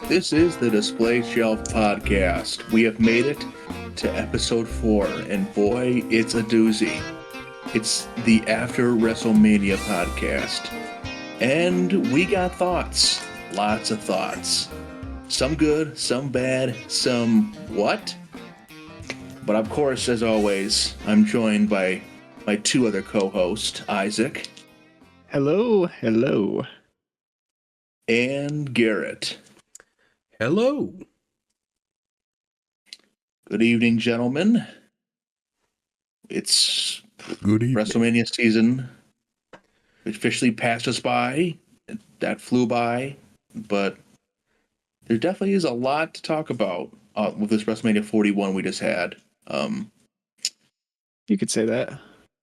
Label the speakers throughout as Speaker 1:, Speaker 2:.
Speaker 1: This is the Display Shelf Podcast. We have made it to episode 4, and boy, it's a doozy. It's the After Wrestlemania podcast. And we got thoughts. Lots of thoughts. Some good, some bad, some what? But of course, as always, I'm joined by my two other co-hosts, Isaac.
Speaker 2: Hello.
Speaker 1: And Garrett.
Speaker 3: Hello.
Speaker 1: Good evening, gentlemen. It's
Speaker 3: Good evening.
Speaker 1: WrestleMania season. It officially passed us by. That flew by. But there definitely is a lot to talk about with this WrestleMania 41 we just had.
Speaker 2: You could say that.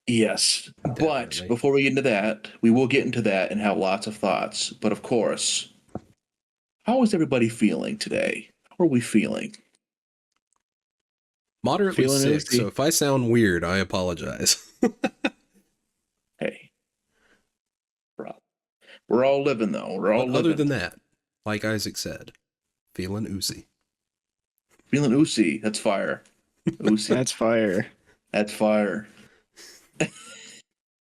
Speaker 1: Yes.
Speaker 3: Definitely.
Speaker 1: But before we get into that, we will get into that and have lots of thoughts. But of course, how is everybody feeling today? How are we feeling?
Speaker 3: Moderately
Speaker 2: Feeling
Speaker 3: sick,
Speaker 2: oozy.
Speaker 3: so if I sound weird, I apologize.
Speaker 1: Hey. We're all living, though. We're all
Speaker 3: But
Speaker 1: living.
Speaker 3: other than that, like Isaac said, feeling oozy.
Speaker 1: Feeling oozy. That's fire. Oozy.
Speaker 2: That's fire.
Speaker 1: That's fire.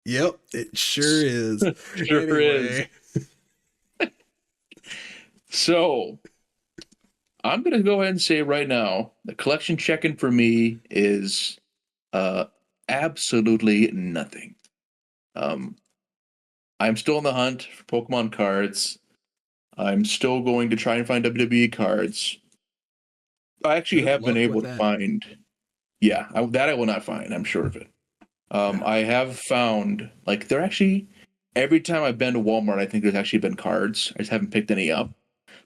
Speaker 3: Yep, it sure is.
Speaker 1: Sure is. So, I'm going to go ahead and say right now, the collection check-in for me is absolutely nothing. I'm still on the hunt for Pokemon cards. I'm still going to try and find WWE cards. I actually
Speaker 3: Good
Speaker 1: have been
Speaker 3: luck
Speaker 1: able
Speaker 3: with
Speaker 1: to
Speaker 3: that.
Speaker 1: find... Yeah, that I will not find, I'm sure of it. I have found, like, they're actually... Every time I've been to Walmart, I think there's actually been cards. I just haven't picked any up.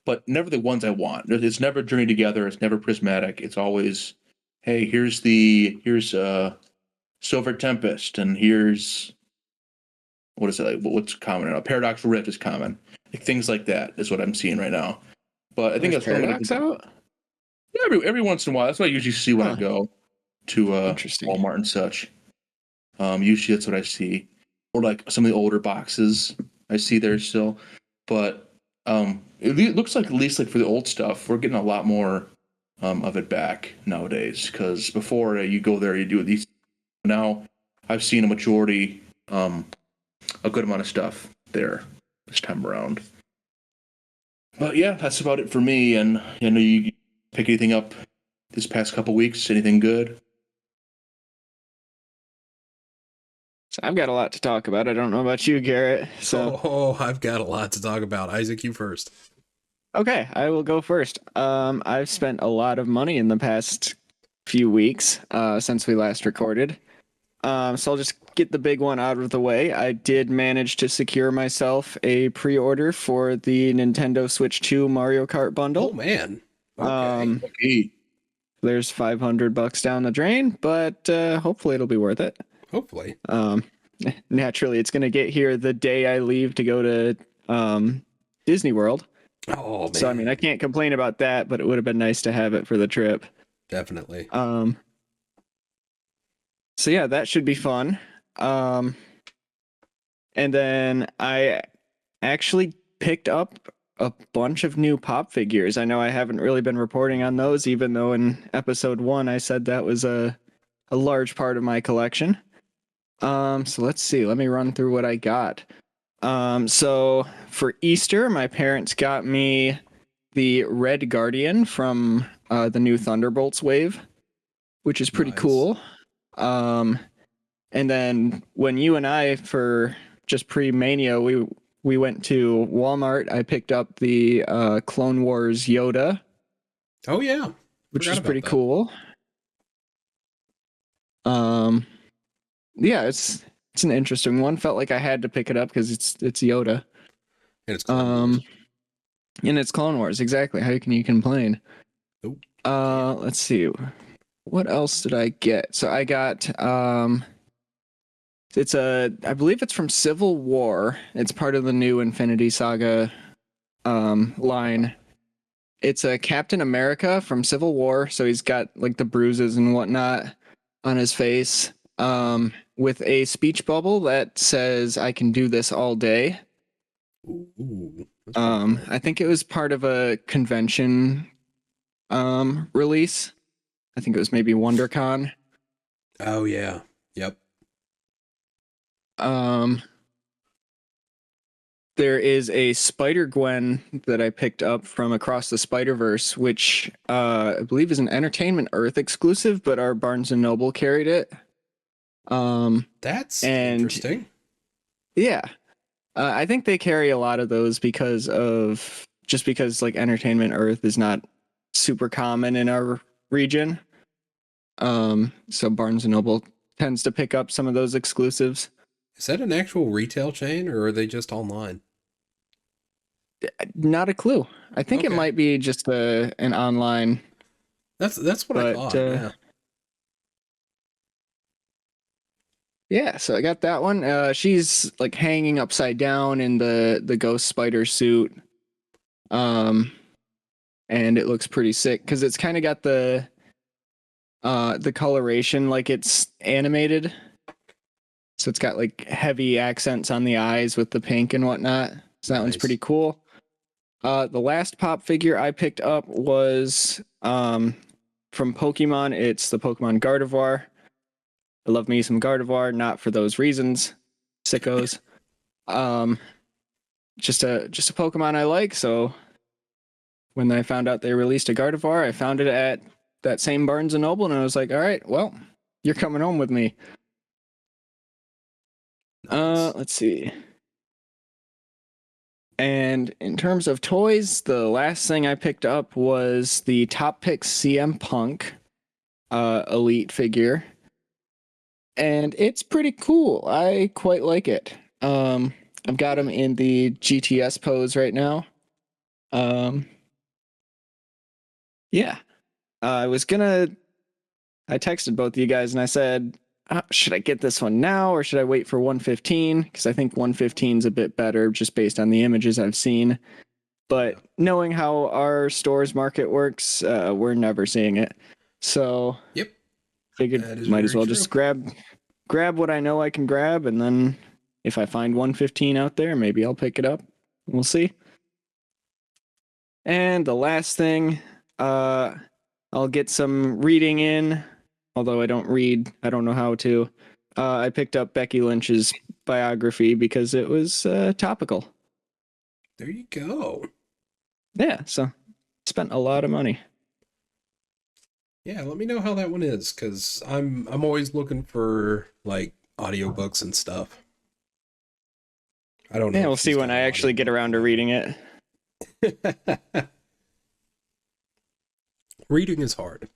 Speaker 1: But never the ones I want. It's never Journey Together. It's never Prismatic. It's always, hey, here's Silver Tempest, and here's, what is it, like, what's common now? Paradox Rift is common. Like, things like that is what I'm seeing right now. But I think
Speaker 2: There's
Speaker 1: that's
Speaker 2: Paradox out?
Speaker 1: Yeah, every once in a while. That's what I usually see when I
Speaker 2: Huh.
Speaker 1: go to
Speaker 2: Interesting.
Speaker 1: Walmart and such. Usually that's what I see. Or like some of the older boxes I see there still. But it looks like, at least like for the old stuff, we're getting a lot more of it back nowadays. Because before you go there, you do these. Now I've seen a majority, a good amount of stuff there this time around. But yeah, that's about it for me. And I know you pick anything up this past couple weeks? Anything good?
Speaker 2: So I've got a lot to talk about. I don't know about you, Garrett. So
Speaker 3: Oh, I've got a lot to talk about. Isaac, you first.
Speaker 2: okay, I will go first. I've spent a lot of money in the past few weeks since we last recorded. So I'll just get the big one out of the way. I did manage to secure myself a pre-order for the Nintendo Switch 2 Mario Kart bundle.
Speaker 3: Oh, man. Okay.
Speaker 1: Okay.
Speaker 2: There's $500 down the drain, but hopefully it'll be worth it.
Speaker 3: Hopefully.
Speaker 2: Naturally, it's going to get here the day I leave to go to Disney World.
Speaker 3: Oh, man.
Speaker 2: So, I mean, I can't complain about that, but it would have been nice to have it for the trip.
Speaker 3: Definitely.
Speaker 2: So, yeah, that should be fun. And then I actually picked up a bunch of new pop figures. I know I haven't really been reporting on those, even though in episode 1 I said that was a large part of my collection. So let's see. Let me run through what I got. So for Easter, my parents got me the Red Guardian from the new Thunderbolts wave, which is pretty
Speaker 3: Nice.
Speaker 2: cool. And then when you and I, for just pre-Mania, we went to Walmart, I picked up the Clone Wars Yoda,
Speaker 3: Oh, yeah.
Speaker 2: which
Speaker 3: Forgot
Speaker 2: is
Speaker 3: about
Speaker 2: pretty
Speaker 3: that.
Speaker 2: cool. Yeah, it's an interesting one. Felt like I had to pick it up because it's Yoda.
Speaker 3: And it's Clone Wars.
Speaker 2: And it's Clone Wars, exactly. How can you complain?
Speaker 3: Nope.
Speaker 2: Let's see. What else did I get? So I got I believe it's from Civil War. It's part of the new Infinity Saga line. It's a Captain America from Civil War, so he's got like the bruises and whatnot on his face, with a speech bubble that says, "I can do this all day."
Speaker 3: Ooh. That's pretty cool.
Speaker 2: I think it was part of a convention release. I think it was maybe WonderCon.
Speaker 3: Oh yeah. Yep.
Speaker 2: Um, there is a Spider-Gwen that I picked up from Across the Spider-Verse, which I believe is an Entertainment Earth exclusive, but our Barnes & Noble carried it.
Speaker 3: That's
Speaker 2: And
Speaker 3: interesting.
Speaker 2: yeah, I think they carry a lot of those because like Entertainment Earth is not super common in our region. So Barnes & Noble tends to pick up some of those exclusives.
Speaker 3: Is that an actual retail chain or are they just online?
Speaker 2: Not a clue. I think it
Speaker 3: Okay.
Speaker 2: might be just an online.
Speaker 3: That's what I
Speaker 2: But
Speaker 3: thought. Yeah.
Speaker 2: yeah, so I got that one. She's like hanging upside down in the ghost spider suit. And it looks pretty sick because it's kind of got the coloration like it's animated. So it's got like heavy accents on the eyes with the pink and whatnot. So that one's
Speaker 3: Nice.
Speaker 2: pretty cool. The last pop figure I picked up was from Pokemon. It's the Pokemon Gardevoir. I love me some Gardevoir, not for those reasons. Sickos. Just a Pokemon I like, so when I found out they released a Gardevoir, I found it at that same Barnes and Noble, and I was like, all right, well, you're coming home with me.
Speaker 3: Nice.
Speaker 2: Let's see. And in terms of toys, the last thing I picked up was the Top Picks CM Punk Elite figure. And it's pretty cool. I quite like it. I've got him in the GTS pose right now. Yeah. I texted both of you guys and I said, should I get this one now or should I wait for 115? Because I think 115 is a bit better just based on the images I've seen. But knowing how our store's market works, we're never seeing it. So
Speaker 3: Yep.
Speaker 2: figured might as well just grab what I know I can grab, and then if I find 115 out there, maybe I'll pick it up. We'll see. And the last thing, I'll get some reading in, although I don't read. I don't know how to. I picked up Becky Lynch's biography because it was topical.
Speaker 3: There you go.
Speaker 2: Yeah, so spent a lot of money.
Speaker 3: Yeah, let me know how that one is, because I'm always looking for like audiobooks and stuff. I don't know.
Speaker 2: Yeah, we'll see when I actually get around to reading it.
Speaker 3: Reading is hard.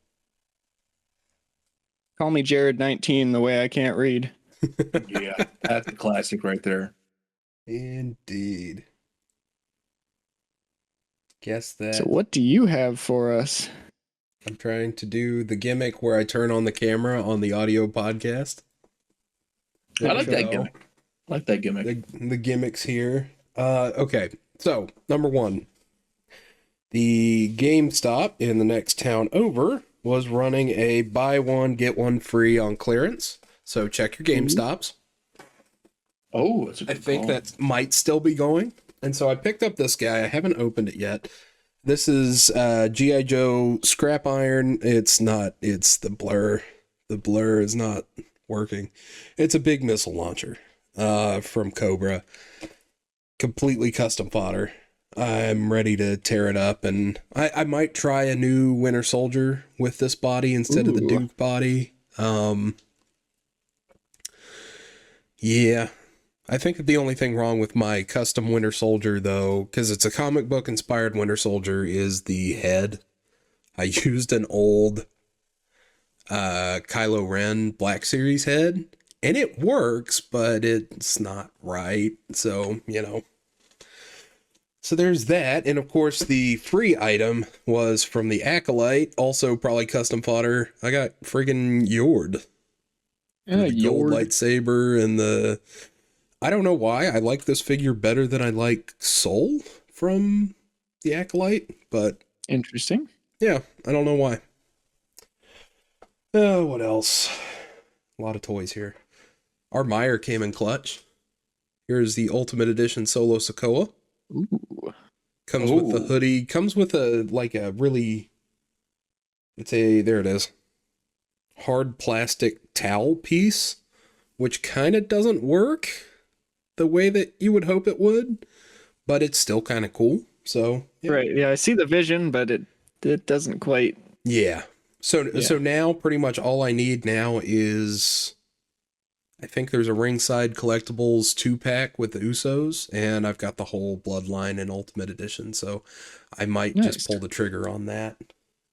Speaker 2: Call me Jared 19 the way I can't read.
Speaker 1: Yeah, that's a classic right there.
Speaker 3: Indeed. Guess that.
Speaker 2: So what do you have for us?
Speaker 3: I'm trying to do the gimmick where I turn on the camera on the audio podcast.
Speaker 1: I like that gimmick. I like that gimmick.
Speaker 3: The gimmicks here. Okay, so number one. The GameStop in the next town over was running a buy one, get one free on clearance. So check your GameStops.
Speaker 1: Oh, that's a good
Speaker 3: I think
Speaker 1: call.
Speaker 3: that might still be going. And so I picked up this guy. I haven't opened it yet. This is G.I. Joe Scrap Iron. It's the blur. The blur is not working. It's a big missile launcher from Cobra. Completely custom fodder. I'm ready to tear it up, and I might try a new Winter Soldier with this body instead of the Duke body. Yeah. I think the only thing wrong with my custom Winter Soldier, though, because it's a comic book inspired Winter Soldier, is the head. I used an old Kylo Ren Black Series head, and it works, but it's not right. So, So there's that. And of course, the free item was from the Acolyte, also probably custom fodder. I got friggin' Yord. The gold lightsaber and the... I don't know why. I like this figure better than I like Soul from the Acolyte, but...
Speaker 2: Interesting.
Speaker 3: Yeah, I don't know why. Oh, what else? A lot of toys here. Our Meyer came in clutch. Here's the Ultimate Edition Solo Sokoa.
Speaker 2: Ooh.
Speaker 3: Comes with the hoodie. Comes with a really. There it is. Hard plastic towel piece, which kind of doesn't work the way that you would hope it would, but it's still kind of cool. So yeah.
Speaker 2: Right. Yeah, I see the vision, but it doesn't quite.
Speaker 3: Yeah. So now pretty much all I need now is, I think there's a Ringside Collectibles 2-pack with the Usos, and I've got the whole Bloodline and Ultimate Edition, so I might just pull the trigger on that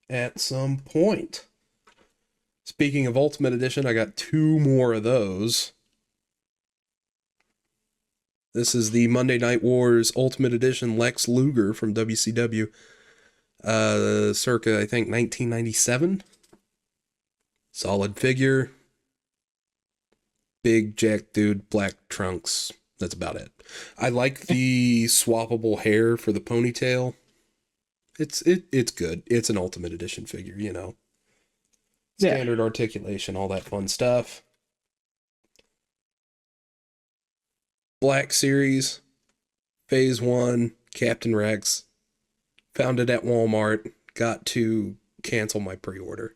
Speaker 3: at some point. Speaking of Ultimate Edition, I got 2 more of those. This is the Monday Night Wars Ultimate Edition Lex Luger from WCW. Circa, I think, 1997. Solid figure. Big jack dude, black trunks. That's about it. I like the swappable hair for the ponytail. It's good. It's an Ultimate Edition figure, you know. Standard articulation, all that fun stuff. Black Series, Phase 1, Captain Rex. Found it at Walmart. Got to cancel my pre-order.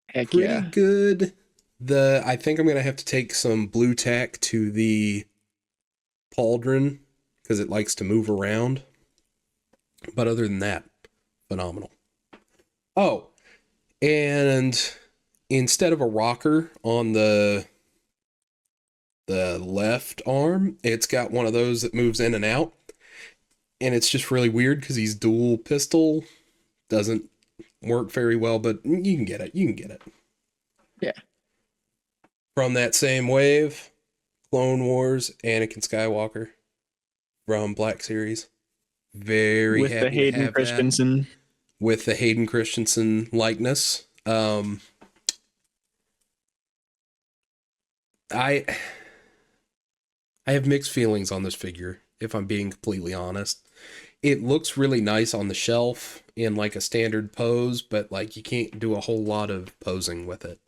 Speaker 2: Heck
Speaker 3: Pretty
Speaker 2: yeah.
Speaker 3: good. I think I'm going to have to take some blue tack to the pauldron because it likes to move around. But other than that, phenomenal. Oh, and instead of a rocker on the left arm, it's got one of those that moves in and out. And it's just really weird because he's dual pistol. Doesn't work very well, but you can get it.
Speaker 2: Yeah.
Speaker 3: From that same wave, Clone Wars, Anakin Skywalker from Black Series. Very
Speaker 2: with
Speaker 3: happy
Speaker 2: the Hayden
Speaker 3: to have
Speaker 2: Christensen.
Speaker 3: that. With the Hayden Christensen likeness. I have mixed feelings on this figure, if I'm being completely honest. It looks really nice on the shelf in like a standard pose, but like you can't do a whole lot of posing with it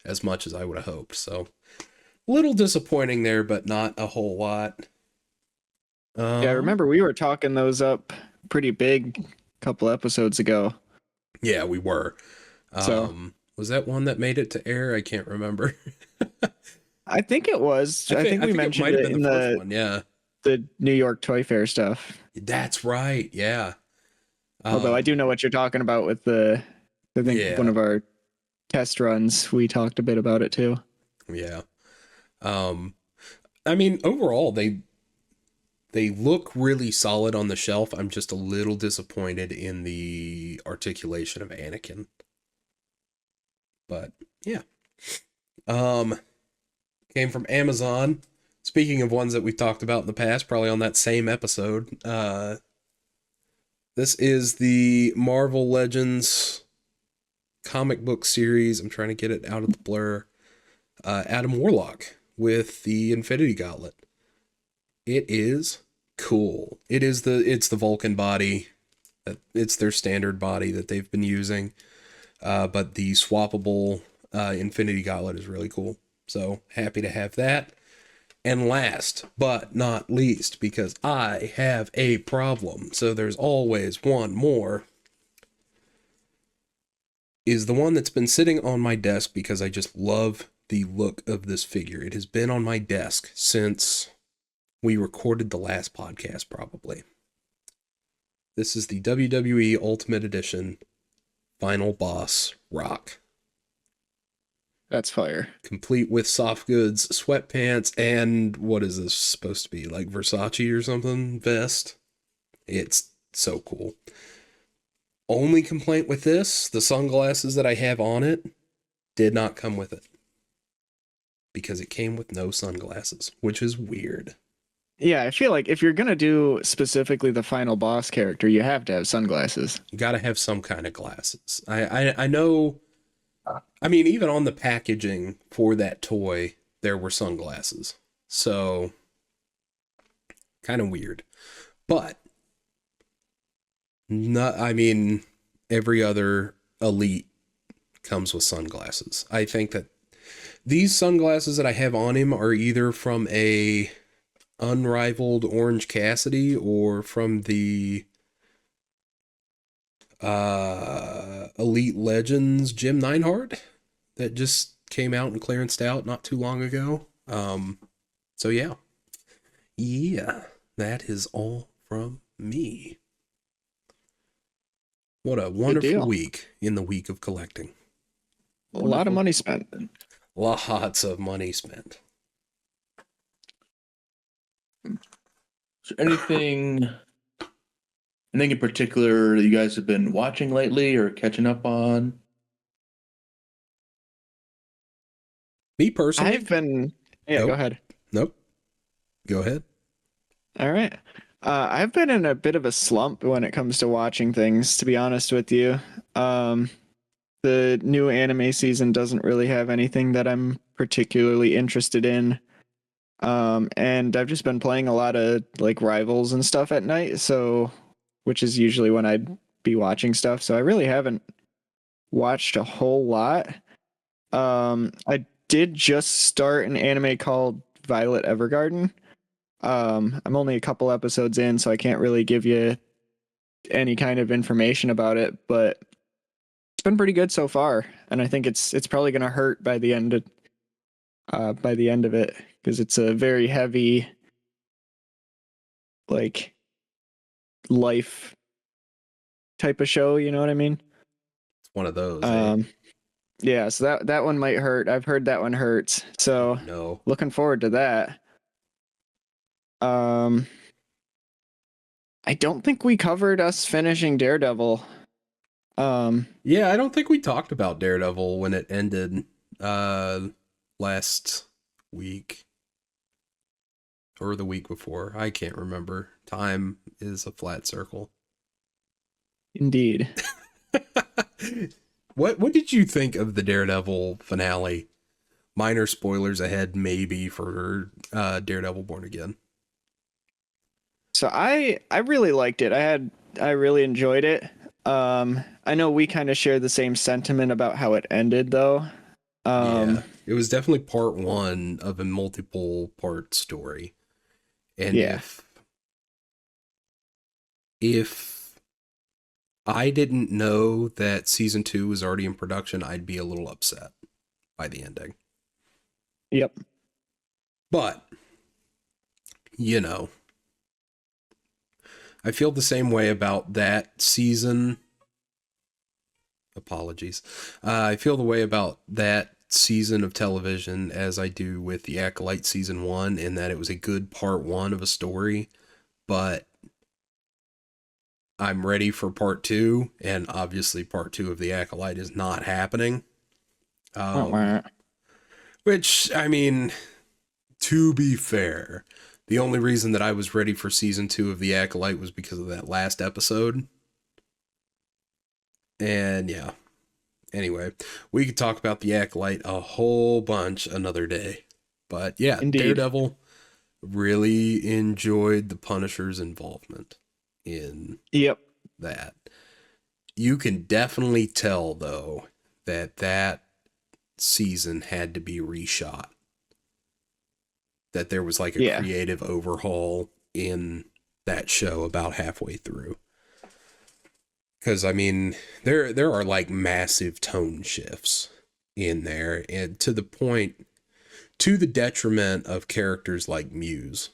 Speaker 3: as much as I would have hoped. So a little disappointing there, but not a whole lot.
Speaker 2: Yeah, I remember we were talking those up pretty big a couple episodes ago.
Speaker 3: Yeah, we were.
Speaker 2: So
Speaker 3: was that one that made it to air? I can't remember.
Speaker 2: I think it was. I think we mentioned it in
Speaker 3: first one. Yeah,
Speaker 2: the New York Toy Fair stuff.
Speaker 3: That's right. Yeah.
Speaker 2: Although I do know what you're talking about with I think one of our test runs, we talked a bit about it too.
Speaker 3: Yeah. I mean, overall, they look really solid on the shelf. I'm just a little disappointed in the articulation of Anakin. But yeah. Came from Amazon. Speaking of ones that we've talked about in the past, probably on that same episode. This is the Marvel Legends comic book series. I'm trying to get it out of the blur. Adam Warlock with the Infinity Gauntlet. It is cool. It's the Vulcan body. It's their standard body that they've been using. But the swappable Infinity Gauntlet is really cool. So happy to have that. And last but not least, because I have a problem, so there's always one more, is the one that's been sitting on my desk because I just love the look of this figure. It has been on my desk since we recorded the last podcast, probably. This is the WWE Ultimate Edition Final Boss Rock.
Speaker 2: That's fire.
Speaker 3: Complete with soft goods, sweatpants, and what is this supposed to be? Like Versace or something? Vest? It's so cool. Only complaint with this, the sunglasses that I have on it did not come with it. Because it came with no sunglasses, which is weird.
Speaker 2: Yeah, I feel like if you're going to do specifically the final boss character, you have to have sunglasses.
Speaker 3: You got to have some kind of glasses. I know... I mean, even on the packaging for that toy, there were sunglasses. So, kind of weird. But, every other Elite comes with sunglasses. I think that these sunglasses that I have on him are either from a Unrivaled Orange Cassidy or from the Elite Legends Jim Neidhart that just came out and clearanced out not too long ago. So yeah. Yeah, that is all from me. What a wonderful
Speaker 2: deal.
Speaker 3: week in the week of collecting.
Speaker 2: A lot of money spent.
Speaker 3: Lots of money spent.
Speaker 1: So anything in particular that you guys have been watching lately or catching up on?
Speaker 3: Me personally,
Speaker 2: I've been. Yeah,
Speaker 3: Nope.
Speaker 2: go ahead.
Speaker 3: Nope. Go ahead.
Speaker 2: All right. I've been in a bit of a slump when it comes to watching things, to be honest with you. The new anime season doesn't really have anything that I'm particularly interested in. And I've just been playing a lot of like rivals and stuff at night, so which is usually when I'd be watching stuff. So I really haven't watched a whole lot. I did just start an anime called Violet Evergarden. I'm only a couple episodes in, so I can't really give you any kind of information about it, but it's been pretty good so far, and I think it's probably going to hurt by the end of it because it's a very heavy like life type of show, you know what I mean?
Speaker 3: It's one of those.
Speaker 2: Yeah, so that one might hurt. I've heard that one hurts. So
Speaker 3: No.
Speaker 2: looking forward to that. I don't think we covered us finishing Daredevil.
Speaker 3: Yeah, I don't think we talked about Daredevil when it ended last week or the week before. I can't remember. Time is a flat circle.
Speaker 2: Indeed.
Speaker 3: What did you think of the Daredevil finale? Minor spoilers ahead, maybe, for Daredevil Born Again.
Speaker 2: So I really liked it. I really enjoyed it. I know we kind of share the same sentiment about how it ended, though.
Speaker 3: Yeah, it was definitely part one of a multiple part story. And
Speaker 2: Yeah.
Speaker 3: if I didn't know that season 2 was already in production, I'd be a little upset by the ending.
Speaker 2: Yep.
Speaker 3: But, you know, I feel the same way about that season. Apologies. I feel the way about that season of television as I do with the Acolyte season 1, in that it was a good part 1 of a story, but I'm ready for part 2, and obviously part 2 of the Acolyte is not happening. Which, I mean, to be fair, the only reason that I was ready for season 2 of the Acolyte was because of that last episode. And yeah. Anyway, we could talk about the Acolyte a whole bunch another day. But yeah,
Speaker 2: Indeed.
Speaker 3: Daredevil, really enjoyed the Punisher's involvement in that. You can definitely tell, though, that season had to be reshot. That there was like a creative overhaul in that show about halfway through. Because, I mean, there are like massive tone shifts in there, and to the detriment of characters like Muse.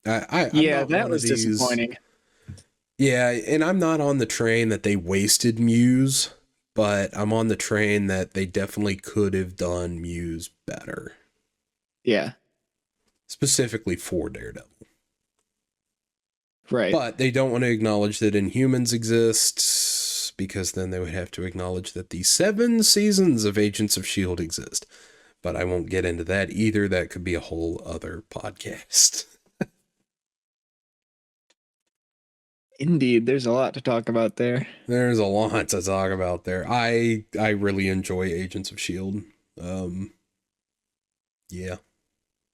Speaker 2: That was disappointing.
Speaker 3: Yeah, and I'm not on the train that they wasted Muse, but I'm on the train that they definitely could have done Muse better.
Speaker 2: Yeah.
Speaker 3: Specifically for Daredevil.
Speaker 2: Right.
Speaker 3: But they don't want to acknowledge that Inhumans exists, because then they would have to acknowledge that the 7 seasons of Agents of S.H.I.E.L.D. exist. But I won't get into that either. That could be a whole other podcast.
Speaker 2: Indeed, there's a lot to talk about there.
Speaker 3: There's a lot to talk about there. I really enjoy Agents of S.H.I.E.L.D.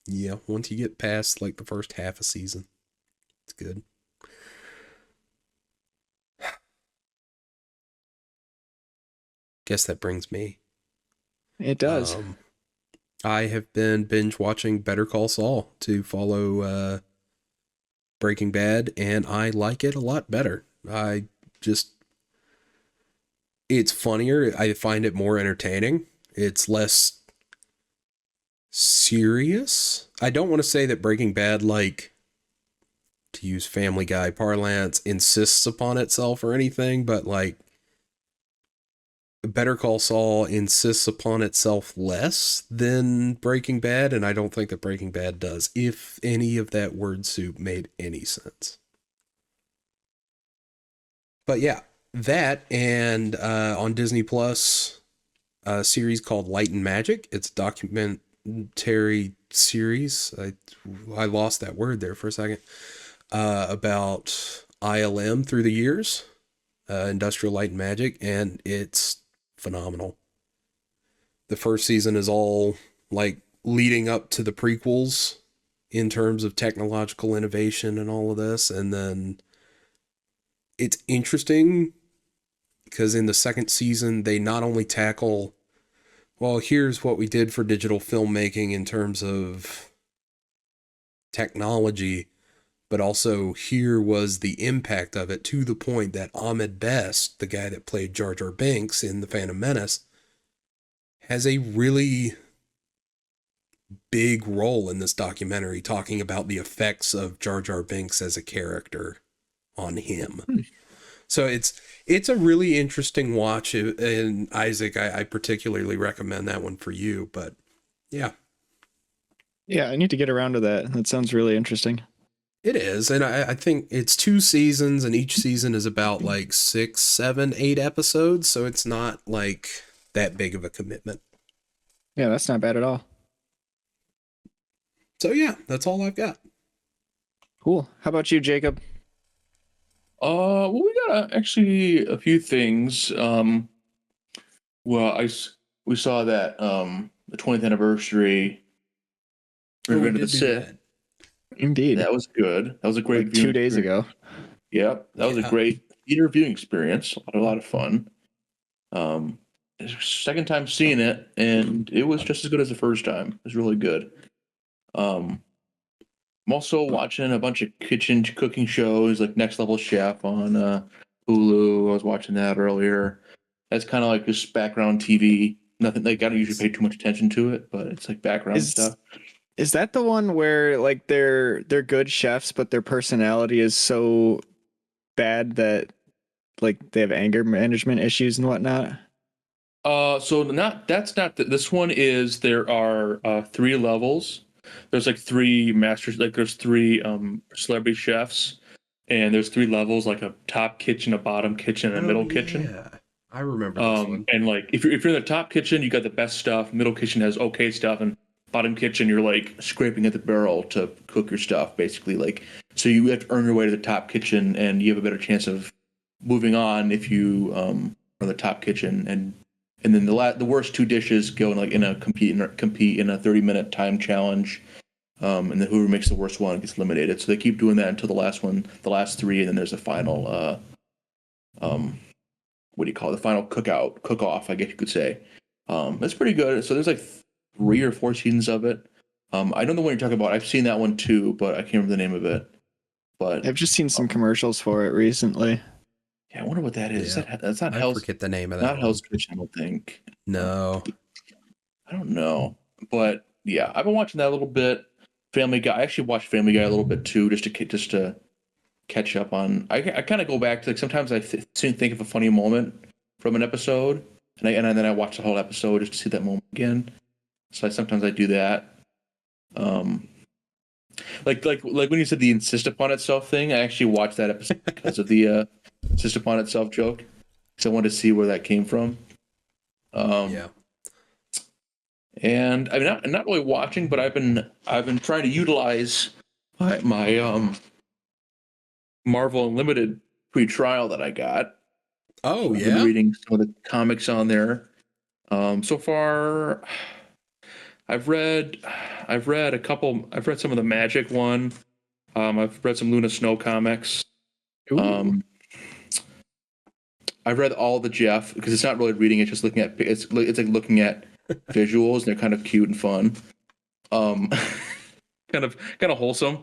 Speaker 3: Yeah, once you get past like the first half a season, it's good. Guess that brings me.
Speaker 2: It does.
Speaker 3: I have been binge watching Better Call Saul to follow Breaking Bad, and I like it a lot better. It's funnier. I find it more entertaining. It's less serious. I don't want to say that Breaking Bad, like, to use Family Guy parlance, insists upon itself or anything, but like Better Call Saul insists upon itself less than Breaking Bad, and I don't think that Breaking Bad does, if any of that word soup made any sense. But yeah, that, and on Disney Plus, a series called Light and Magic. It's a documentary series. I lost that word there for a second. About ILM through the years, Industrial Light and Magic, and it's phenomenal. The first season is all like leading up to the prequels in terms of technological innovation and all of this, and then it's interesting because in the second season they not only tackle, well, here's what we did for digital filmmaking in terms of technology, but also here was the impact of it, to the point that Ahmed Best, the guy that played Jar Jar Binks in The Phantom Menace, has a really big role in this documentary, talking about the effects of Jar Jar Binks as a character on him. So it's a really interesting watch, and Isaac, I particularly recommend that one for you. But yeah.
Speaker 2: Yeah, I need to get around to that. That sounds really interesting.
Speaker 3: It is, and I think it's 2 seasons, and each season is about like 6, 7, 8 episodes, so it's not like that big of a commitment.
Speaker 2: Yeah, that's not bad at all.
Speaker 3: So yeah, that's all I've got.
Speaker 2: Cool. How about you, Jacob?
Speaker 1: Well, we got actually a few things. Well, we saw that the 20th anniversary Revenge of the Sith.
Speaker 2: Indeed.
Speaker 1: That was good. That was a great
Speaker 2: like 2 days
Speaker 1: experience.
Speaker 2: ago.
Speaker 1: Yep, that was a great theater viewing experience. A lot of fun. Second time seeing it, and it was just as good as the first time. It was really good. I'm also watching a bunch of kitchen cooking shows like Next Level Chef on Hulu. I was watching that earlier. That's kind of like just background TV. Nothing like I don't usually pay too much attention to it, but it's like background stuff.
Speaker 2: Is that the one where like they're good chefs, but their personality is so bad that like they have anger management issues and whatnot?
Speaker 1: That's not this one is there are 3 levels. There's like 3 masters, like there's 3 celebrity chefs, and there's 3 levels, like a top kitchen, a bottom kitchen, and a middle kitchen.
Speaker 3: Yeah, I remember this one.
Speaker 1: And like if you're in the top kitchen, you got the best stuff. Middle kitchen has okay stuff, and bottom kitchen you're like scraping at the barrel to cook your stuff, basically. Like so you have to earn your way to the top kitchen, and you have a better chance of moving on if you are the top kitchen. And then the worst 2 dishes go in like compete in a 30-minute time challenge, and then whoever makes the worst one gets eliminated. So they keep doing that until the last 3, and then there's a final what do you call it? The final cook off, I guess you could say. That's pretty good. So there's like 3 or 4 seasons of it. I don't know what you're talking about. I've seen that one too, but I can't remember the name of it. But
Speaker 2: I've just seen some commercials for it recently.
Speaker 1: Yeah, I wonder what that is.
Speaker 3: Yeah.
Speaker 1: That's not
Speaker 3: I forget the name of that.
Speaker 1: Not Hell's Kitchen, I don't think.
Speaker 3: No.
Speaker 1: I don't know. But yeah, I've been watching that a little bit. Family Guy. I actually watched Family Guy a little bit too, just to catch up on. I kind of go back to like sometimes I think of a funny moment from an episode, and then I watch the whole episode just to see that moment again. So sometimes I do that. Like when you said the insist upon itself thing, I actually watched that episode because of the insist upon itself joke. So I wanted to see where that came from.
Speaker 3: Yeah.
Speaker 1: And I mean, I'm not really watching, but I've been trying to utilize my Marvel Unlimited free trial that I got.
Speaker 3: Oh,
Speaker 1: I've
Speaker 3: yeah.
Speaker 1: been reading some of the comics on there. So far, I've read a couple. I've read some of the Magic one. I've read some Luna Snow comics. I've read all the Jeff because it's not really reading; it's just looking at it's like looking at visuals, and they're kind of cute and fun. Kind of wholesome.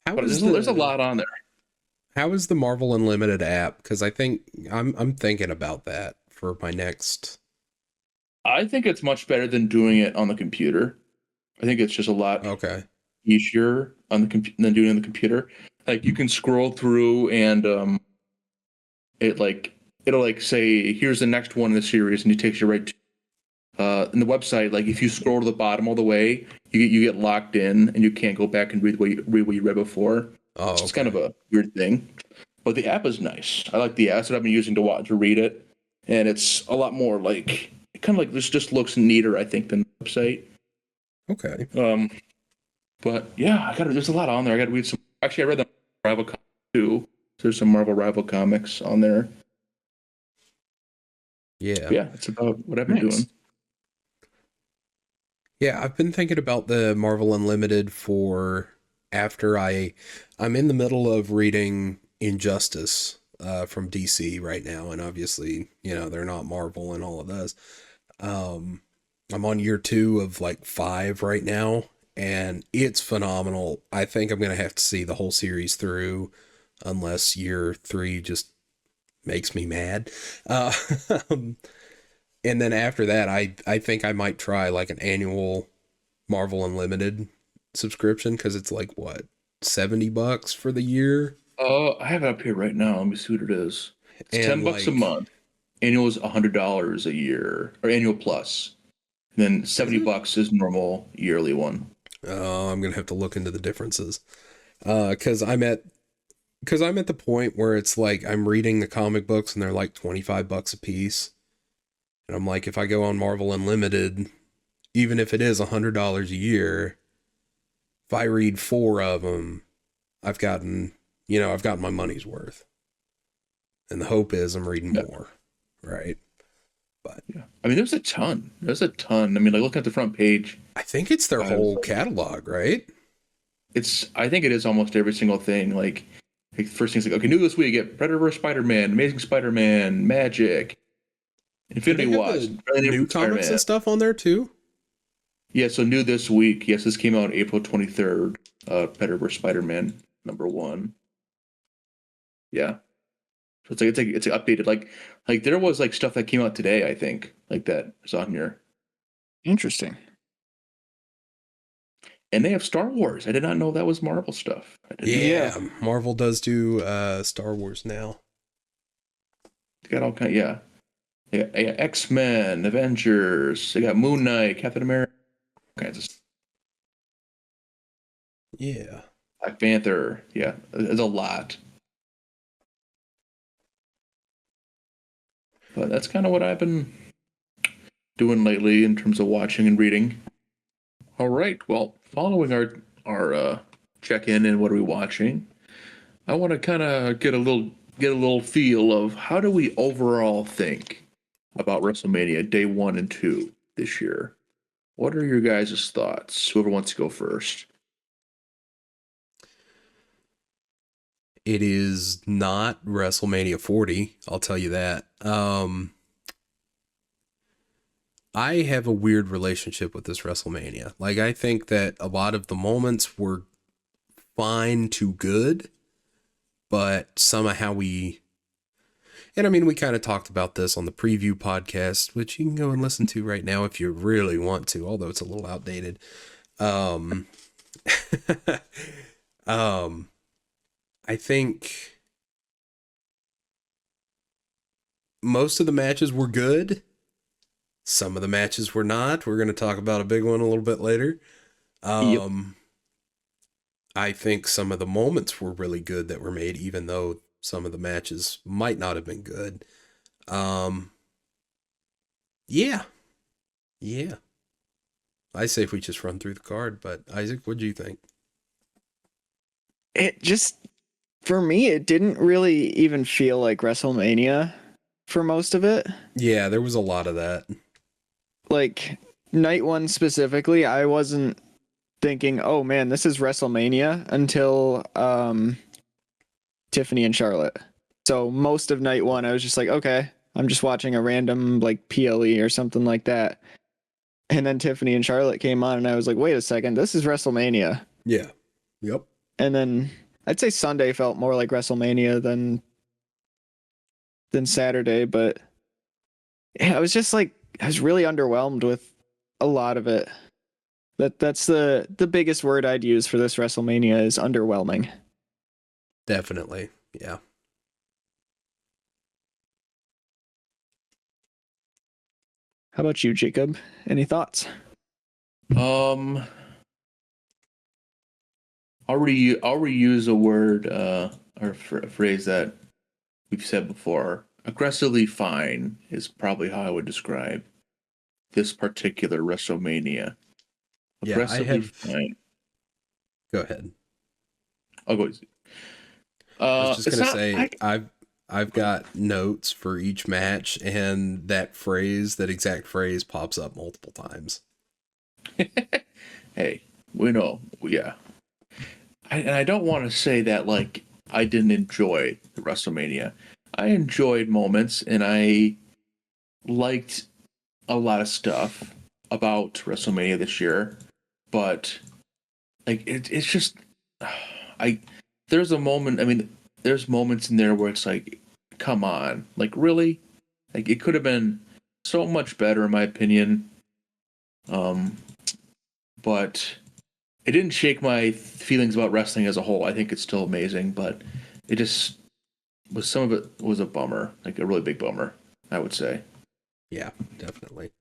Speaker 3: How
Speaker 1: But
Speaker 3: is
Speaker 1: there's a lot on there.
Speaker 3: How is the Marvel Unlimited app? Because I think I'm thinking about that for my next.
Speaker 1: I think it's much better than doing it on the computer. I think it's just a lot
Speaker 3: Okay.
Speaker 1: easier on the than doing it on the computer. Like you can scroll through and it'll like say here's the next one in the series and it takes you right to in the website. Like if you scroll to the bottom all the way, you get locked in and you can't go back and read what you read before.
Speaker 3: Oh,
Speaker 1: It's
Speaker 3: okay.
Speaker 1: kind of a weird thing. But the app is nice. I like the app that I've been using to read it, and it's a lot more like it kind of like this just looks neater, I think, than the website.
Speaker 3: Okay.
Speaker 1: But yeah, there's a lot on there. I got to read some. Actually, I read the Rival comics too. There's some Marvel Rival comics on there.
Speaker 3: Yeah.
Speaker 1: But yeah, that's about what I've been doing.
Speaker 3: Yeah, I've been thinking about the Marvel Unlimited for after I'm in the middle of reading Injustice from DC right now, and obviously, they're not Marvel and all of this. I'm on year 2 of like 5 right now, and it's phenomenal. I think I'm gonna have to see the whole series through, unless year 3 just makes me mad. And then after that, I think I might try like an annual Marvel Unlimited subscription, because it's like what, $70 for the year.
Speaker 1: Oh, I have it up here right now. Let me see what it is. It's
Speaker 3: And
Speaker 1: $10 a month. Annual is $100 a year, or annual plus. And then $70 is normal yearly one.
Speaker 3: Oh, I'm gonna have to look into the differences. Because I'm at the point where it's like I'm reading the comic books and they're like $25 a piece. And I'm like, if I go on Marvel Unlimited, even if it is $100 a year, if I read 4 of them, I've gotten my money's worth. And the hope is I'm reading more, right? But
Speaker 1: yeah, I mean, there's a ton. I mean, like looking at the front page,
Speaker 3: I think it's their whole catalog, right?
Speaker 1: I think it is almost every single thing. Like first thing's like, okay, new this week, get Predator vs. Spider-Man, Amazing Spider-Man, Magic, Infinity Wars,
Speaker 3: new comics and stuff on there too.
Speaker 1: Yeah, so new this week. Yes, this came out April 23rd. Predator vs. Spider-Man #1. Yeah, so it's like updated. Like there was like stuff that came out today. I think like that is on here.
Speaker 2: Interesting.
Speaker 1: And they have Star Wars. I did not know that was Marvel stuff.
Speaker 3: Yeah, Marvel does do Star Wars now.
Speaker 1: They got all kind. Yeah, X-Men, Avengers. They got Moon Knight, Captain America, all kinds of stuff.
Speaker 3: Yeah.
Speaker 1: Black Panther. Yeah, there's a lot. But that's kind of what I've been doing lately in terms of watching and reading. All right. Well, following our check-in and what are we watching, I want to kind of get a little feel of how do we overall think about WrestleMania Day 1 and 2 this year. What are your guys' thoughts? Whoever wants to go first.
Speaker 3: It is not WrestleMania 40, I'll tell you that. I have a weird relationship with this WrestleMania. Like, I think that a lot of the moments were fine to good, but somehow we kind of talked about this on the preview podcast, which you can go and listen to right now if you really want to, although it's a little outdated. I think most of the matches were good. Some of the matches were not. We're going to talk about a big one a little bit later.
Speaker 1: Yep.
Speaker 3: I think some of the moments were really good that were made, even though some of the matches might not have been good. Yeah. I say if we just run through the card, but Isaac, what do you think?
Speaker 2: It just, for me, it didn't really even feel like WrestleMania for most of it.
Speaker 3: Yeah, there was a lot of that.
Speaker 2: Like, night 1 specifically, I wasn't thinking, oh man, this is WrestleMania until Tiffany and Charlotte. So most of night 1, I was just like, okay, I'm just watching a random like PLE or something like that. And then Tiffany and Charlotte came on and I was like, wait a second, this is WrestleMania.
Speaker 3: Yeah. Yep.
Speaker 2: And then I'd say Sunday felt more like WrestleMania than Saturday, but yeah, I was just like I was really underwhelmed with a lot of it. That's the biggest word I'd use for this WrestleMania is underwhelming.
Speaker 3: Definitely. Yeah.
Speaker 2: How about you, Jacob? Any thoughts?
Speaker 1: I'll reuse a word or a phrase that we've said before. Aggressively fine is probably how I would describe this particular WrestleMania.
Speaker 3: Yeah,
Speaker 1: Aggressively fine.
Speaker 3: Go ahead.
Speaker 1: I'll go.
Speaker 3: I was just
Speaker 1: It's
Speaker 3: gonna
Speaker 1: not.
Speaker 3: say I've got notes for each match, and that exact phrase pops up multiple times.
Speaker 1: Hey, we know. Yeah, and I don't want to say that like I didn't enjoy the WrestleMania. I enjoyed moments, and I liked a lot of stuff about WrestleMania this year, but like it's just I there's a moment. I mean, there's moments in there where it's like, come on, like really, like it could have been so much better in my opinion. Um, but it didn't shake my feelings about wrestling as a whole. I think it's still amazing, but it just was some of it was a bummer, like a really big bummer, I would say.
Speaker 3: Yeah, definitely.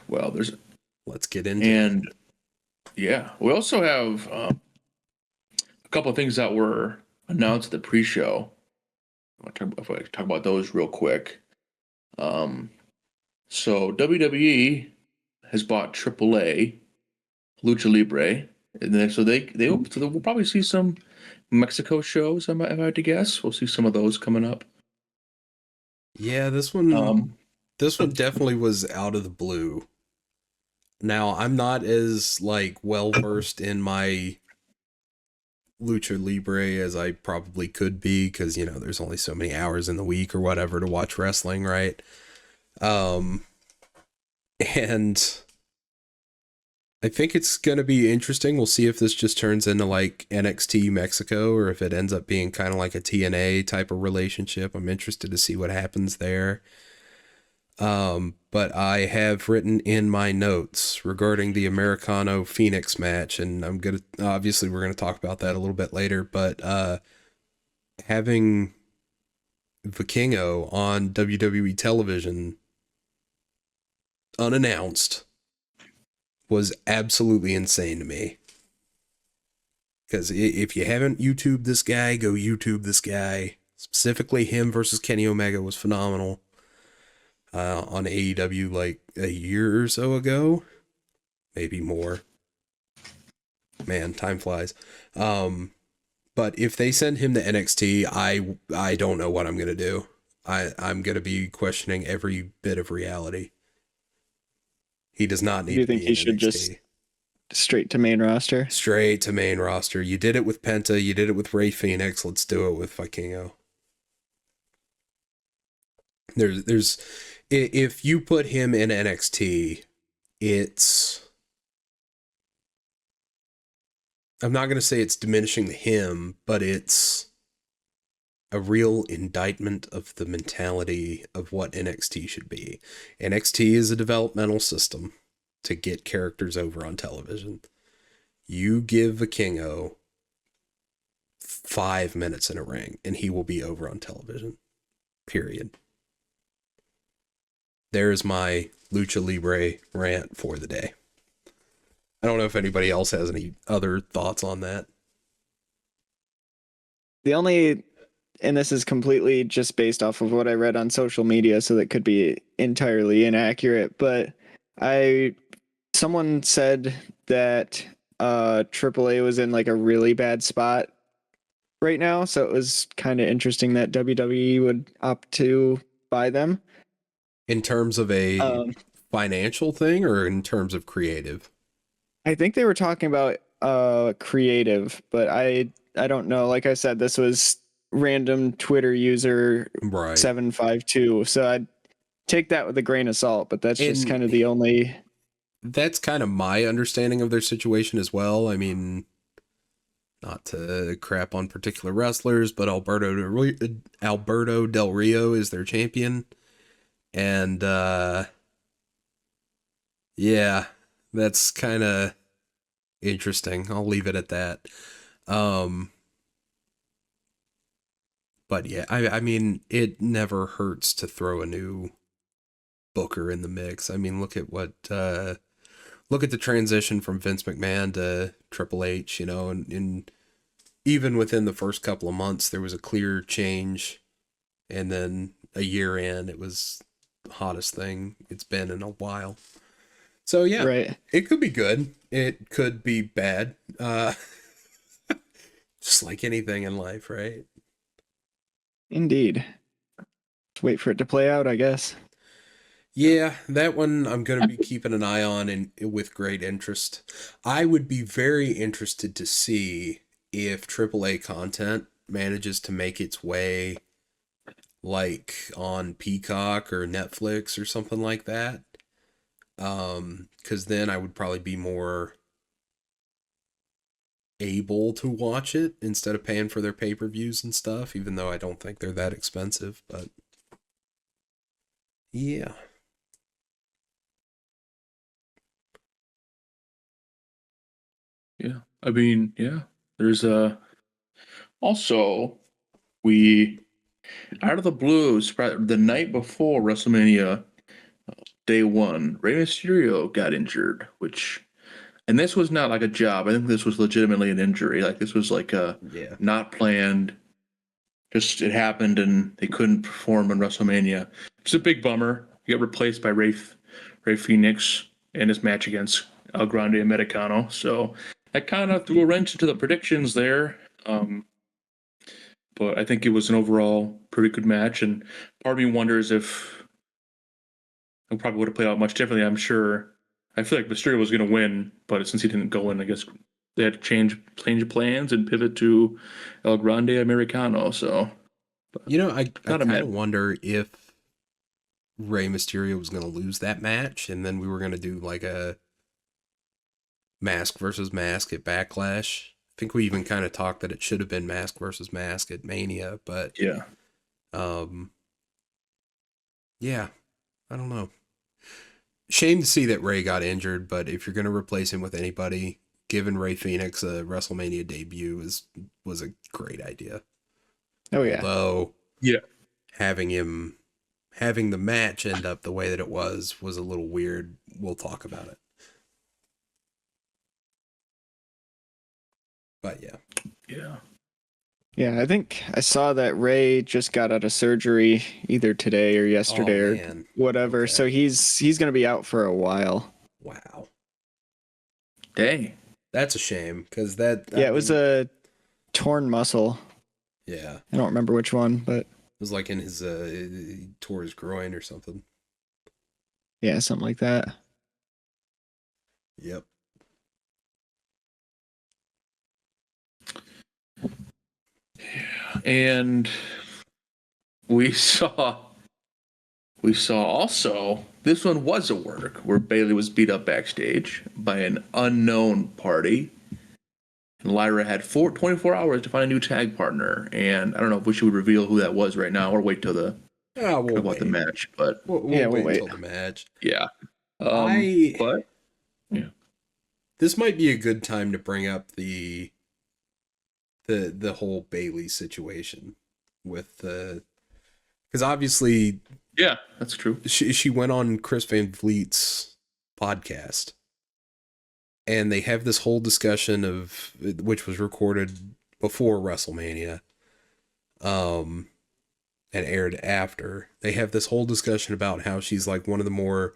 Speaker 1: Well,
Speaker 3: let's get into
Speaker 1: and yeah, we also have a couple of things that were announced at the pre-show. If I talk about those real quick. So WWE has bought AAA Lucha Libre, and then so we'll probably see some Mexico shows. If I had to guess, we'll see some of those coming up.
Speaker 3: Yeah, this one definitely was out of the blue. Now, I'm not as like well versed in my Lucha Libre as I probably could be, because there's only so many hours in the week or whatever to watch wrestling, right? And I think it's going to be interesting. We'll see if this just turns into like NXT Mexico, or if it ends up being kind of like a TNA type of relationship. I'm interested to see what happens there. But I have written in my notes regarding the Americano Phoenix match, and obviously we're gonna talk about that a little bit later, but having Vikingo on WWE television unannounced was absolutely insane to me. Because if you haven't YouTubed this guy, go YouTube this guy. Specifically, him versus Kenny Omega was phenomenal. On AEW like a year or so ago, maybe more. Man, time flies. But if they send him to NXT, I don't know what I'm gonna do. I'm gonna be questioning every bit of reality. He does not need
Speaker 2: Do you
Speaker 3: to
Speaker 2: think
Speaker 3: be
Speaker 2: he
Speaker 3: in
Speaker 2: should
Speaker 3: NXT.
Speaker 2: just straight to main roster?
Speaker 3: Straight to main roster. You did it with Penta. You did it with Rey Fenix. Let's do it with Vikingo. There's if you put him in NXT, I'm not going to say it's diminishing him, but it's a real indictment of the mentality of what NXT should be. NXT is a developmental system to get characters over on television. You give Vikingo 5 minutes in a ring, and he will be over on television. Period. There's my Lucha Libre rant for the day. I don't know if anybody else has any other thoughts on that.
Speaker 2: And this is completely just based off of what I read on social media, so that could be entirely inaccurate, but someone said that AAA was in like a really bad spot right now, so it was kind of interesting that WWE would opt to buy them.
Speaker 3: In terms of a financial thing, or in terms of creative?
Speaker 2: I think they were talking about creative, but I don't know. Like I said, this was random Twitter user
Speaker 3: Right.
Speaker 2: 752. So take that with a grain of salt, but that's just
Speaker 3: And-
Speaker 2: kind of the only.
Speaker 3: That's kind of my understanding of their situation as well. I mean, not to crap on particular wrestlers, but Alberto Del Rio is their champion. And, yeah, that's kind of interesting. I'll leave it at that. But yeah, I mean, it never hurts to throw a new booker in the mix. I mean, look at the transition from Vince McMahon to Triple H, you know, and even within the first couple of months, there was a clear change. And then a year in, it was the hottest thing it's been in a while. So yeah,
Speaker 2: Right.
Speaker 3: It could be good. It could be bad. Just like anything in life, right?
Speaker 2: Indeed. Just wait for it to play out, I guess.
Speaker 3: Yeah, that one I'm going to be keeping an eye on and with great interest. I would be very interested to see if AAA content manages to make its way like on Peacock or Netflix or something like that. Because then I would probably be more able to watch it instead of paying for their pay-per-views and stuff, even though I don't think they're that expensive, but yeah.
Speaker 1: Yeah. I mean, yeah. There's also we out of the blues the night before WrestleMania day one, Rey Mysterio got injured, and this was not like a job. I think this was legitimately an injury. Like this was like a
Speaker 3: Yeah.
Speaker 1: not planned. Just it happened and they couldn't perform on WrestleMania. It's a big bummer. He got replaced by Ray Phoenix in his match against El Grande Americano. So that kind of threw a wrench into the predictions there. But I think it was an overall pretty good match. And part of me wonders if it probably would have played out much differently. I'm sure. I feel like Mysterio was going to win, but since he didn't go in, I guess they had to change plans and pivot to El Grande Americano. So,
Speaker 3: You know, I
Speaker 1: Not a
Speaker 3: kind
Speaker 1: man.
Speaker 3: of wonder if Rey Mysterio was going to lose that match, and then we were going to do like a mask versus mask at Backlash. I think we even kind of talked that it should have been mask versus mask at Mania, but
Speaker 1: yeah.
Speaker 3: yeah, I don't know. Shame to see that Ray got injured, but if you're going to replace him with anybody, giving Ray Phoenix a WrestleMania debut was a great idea.
Speaker 2: Oh, yeah.
Speaker 3: Although,
Speaker 1: Yeah.
Speaker 3: having the match end up the way that it was a little weird. We'll talk about it. But yeah.
Speaker 1: Yeah.
Speaker 2: Yeah, I think I saw that Ray just got out of surgery either today or yesterday
Speaker 3: Oh,
Speaker 2: or
Speaker 3: man.
Speaker 2: whatever.
Speaker 3: Okay.
Speaker 2: So he's going to be out for a while.
Speaker 3: Wow.
Speaker 1: Dang.
Speaker 3: That's a shame because that.
Speaker 2: Yeah, it was a torn muscle.
Speaker 3: Yeah.
Speaker 2: I don't remember which one, but
Speaker 3: It was like in his he tore his groin or something.
Speaker 2: yeah, something like that.
Speaker 3: Yep.
Speaker 1: And we saw also this one was a work where Bailey was beat up backstage by an unknown party. And Lyra had 24 hours to find a new tag partner. And I don't know if we should reveal who that was right now or wait till the
Speaker 3: We'll
Speaker 1: about the match. But
Speaker 3: We'll
Speaker 2: Yeah, we'll
Speaker 3: wait
Speaker 2: wait.
Speaker 3: until the match.
Speaker 1: yeah.
Speaker 3: But
Speaker 1: yeah.
Speaker 3: this might be a good time to bring up the whole Bailey situation with because obviously
Speaker 1: Yeah, that's true.
Speaker 3: she went on Chris Van Vliet's podcast and they have this whole discussion of which was recorded before WrestleMania and aired after. They have this whole discussion about how she's like one of the more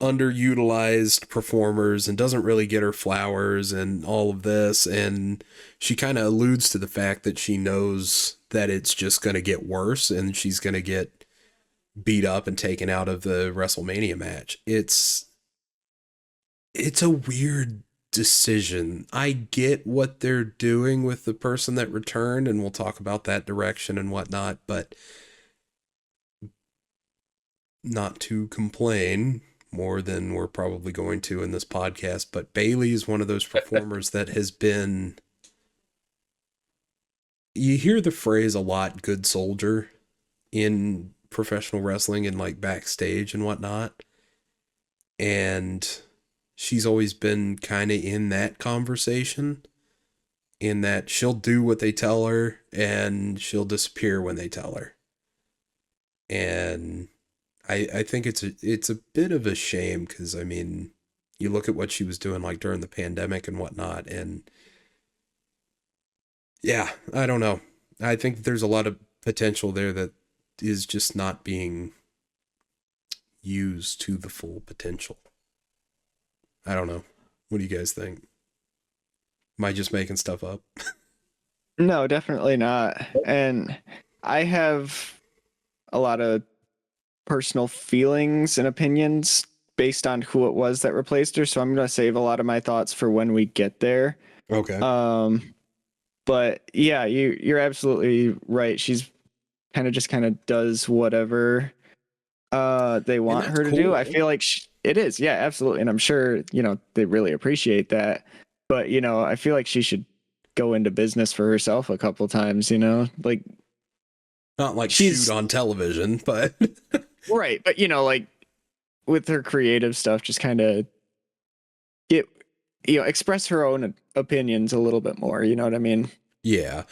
Speaker 3: underutilized performers and doesn't really get her flowers and all of this, and she kind of alludes to the fact that she knows that it's just going to get worse and she's going to get beat up and taken out of the WrestleMania match. It's a weird decision. I get what they're doing with the person that returned, and we'll talk about that direction and whatnot, but not to complain more than we're probably going to in this podcast, but Bailey is one of those performers that has been, you hear the phrase a lot, good soldier, in professional wrestling and like backstage and whatnot. And she's always been kind of in that conversation, in that she'll do what they tell her and she'll disappear when they tell her. And I think it's a bit of a shame, because I mean, you look at what she was doing like during the pandemic and whatnot, and yeah, I don't know. I think there's a lot of potential there that is just not being used to the full potential. I don't know. What do you guys think? Am I just making stuff up?
Speaker 2: No, definitely not. And I have a lot of personal feelings and opinions based on who it was that replaced her, so I'm going to save a lot of my thoughts for when we get there.
Speaker 3: Okay.
Speaker 2: But yeah, you're absolutely right. She's kind of does whatever they want her to do. I feel like it is. Yeah, absolutely. And I'm sure, they really appreciate that. But, I feel like she should go into business for herself a couple times, like
Speaker 3: not like shoot on television, but
Speaker 2: right. But, like with her creative stuff, just kind of express her own opinions a little bit more. You know what I mean?
Speaker 3: Yeah.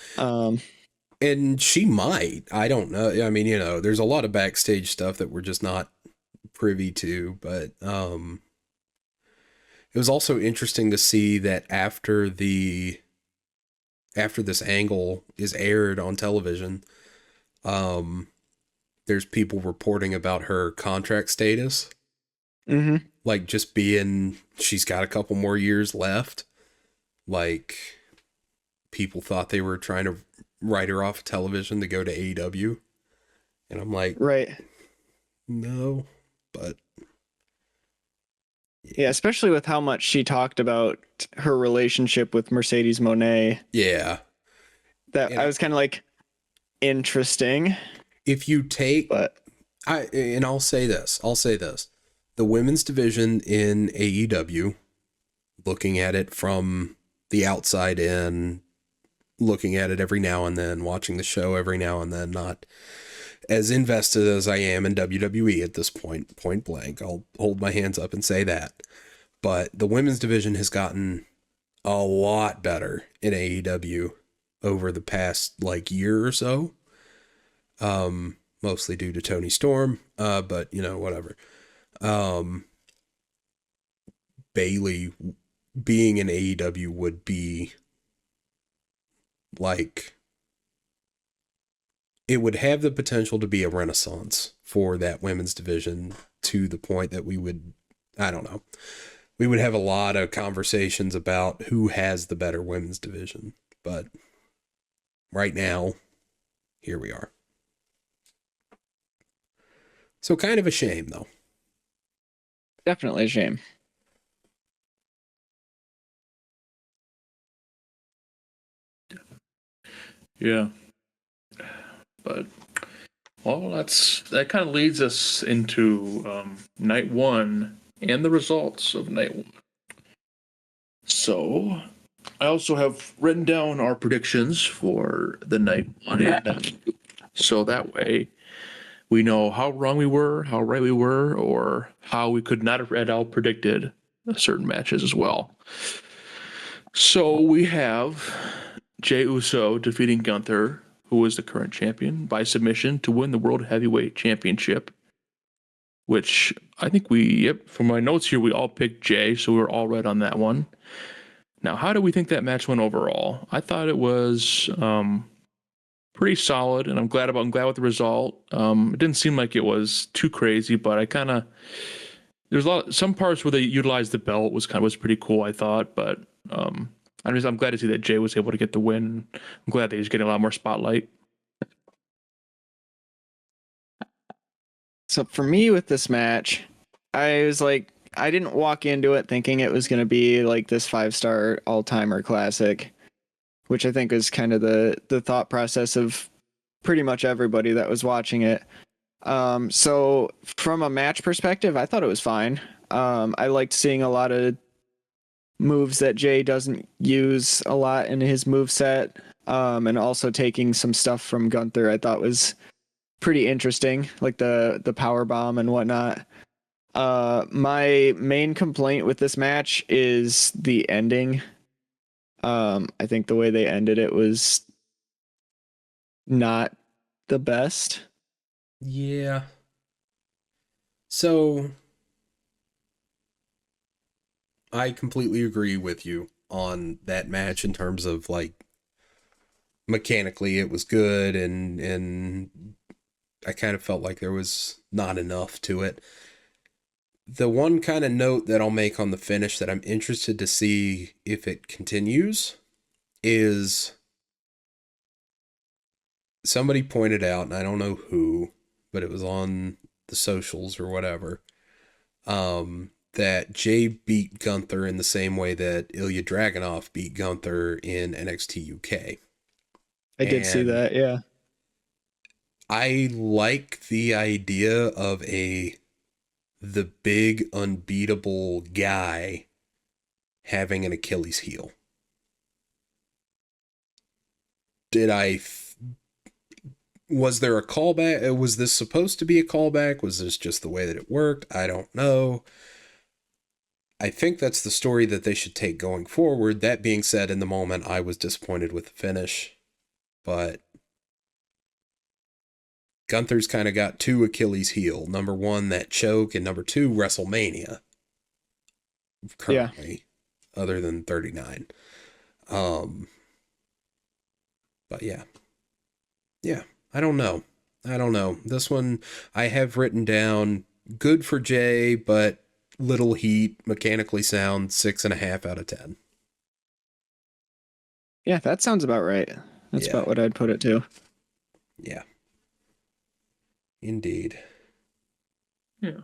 Speaker 3: And she might. I don't know. I mean, there's a lot of backstage stuff that we're just not privy to, but it was also interesting to see that after this angle is aired on television, there's people reporting about her contract status.
Speaker 2: Mm-hmm.
Speaker 3: Like just she's got a couple more years left. Like people thought they were trying to write her off television to go to AEW. And I'm like,
Speaker 2: right.
Speaker 3: No, but
Speaker 2: yeah, especially with how much she talked about her relationship with Mercedes Moné.
Speaker 3: Yeah.
Speaker 2: I was kind of like, interesting.
Speaker 3: If you take, I'll say this. The women's division in AEW, looking at it from the outside in, looking at it every now and then, watching the show every now and then, not as invested as I am in WWE at this point blank. I'll hold my hands up and say that. But the women's division has gotten a lot better in AEW over the past year or so. Mostly due to Tony Storm, but whatever. Bailey being in AEW would be it would have the potential to be a renaissance for that women's division, to the point that we would have a lot of conversations about who has the better women's division. But right now, here we are. So kind of a shame, though.
Speaker 2: Definitely a shame.
Speaker 1: Yeah. But, well, that kind of leads us into night one and the results of night one. So, I also have written down our predictions for the night one and night two. So that way, we know how wrong we were, how right we were, or how we could not have at all predicted certain matches as well. So we have Jey Uso defeating Gunther, who is the current champion, by submission to win the World Heavyweight Championship, which I think from my notes here, we all picked Jey, so we were all right on that one. Now, how do we think that match went overall? I thought it was pretty solid, and I'm glad with the result. It didn't seem like it was too crazy, but there's some parts where they utilized the belt was pretty cool, I thought, but I'm glad to see that Jey was able to get the win. I'm glad that he's getting a lot more spotlight.
Speaker 2: So for me with this match, I was like, I didn't walk into it thinking it was going to be like this 5-star all-timer classic, which I think was kind of the thought process of pretty much everybody that was watching it. So from a match perspective, I thought it was fine. I liked seeing a lot of moves that Jay doesn't use a lot in his move set. And also taking some stuff from Gunther I thought was pretty interesting, like the power bomb and whatnot. My main complaint with this match is the ending. I think the way they ended it was not the best.
Speaker 3: Yeah. So I completely agree with you on that match in terms of like mechanically it was good and I kind of felt like there was not enough to it. The one kind of note that I'll make on the finish that I'm interested to see if it continues is somebody pointed out, and I don't know who, but it was on the socials or whatever, that Jay beat Gunther in the same way that Ilya Dragunov beat Gunther in NXT UK.
Speaker 2: I did see that, yeah.
Speaker 3: I like the idea of the big unbeatable guy having an Achilles heel. Was there a callback? Was this supposed to be a callback? Was this just the way that it worked? I don't know. I think that's the story that they should take going forward. That being said, in the moment, I was disappointed with the finish. But Gunther's kind of got two Achilles heel. Number one, that choke, and number two, Wrestlemania. Currently, other than 39. But yeah. Yeah, I don't know. This one I have written down good for Jay, but little heat, mechanically sound, 6.5 out of 10.
Speaker 2: Yeah, that sounds about right. That's about what I'd put it to.
Speaker 3: Yeah. Indeed.
Speaker 1: Yeah.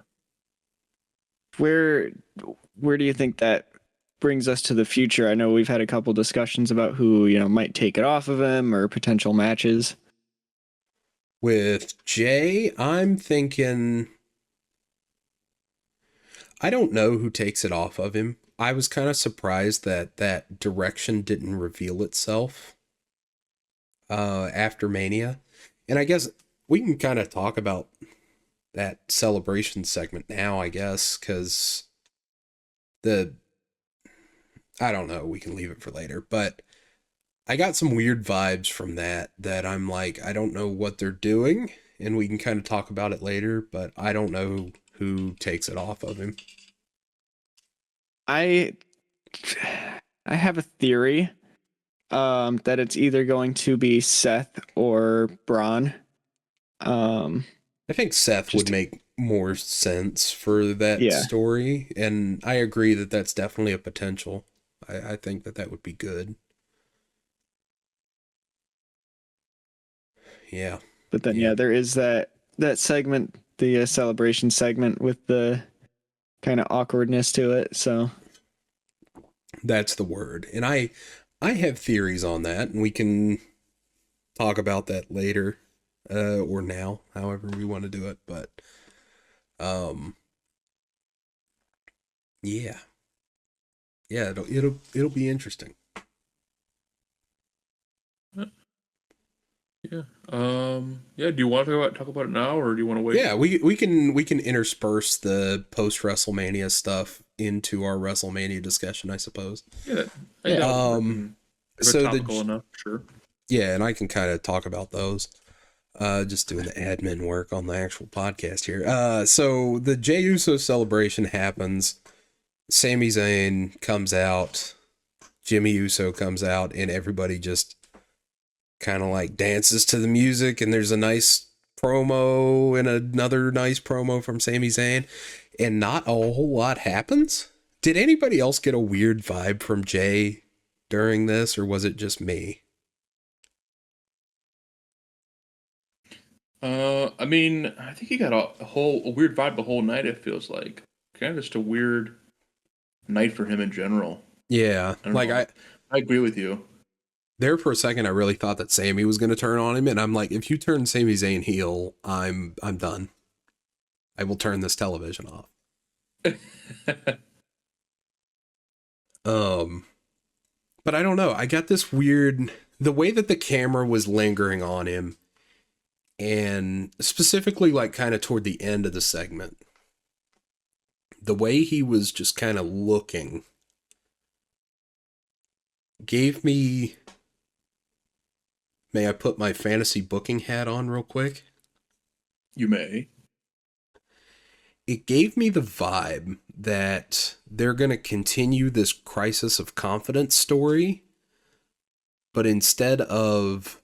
Speaker 2: Where do you think that brings us to the future? I know we've had a couple discussions about who, might take it off of him or potential matches.
Speaker 3: With Jay, I'm thinking I don't know who takes it off of him. I was kind of surprised that direction didn't reveal itself after Mania. And I guess we can kind of talk about that celebration segment now, I guess, because I don't know, we can leave it for later, but I got some weird vibes from that I'm like, I don't know what they're doing, and we can kind of talk about it later, but I don't know who takes it off of him.
Speaker 2: I have a theory that it's either going to be Seth or Braun.
Speaker 3: I think Seth would make more sense for that story, and I agree that that's definitely a potential. I think that would be good. Yeah.
Speaker 2: But then, there is that segment, the celebration segment with the kind of awkwardness to it. So
Speaker 3: that's the word. And I have theories on that, and we can talk about that later, or now, however we want to do it. But, yeah, it'll be interesting.
Speaker 1: Yeah. Do you want to talk about it now, or do you want to wait?
Speaker 3: Yeah, we can intersperse the post WrestleMania stuff into our WrestleMania discussion, I suppose.
Speaker 1: Yeah.
Speaker 3: So
Speaker 1: topical enough, sure.
Speaker 3: Yeah, and I can kind of talk about those. Just doing the admin work on the actual podcast here. So the Jey Uso celebration happens. Sami Zayn comes out. Jimmy Uso comes out, and everybody just kind of like dances to the music, and there's a nice promo and another nice promo from Sami Zayn, and not a whole lot happens. Did anybody else get a weird vibe from Jay during this, or was it just me?
Speaker 1: I mean, I think he got a weird vibe the whole night, it feels like. Kind of just a weird night for him in general.
Speaker 3: Yeah,
Speaker 1: I agree with you.
Speaker 3: There for a second, I really thought that Sami was going to turn on him, and I'm like, if you turn Sami Zayn heel, I'm done. I will turn this television off. But I don't know. I got this weird, the way that the camera was lingering on him, and specifically like kind of toward the end of the segment, the way he was just kind of looking gave me, may I put my fantasy booking hat on real quick?
Speaker 1: You may.
Speaker 3: It gave me the vibe that they're going to continue this crisis of confidence story, but instead of,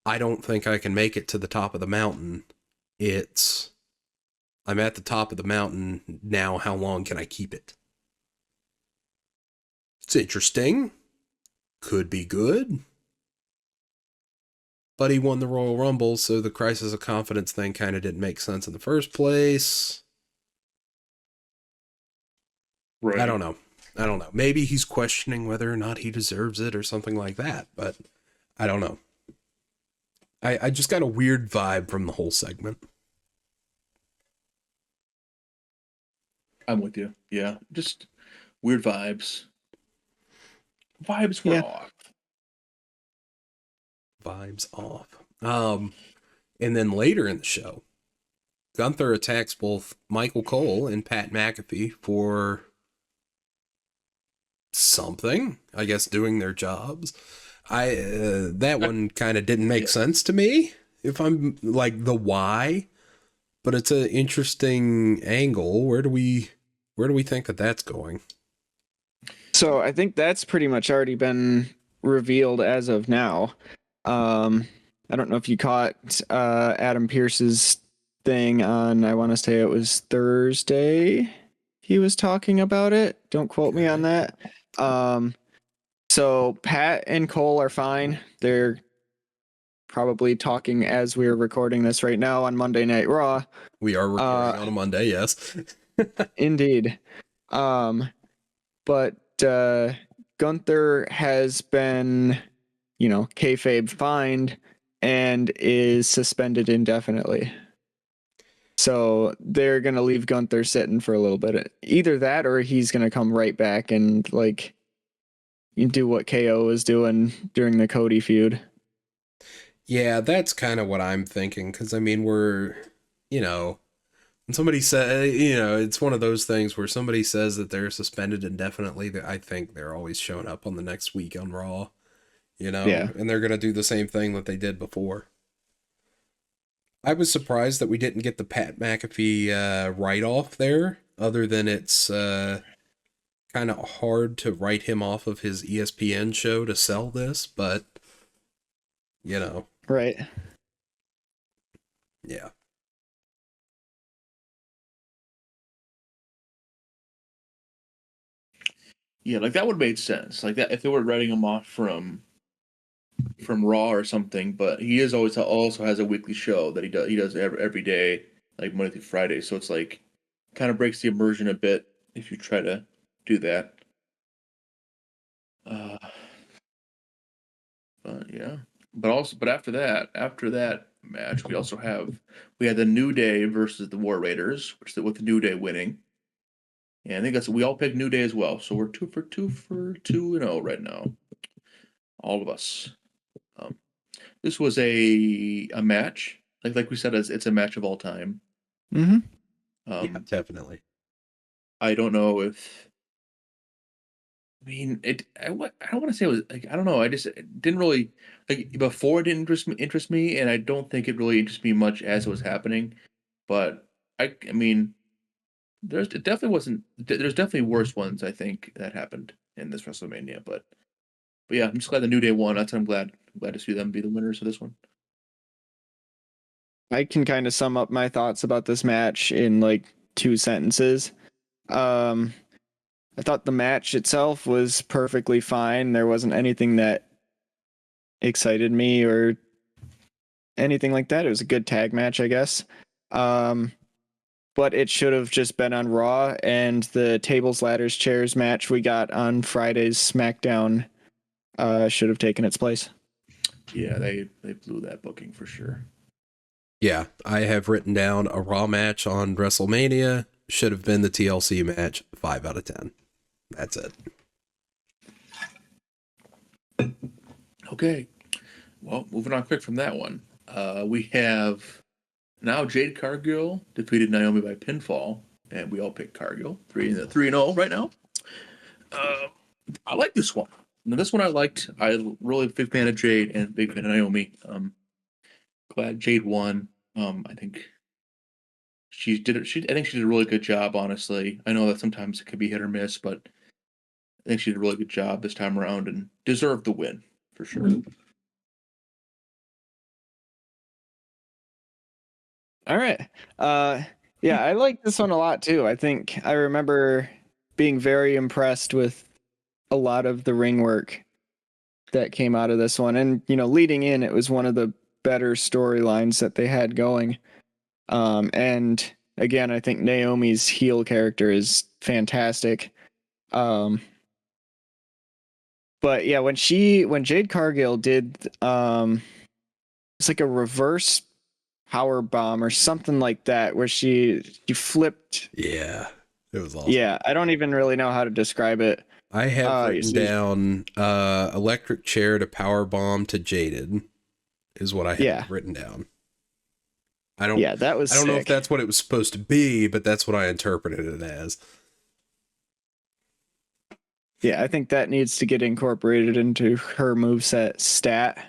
Speaker 3: I don't think I can make it to the top of the mountain, it's, I'm at the top of the mountain, now how long can I keep it? It's interesting. Could be good. But he won the Royal Rumble, so the crisis of confidence thing kind of didn't make sense in the first place.
Speaker 1: Right.
Speaker 3: I don't know. Maybe he's questioning whether or not he deserves it or something like that, but I don't know. I just got a weird vibe from the whole segment.
Speaker 1: I'm with you. Yeah. Just weird vibes. Vibes were off.
Speaker 3: Vibes off. And then later in the show, Gunther attacks both Michael Cole and Pat McAfee for something, I guess, doing their jobs. That one kind of didn't make sense to me, if I'm like the why, but it's an interesting angle. Where do we think that that's going?
Speaker 2: So I think that's pretty much already been revealed as of now. I don't know if you caught Adam Pearce's thing on, I want to say it was Thursday. He was talking about it. Don't quote me on that. So Pat and Cole are fine. They're probably talking as we're recording this right now on Monday Night Raw.
Speaker 3: We are recording on a Monday, yes.
Speaker 2: Indeed. But Gunther has been, kayfabe fined and is suspended indefinitely. So they're going to leave Gunther sitting for a little bit. Either that or he's going to come right back and do what KO was doing during the Cody feud.
Speaker 3: Yeah, that's kind of what I'm thinking. Because, I mean, we're, when somebody says, it's one of those things where somebody says that they're suspended indefinitely, that I think they're always showing up on the next week on Raw,
Speaker 2: Yeah.
Speaker 3: And they're going to do the same thing that they did before. I was surprised that we didn't get the Pat McAfee write-off there, other than it's kind of hard to write him off of his ESPN show to sell this, but,
Speaker 2: Right.
Speaker 3: Yeah.
Speaker 1: Yeah, that would have made sense. Like that if they were writing him off from Raw or something, but he is always also has a weekly show that he does every day, like Monday through Friday. So it's kind of breaks the immersion a bit if you try to do that. But yeah, but after that match, we had the New Day versus the War Raiders, with the New Day winning. And I think we all picked New Day as well. So we're 2-2 right now. All of us. This was a match. Like we said, it's a match of all time.
Speaker 2: Mm-hmm.
Speaker 3: Yeah, definitely.
Speaker 1: I don't know if. I mean, I don't want to say it was I don't know. It didn't really before. It didn't interest me, and I don't think it really interested me much as it was happening. But I mean, there's definitely worse ones I think that happened in this WrestleMania. But yeah, I'm just glad the New Day won. That's I'm glad to see them be the winners of this one.
Speaker 2: I can kind of sum up my thoughts about this match in 2 sentences. I thought the match itself was perfectly fine. There wasn't anything that excited me or anything like that. It was a good tag match, I guess. But it should have just been on Raw, and the tables, ladders, chairs match we got on Friday's Smackdown should have taken its place.
Speaker 1: Yeah, they blew that booking for sure.
Speaker 3: Yeah, I have written down a Raw match on WrestleMania should have been the TLC match. 5 out of 10. That's it.
Speaker 1: Okay. Well, moving on quick from that one. We have now Jade Cargill defeated Naomi by pinfall, and we all picked Cargill 3-0 right now. I like this one. Now, this one I liked. I really big fan of Jade and big fan of Naomi. Glad Jade won. I think I think she did a really good job. Honestly, I know that sometimes it can be hit or miss, but I think she did a really good job this time around and deserved the win for sure.
Speaker 2: All right. Yeah, I like this one a lot too. I think I remember being very impressed with a lot of the ring work that came out of this one. And, leading in, it was one of the better storylines that they had going. And again, I think Naomi's heel character is fantastic. But yeah, when Jade Cargill did, it's like a reverse power bomb or something like that, where she flipped.
Speaker 3: Yeah, it was awesome.
Speaker 2: Yeah, I don't even really know how to describe it.
Speaker 3: I have written down electric chair to power bomb to Jaded is what I have written down. I don't know if that's what it was supposed to be, but that's what I interpreted it as.
Speaker 2: Yeah, I think that needs to get incorporated into her moveset stat,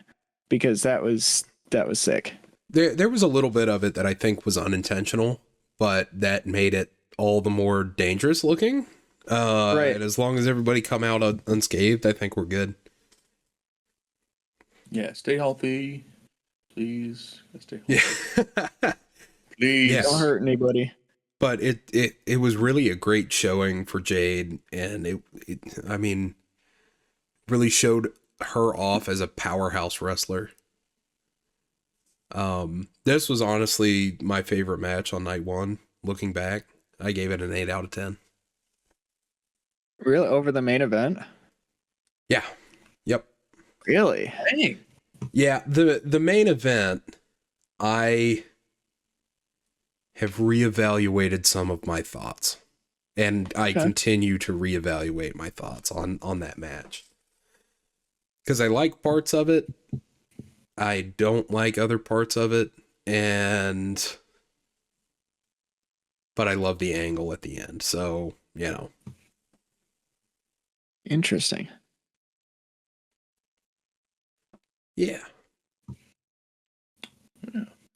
Speaker 2: because that was sick.
Speaker 3: There was a little bit of it that I think was unintentional, but that made it all the more dangerous looking. Right. And as long as everybody come out unscathed, I think we're good.
Speaker 1: Yeah, stay healthy, please. Stay healthy.
Speaker 3: Yeah.
Speaker 1: Please.
Speaker 2: Don't hurt anybody.
Speaker 3: But it was really a great showing for Jade, and it really showed her off as a powerhouse wrestler. This was honestly my favorite match on night one. Looking back, I gave it an 8 out of 10.
Speaker 2: Really? Over the main event?
Speaker 3: Yeah. Yep.
Speaker 2: Really?
Speaker 1: Dang.
Speaker 3: Yeah, the main event, I have reevaluated some of my thoughts, and I continue to reevaluate my thoughts on that match, because I like parts of it, I don't like other parts of it, but I love the angle at the end, so
Speaker 2: Interesting.
Speaker 1: Yeah.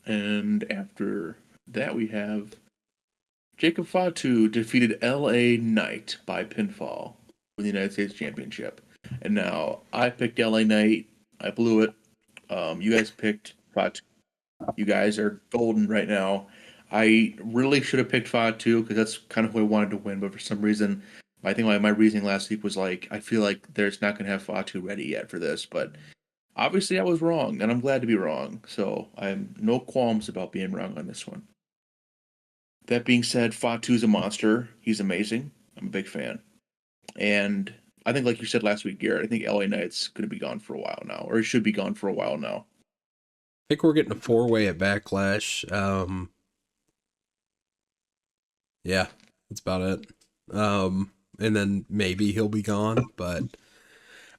Speaker 1: And after that, we have Jacob Fatu defeated LA Knight by pinfall for the United States Championship. And now I picked LA Knight. I blew it. You guys picked Fatu. You guys are golden right now. I really should have picked Fatu because that's kind of who I wanted to win, but for some reason, I think my reasoning last week was like, I feel like there's not going to have Fatu ready yet for this, but obviously I was wrong, and I'm glad to be wrong. So I have no qualms about being wrong on this one. That being said, Fatu's a monster. He's amazing. I'm a big fan. And I think, like you said last week, Garrett, I think LA Knight's going to be gone for a while now, or he should be gone for a while now.
Speaker 3: I think we're getting a 4-way at Backlash. Yeah, that's about it. And then maybe he'll be gone, but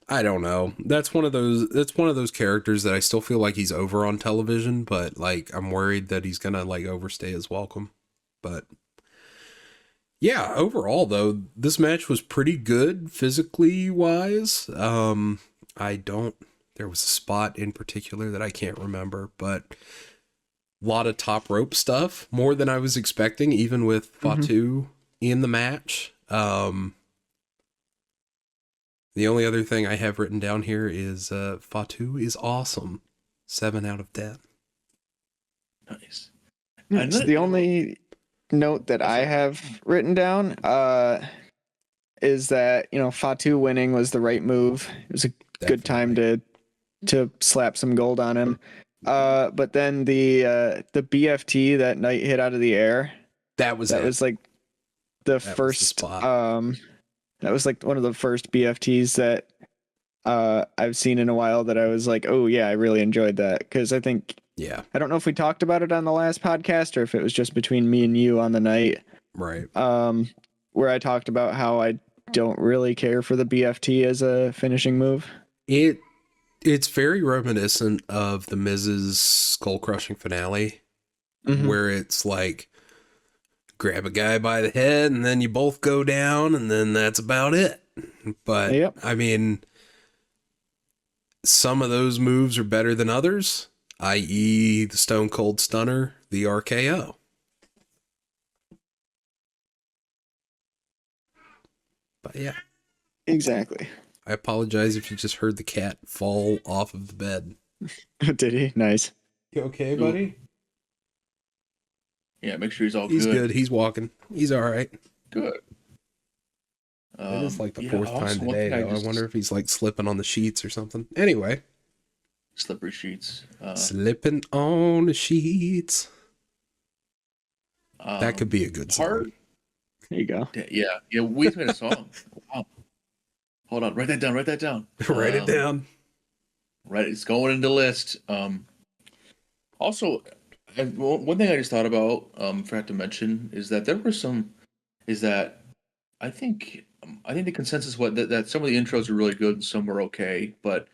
Speaker 3: I don't know. That's one of those characters that I still feel like he's over on television, but like I'm worried that he's gonna like overstay his welcome. But yeah, overall though, this match was pretty good physically wise. There was a spot in particular that I can't remember, but a lot of top rope stuff, more than I was expecting, even with Fatu in the match. The only other thing I have written down here is Fatu is awesome. 7 out of 10.
Speaker 1: Nice.
Speaker 2: It's the only note that I have written down is that, Fatu winning was the right move. It was a good time to slap some gold on him. But then the BFT that Knight hit out of the air, that was like the first that was like one of the first BFTs that I've seen in a while that I was like, oh yeah, I really enjoyed that, because I think
Speaker 3: Yeah,
Speaker 2: I don't know if we talked about it on the last podcast or if it was just between me and you on the night,
Speaker 3: right.
Speaker 2: where I talked about how I don't really care for the BFT as a finishing move.
Speaker 3: It's very reminiscent of the Miz's skull crushing finale,
Speaker 2: Mhm.
Speaker 3: where it's like grab a guy by the head and then you both go down and then that's about it. But
Speaker 2: Yep.
Speaker 3: I mean, some of those moves are better than others, i.e. the Stone Cold Stunner, the RKO. But yeah,
Speaker 2: Exactly.
Speaker 3: I apologize if you just heard the cat fall off of the bed.
Speaker 2: Did he? Nice.
Speaker 3: You okay,
Speaker 1: Ooh.
Speaker 3: buddy?
Speaker 1: Yeah, make sure he's all
Speaker 3: He's
Speaker 1: good.
Speaker 3: good. He's walking. He's all right.
Speaker 1: Good.
Speaker 3: It is like the fourth
Speaker 1: also,
Speaker 3: time
Speaker 1: one
Speaker 3: today,
Speaker 1: thing
Speaker 3: though. I wonder if he's like slipping on the sheets or something. Anyway,
Speaker 1: slippery sheets.
Speaker 3: slipping on the sheets. That could be a good song.
Speaker 2: There you go.
Speaker 1: Yeah. We made a song. Wow. Hold on. Write that down.
Speaker 3: Write it down.
Speaker 1: Right. It's going into the list. Also, one thing I just thought about, forgot to mention, is that I think the consensus was that some of the intros are really good and some were okay, but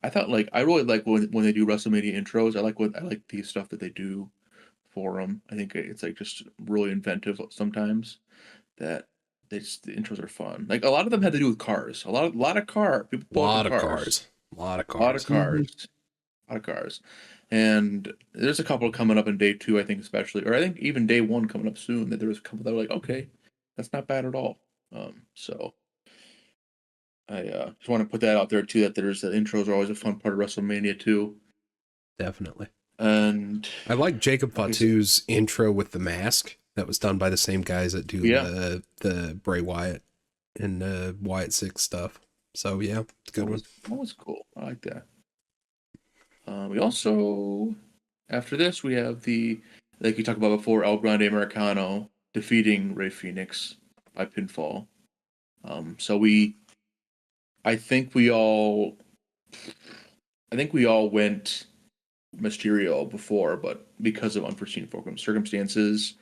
Speaker 1: I thought I really like when they do WrestleMania intros. I like the stuff that they do for them. I think it's just really inventive sometimes. That the intros are fun. Like a lot of them had to do with cars. A lot of people pull up in cars.
Speaker 3: A lot of
Speaker 1: A lot of cars.
Speaker 3: Mm-hmm.
Speaker 1: A lot of cars. And there's a couple coming up in day 2, I think, especially, or I think even day 1 coming up soon, that there was a couple that were like, okay, that's not bad at all. So I just want to put that out there too, that the intros are always a fun part of WrestleMania too.
Speaker 3: Definitely.
Speaker 1: And
Speaker 3: I like Jacob Fatu's intro with the mask that was done by the same guys that do the Bray Wyatt and Wyatt 6 stuff. So yeah, it's a good one.
Speaker 1: That was cool. I like that. We also, after this, we have the, like you talked about before, El Grande Americano defeating Rey Fenix by pinfall. I think we all went Mysterio before, but because of unforeseen circumstances,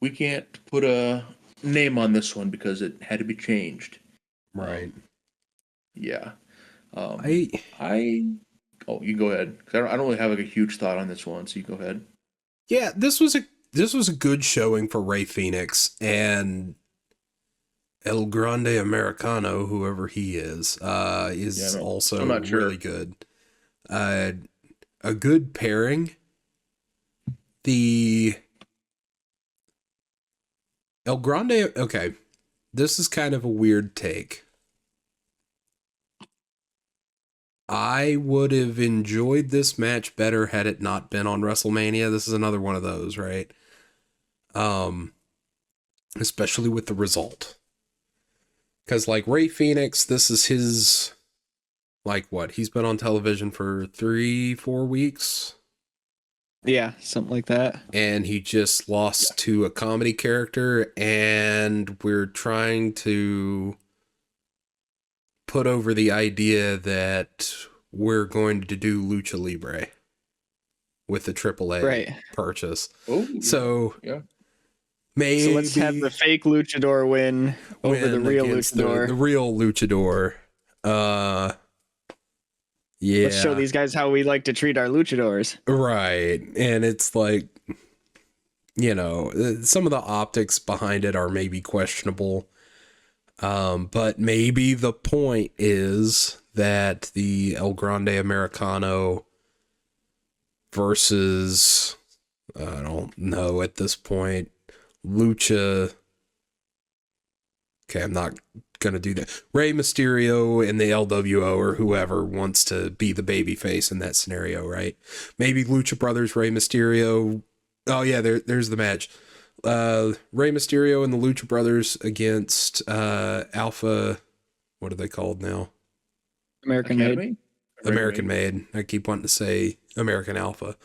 Speaker 1: we can't put a name on this one because it had to be changed.
Speaker 3: Right.
Speaker 1: Yeah.
Speaker 3: Oh,
Speaker 1: you go ahead. 'Cause I don't really have a huge thought on this one, so you go ahead.
Speaker 3: Yeah, this was a good showing for Rey Fenix and El Grande Americano, whoever he is also
Speaker 1: I'm not sure.
Speaker 3: really good. A good pairing. The El Grande, okay, this is kind of a weird take. I would have enjoyed this match better had it not been on WrestleMania. This is another one of those, right? Especially with the result. Because, Rey Fenix, this is his, he's been on television for 3-4 weeks?
Speaker 2: Yeah, something like that.
Speaker 3: And he just lost to a comedy character, and we're trying to put over the idea that we're going to do Lucha Libre with the AAA purchase.
Speaker 1: Oh,
Speaker 3: so
Speaker 1: yeah.
Speaker 3: Maybe
Speaker 2: so let's have the fake luchador win over the real luchador.
Speaker 3: The real luchador. Yeah.
Speaker 2: Let's show these guys how we like to treat our luchadors.
Speaker 3: Right. And it's some of the optics behind it are maybe questionable. But maybe the point is that the El Grande Americano versus, I don't know at this point, Lucha. Okay, I'm not going to do that. Rey Mysterio and the LWO or whoever wants to be the babyface in that scenario, right? Maybe Lucha Brothers, Rey Mysterio. Oh, yeah, there's the match. Rey Mysterio and the Lucha Brothers against Alpha. What are they called now?
Speaker 2: American Made.
Speaker 3: American Made. I keep wanting to say American Alpha.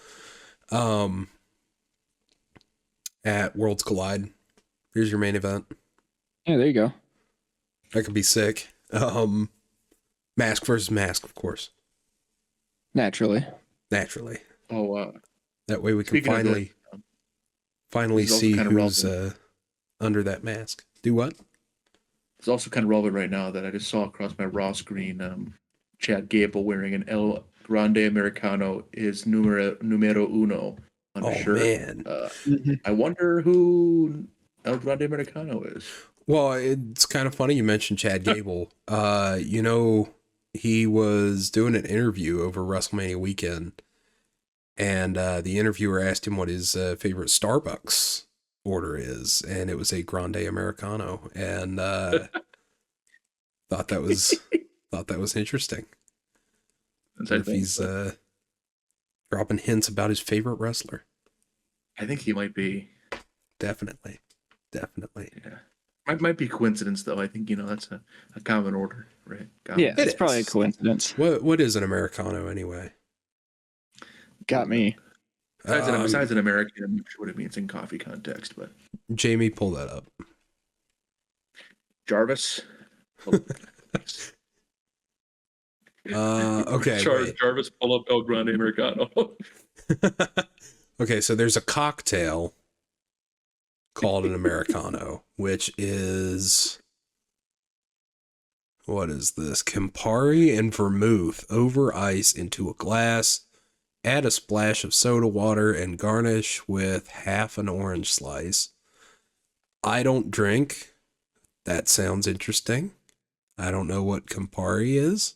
Speaker 3: At Worlds Collide. Here's your main event.
Speaker 2: Yeah, there you go.
Speaker 3: That could be sick. Mask versus mask, of course.
Speaker 2: Naturally.
Speaker 3: Naturally.
Speaker 1: Oh,
Speaker 3: That way we can
Speaker 1: speaking of
Speaker 3: finally
Speaker 1: that,
Speaker 3: finally
Speaker 1: this is also
Speaker 3: see
Speaker 1: kind of
Speaker 3: who's
Speaker 1: relevant.
Speaker 3: under that mask. Do what?
Speaker 1: It's also kind of relevant right now that I just saw across my Raw screen Chad Gable wearing an El Grande Americano is numero uno on his
Speaker 3: Oh
Speaker 1: shirt.
Speaker 3: man.
Speaker 1: I wonder who El Grande Americano is.
Speaker 3: Well, it's kind of funny you mentioned Chad Gable. You know, he was doing an interview over WrestleMania weekend, and the interviewer asked him what his favorite Starbucks order is, and it was a Grande Americano, and thought that was interesting.
Speaker 1: Since
Speaker 3: Wonder if he's dropping hints about his favorite wrestler.
Speaker 1: I think he might be.
Speaker 3: Definitely.
Speaker 1: Yeah. Might be coincidence though. I think that's a common order, right? Common.
Speaker 2: Yeah, it's
Speaker 3: It
Speaker 2: probably a
Speaker 3: is.
Speaker 2: coincidence.
Speaker 3: What is an Americano anyway?
Speaker 2: Got me.
Speaker 1: Besides an American, I'm not sure what it means in coffee context, but
Speaker 3: Jamie, pull that up.
Speaker 1: Jarvis.
Speaker 3: Okay. wait.
Speaker 1: Jarvis, pull up El Grande Americano.
Speaker 3: Okay, so there's a cocktail called an Americano, which is, what is this? Campari and vermouth over ice into a glass. Add a splash of soda water and garnish with half an orange slice. I don't drink. That sounds interesting. I don't know what Campari is.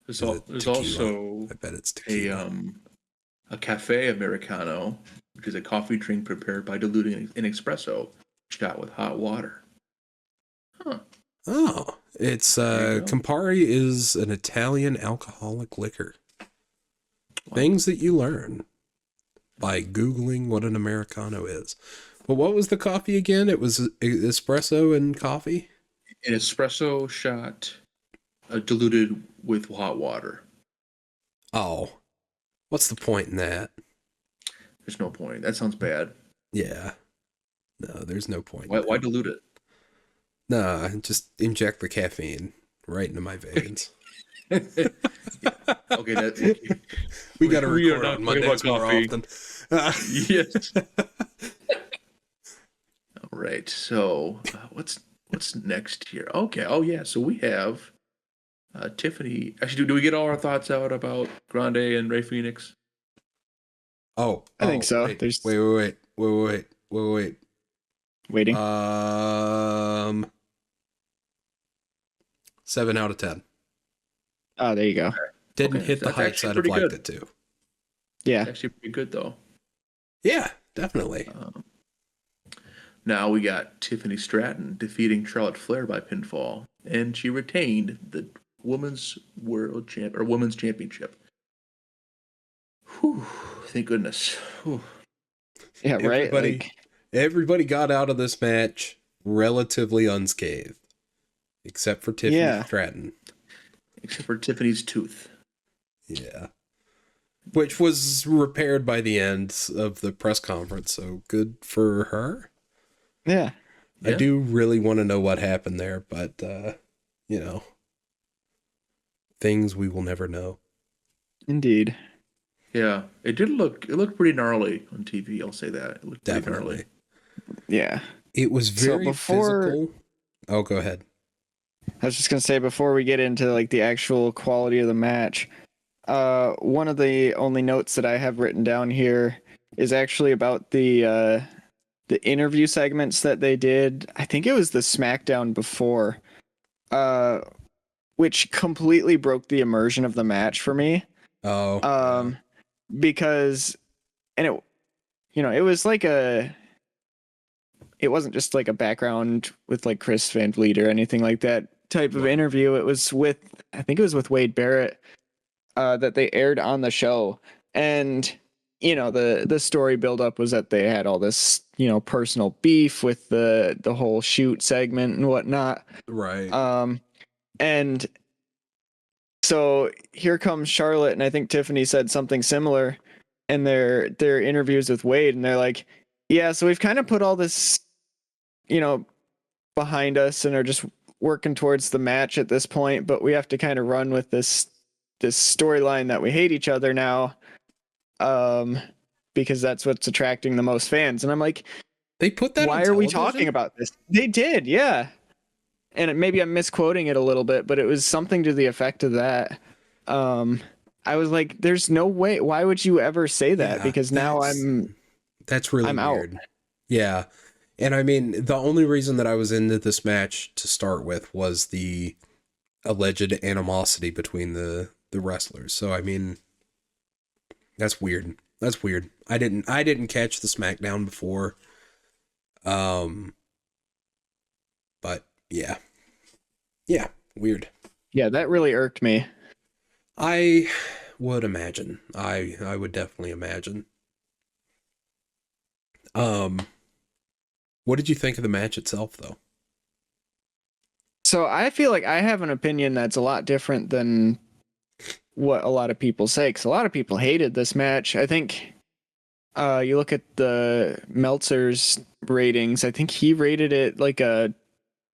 Speaker 1: There's
Speaker 3: Tequila?
Speaker 1: also
Speaker 3: I bet it's tequila.
Speaker 1: a cafe Americano, which is a coffee drink prepared by diluting an espresso shot with hot water. Huh.
Speaker 3: Oh, it's
Speaker 1: There you go.
Speaker 3: Campari is an Italian alcoholic liquor.
Speaker 1: Wow.
Speaker 3: Things that you learn by Googling what an Americano is. Well, what was the coffee again? It was espresso and coffee?
Speaker 1: An espresso shot diluted with hot water.
Speaker 3: Oh, what's the point in that?
Speaker 1: There's no point. That sounds bad.
Speaker 3: Yeah. No, there's no point.
Speaker 1: Why dilute it?
Speaker 3: Nah, just inject the caffeine right into my veins.
Speaker 1: Okay,
Speaker 3: we got to
Speaker 1: we are
Speaker 3: record
Speaker 1: not
Speaker 3: on
Speaker 1: talking
Speaker 3: Mondays
Speaker 1: about
Speaker 3: more
Speaker 1: coffee.
Speaker 3: often.
Speaker 1: Yes. All right. So what's next here? Okay. Oh yeah. So we have Tiffany. Actually, do we get all our thoughts out about Grande and Ray Phoenix?
Speaker 2: I think so.
Speaker 3: Wait,
Speaker 2: There's-
Speaker 3: wait.
Speaker 2: Waiting.
Speaker 3: 7 out of 10.
Speaker 2: Oh, there you go.
Speaker 3: Didn't
Speaker 1: Okay,
Speaker 3: hit the
Speaker 1: that's
Speaker 3: heights
Speaker 1: actually
Speaker 3: I'd have
Speaker 1: pretty
Speaker 3: liked
Speaker 1: good.
Speaker 3: it to.
Speaker 2: Yeah.
Speaker 1: It's actually pretty good though.
Speaker 3: Yeah, definitely.
Speaker 1: Now we got Tiffany Stratton defeating Charlotte Flair by pinfall, and she retained the women's women's championship. Whew, thank goodness. Whew.
Speaker 2: Yeah, right.
Speaker 3: Everybody-
Speaker 2: Like,
Speaker 3: Everybody got out of this match relatively unscathed, except for Tiffany
Speaker 2: Yeah.
Speaker 3: Stratton.
Speaker 1: Except for Tiffany's tooth.
Speaker 3: Yeah. Which was repaired by the end of the press conference, so good for her.
Speaker 2: yeah.
Speaker 3: I
Speaker 1: Yeah.
Speaker 3: do really want to know what happened there, but, things we will never know.
Speaker 2: Indeed.
Speaker 1: Yeah, it looked pretty gnarly on TV. I'll say that. It looked pretty gnarly.
Speaker 3: Definitely.
Speaker 2: Yeah.
Speaker 3: It was
Speaker 2: So
Speaker 3: very
Speaker 2: before-
Speaker 3: physical. Oh, go ahead.
Speaker 2: I was just gonna say before we get into like the actual quality of the match, one of the only notes that I have written down here is actually about the interview segments that they did. I think it was the Smackdown before, which completely broke the immersion of the match for me.
Speaker 3: Oh,
Speaker 2: Because, and it was like it wasn't just like a background with like Chris Van Vliet or anything like that type of interview. It was I think it was with Wade Barrett, that they aired on the show. And, the story buildup was that they had all this, personal beef with the whole shoot segment and whatnot.
Speaker 3: right.
Speaker 2: And so here comes Charlotte, and I think Tiffany said something similar in their interviews with Wade, and they're like, yeah, so we've kind of put all this, behind us and are just working towards the match at this point, but we have to kind of run with this storyline that we hate each other now, because that's what's attracting the most fans. And I'm like,
Speaker 3: They put that
Speaker 2: why
Speaker 3: on
Speaker 2: are we
Speaker 3: television?
Speaker 2: talking about this? They did, yeah. And maybe I'm misquoting it a little bit, but it was something to the effect of that. I was like, there's no way. Why would you ever say that?
Speaker 3: Yeah,
Speaker 2: because now
Speaker 3: that's really
Speaker 2: I'm out.
Speaker 3: weird. Yeah. And I mean, the only reason that I was into this match to start with was the alleged animosity between the wrestlers. So I mean, that's weird. That's weird. I didn't catch the Smackdown before. But yeah. Yeah, weird.
Speaker 2: Yeah, that really irked me.
Speaker 3: I would imagine. I would definitely imagine. What did you think of the match itself, though?
Speaker 2: So I feel like I have an opinion that's a lot different than what a lot of people say, because a lot of people hated this match. I think you look at the Meltzer's ratings, I think he rated it like a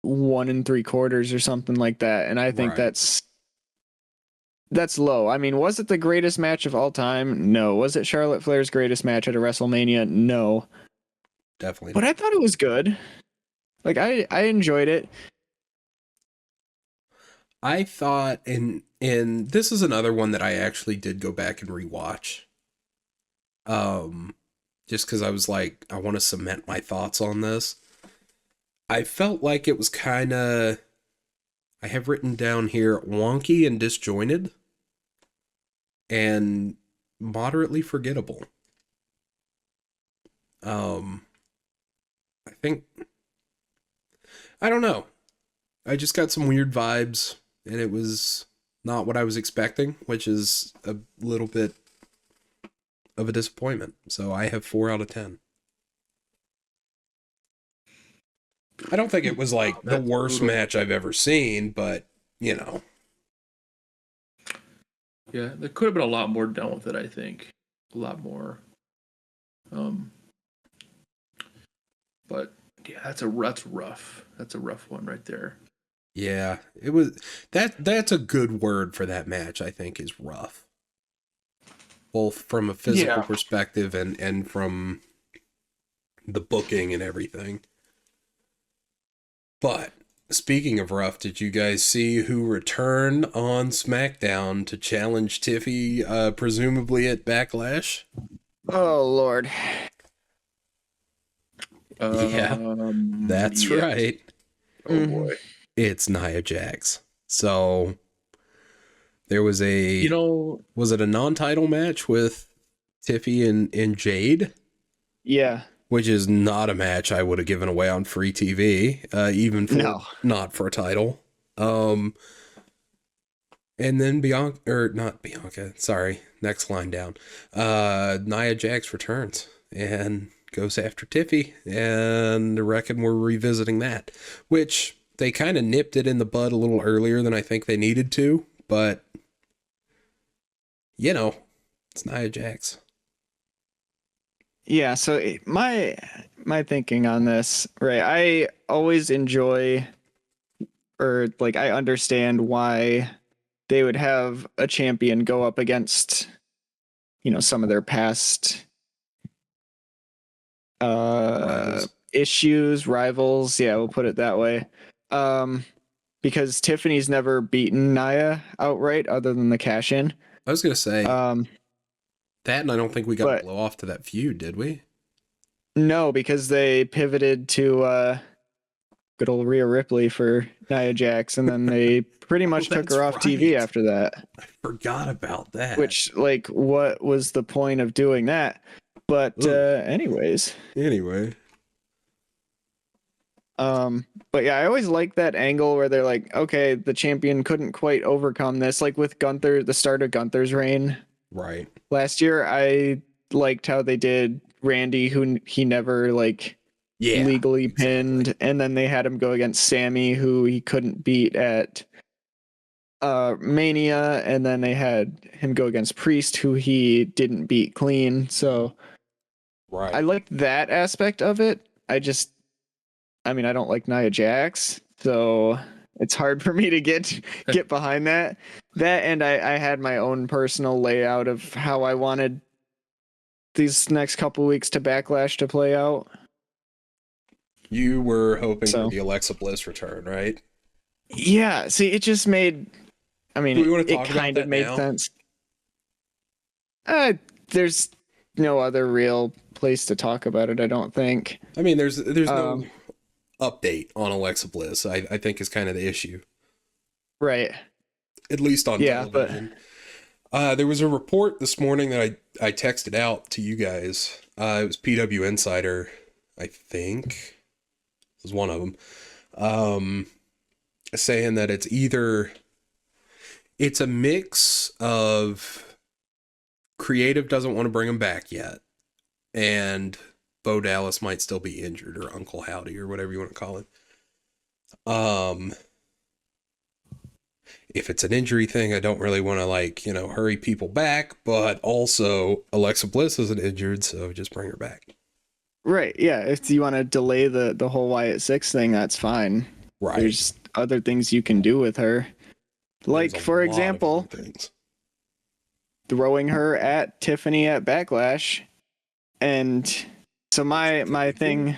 Speaker 2: 1 3/4 or something like that, and I think
Speaker 3: Right.
Speaker 2: that's low. I mean, was it the greatest match of all time? No. Was it Charlotte Flair's greatest match at a WrestleMania? No.
Speaker 3: Definitely
Speaker 2: But
Speaker 3: not.
Speaker 2: I thought it was good. Like I enjoyed it.
Speaker 3: I thought, and this is another one that I actually did go back and rewatch. Just because I was like, I want to cement my thoughts on this. I felt like it was kind of, I have written down here, wonky and disjointed, and moderately forgettable. I think, I don't know. I just got some weird vibes, and it was not what I was expecting, which is a little bit of a disappointment. So I have 4 out of 10. I don't think it was like the
Speaker 1: That's
Speaker 3: worst
Speaker 1: brutal.
Speaker 3: match I've ever seen, but you know.
Speaker 1: Yeah, there could have been a lot more done with it, I think. A lot more. But yeah, that's rough. That's a rough one right there.
Speaker 3: Yeah, it was that's a good word for that match, I think, is rough. Both from a physical perspective and from the booking and everything. But speaking of rough, did you guys see who returned on SmackDown to challenge Tiffy, presumably at Backlash?
Speaker 2: Oh Lord.
Speaker 3: Yeah, that's
Speaker 1: yes.
Speaker 3: right.
Speaker 1: Oh boy.
Speaker 3: It's Nia Jax. So there was a, was it a non-title match with Tiffy and Jade?
Speaker 2: Yeah.
Speaker 3: Which is not a match I would have given away on free TV, even for not for a title. And then Bianca, or not Bianca, sorry, next line down. Nia Jax returns and goes after Tiffy, and I reckon we're revisiting that, which they kind of nipped it in the bud a little earlier than I think they needed to, but you know, it's Nia Jax.
Speaker 2: Yeah, so my thinking on this, right? I always enjoy, or like I understand why they would have a champion go up against, some of their past rivals. Yeah, we'll put it that way. Because Tiffany's never beaten Nia outright other than the cash in.
Speaker 3: I was gonna say that, and I don't think we got a blow off to that feud, did we?
Speaker 2: No, because they pivoted to good old Rhea Ripley for Nia Jax, and then they pretty much took her off TV after that.
Speaker 3: I forgot about that.
Speaker 2: Which, like, what was the point of doing that? But anyways.
Speaker 3: Anyway.
Speaker 2: But yeah, I always like that angle where they're like, okay, the champion couldn't quite overcome this, like with Gunther, the start of Gunther's reign.
Speaker 3: Right.
Speaker 2: Last year, I liked how they did Randy, who he never legally pinned, and then they had him go against Sammy, who he couldn't beat at Mania, and then they had him go against Priest, who he didn't beat clean. So
Speaker 3: right.
Speaker 2: I liked that aspect of it. I don't like Nia Jax, so it's hard for me to get behind that. That, and I had my own personal layout of how I wanted these next couple weeks to Backlash to play out.
Speaker 3: You were hoping
Speaker 2: So-
Speaker 3: for the Alexa Bliss return, right?
Speaker 2: Yeah, see, it just made. I mean,
Speaker 3: Do we want to
Speaker 2: it
Speaker 3: talk about
Speaker 2: kind
Speaker 3: that
Speaker 2: of made
Speaker 3: now?
Speaker 2: sense. There's no other real place to talk about it, I don't think.
Speaker 3: I mean, there's no
Speaker 2: Um,
Speaker 3: update on Alexa Bliss. I think is kind of the issue,
Speaker 2: Right.
Speaker 3: at least on
Speaker 2: Yeah, but-
Speaker 3: television. There was a report this morning that I texted out to you guys. It was PW Insider, I think. It was one of them. Saying that it's a mix of creative doesn't want to bring him back yet, and Bo Dallas might still be injured, or Uncle Howdy, or whatever you want to call it. If it's an injury thing, I don't really want to hurry people back, but also Alexa Bliss isn't injured, so just bring her back.
Speaker 2: Right. Yeah. If you want to delay the whole Wyatt 6 thing, that's fine.
Speaker 3: Right.
Speaker 2: There's other things you can do with her. Like,
Speaker 3: There's a
Speaker 2: for
Speaker 3: lot of
Speaker 2: example,
Speaker 3: other things.
Speaker 2: throwing her at Tiffany at Backlash. And so my thing,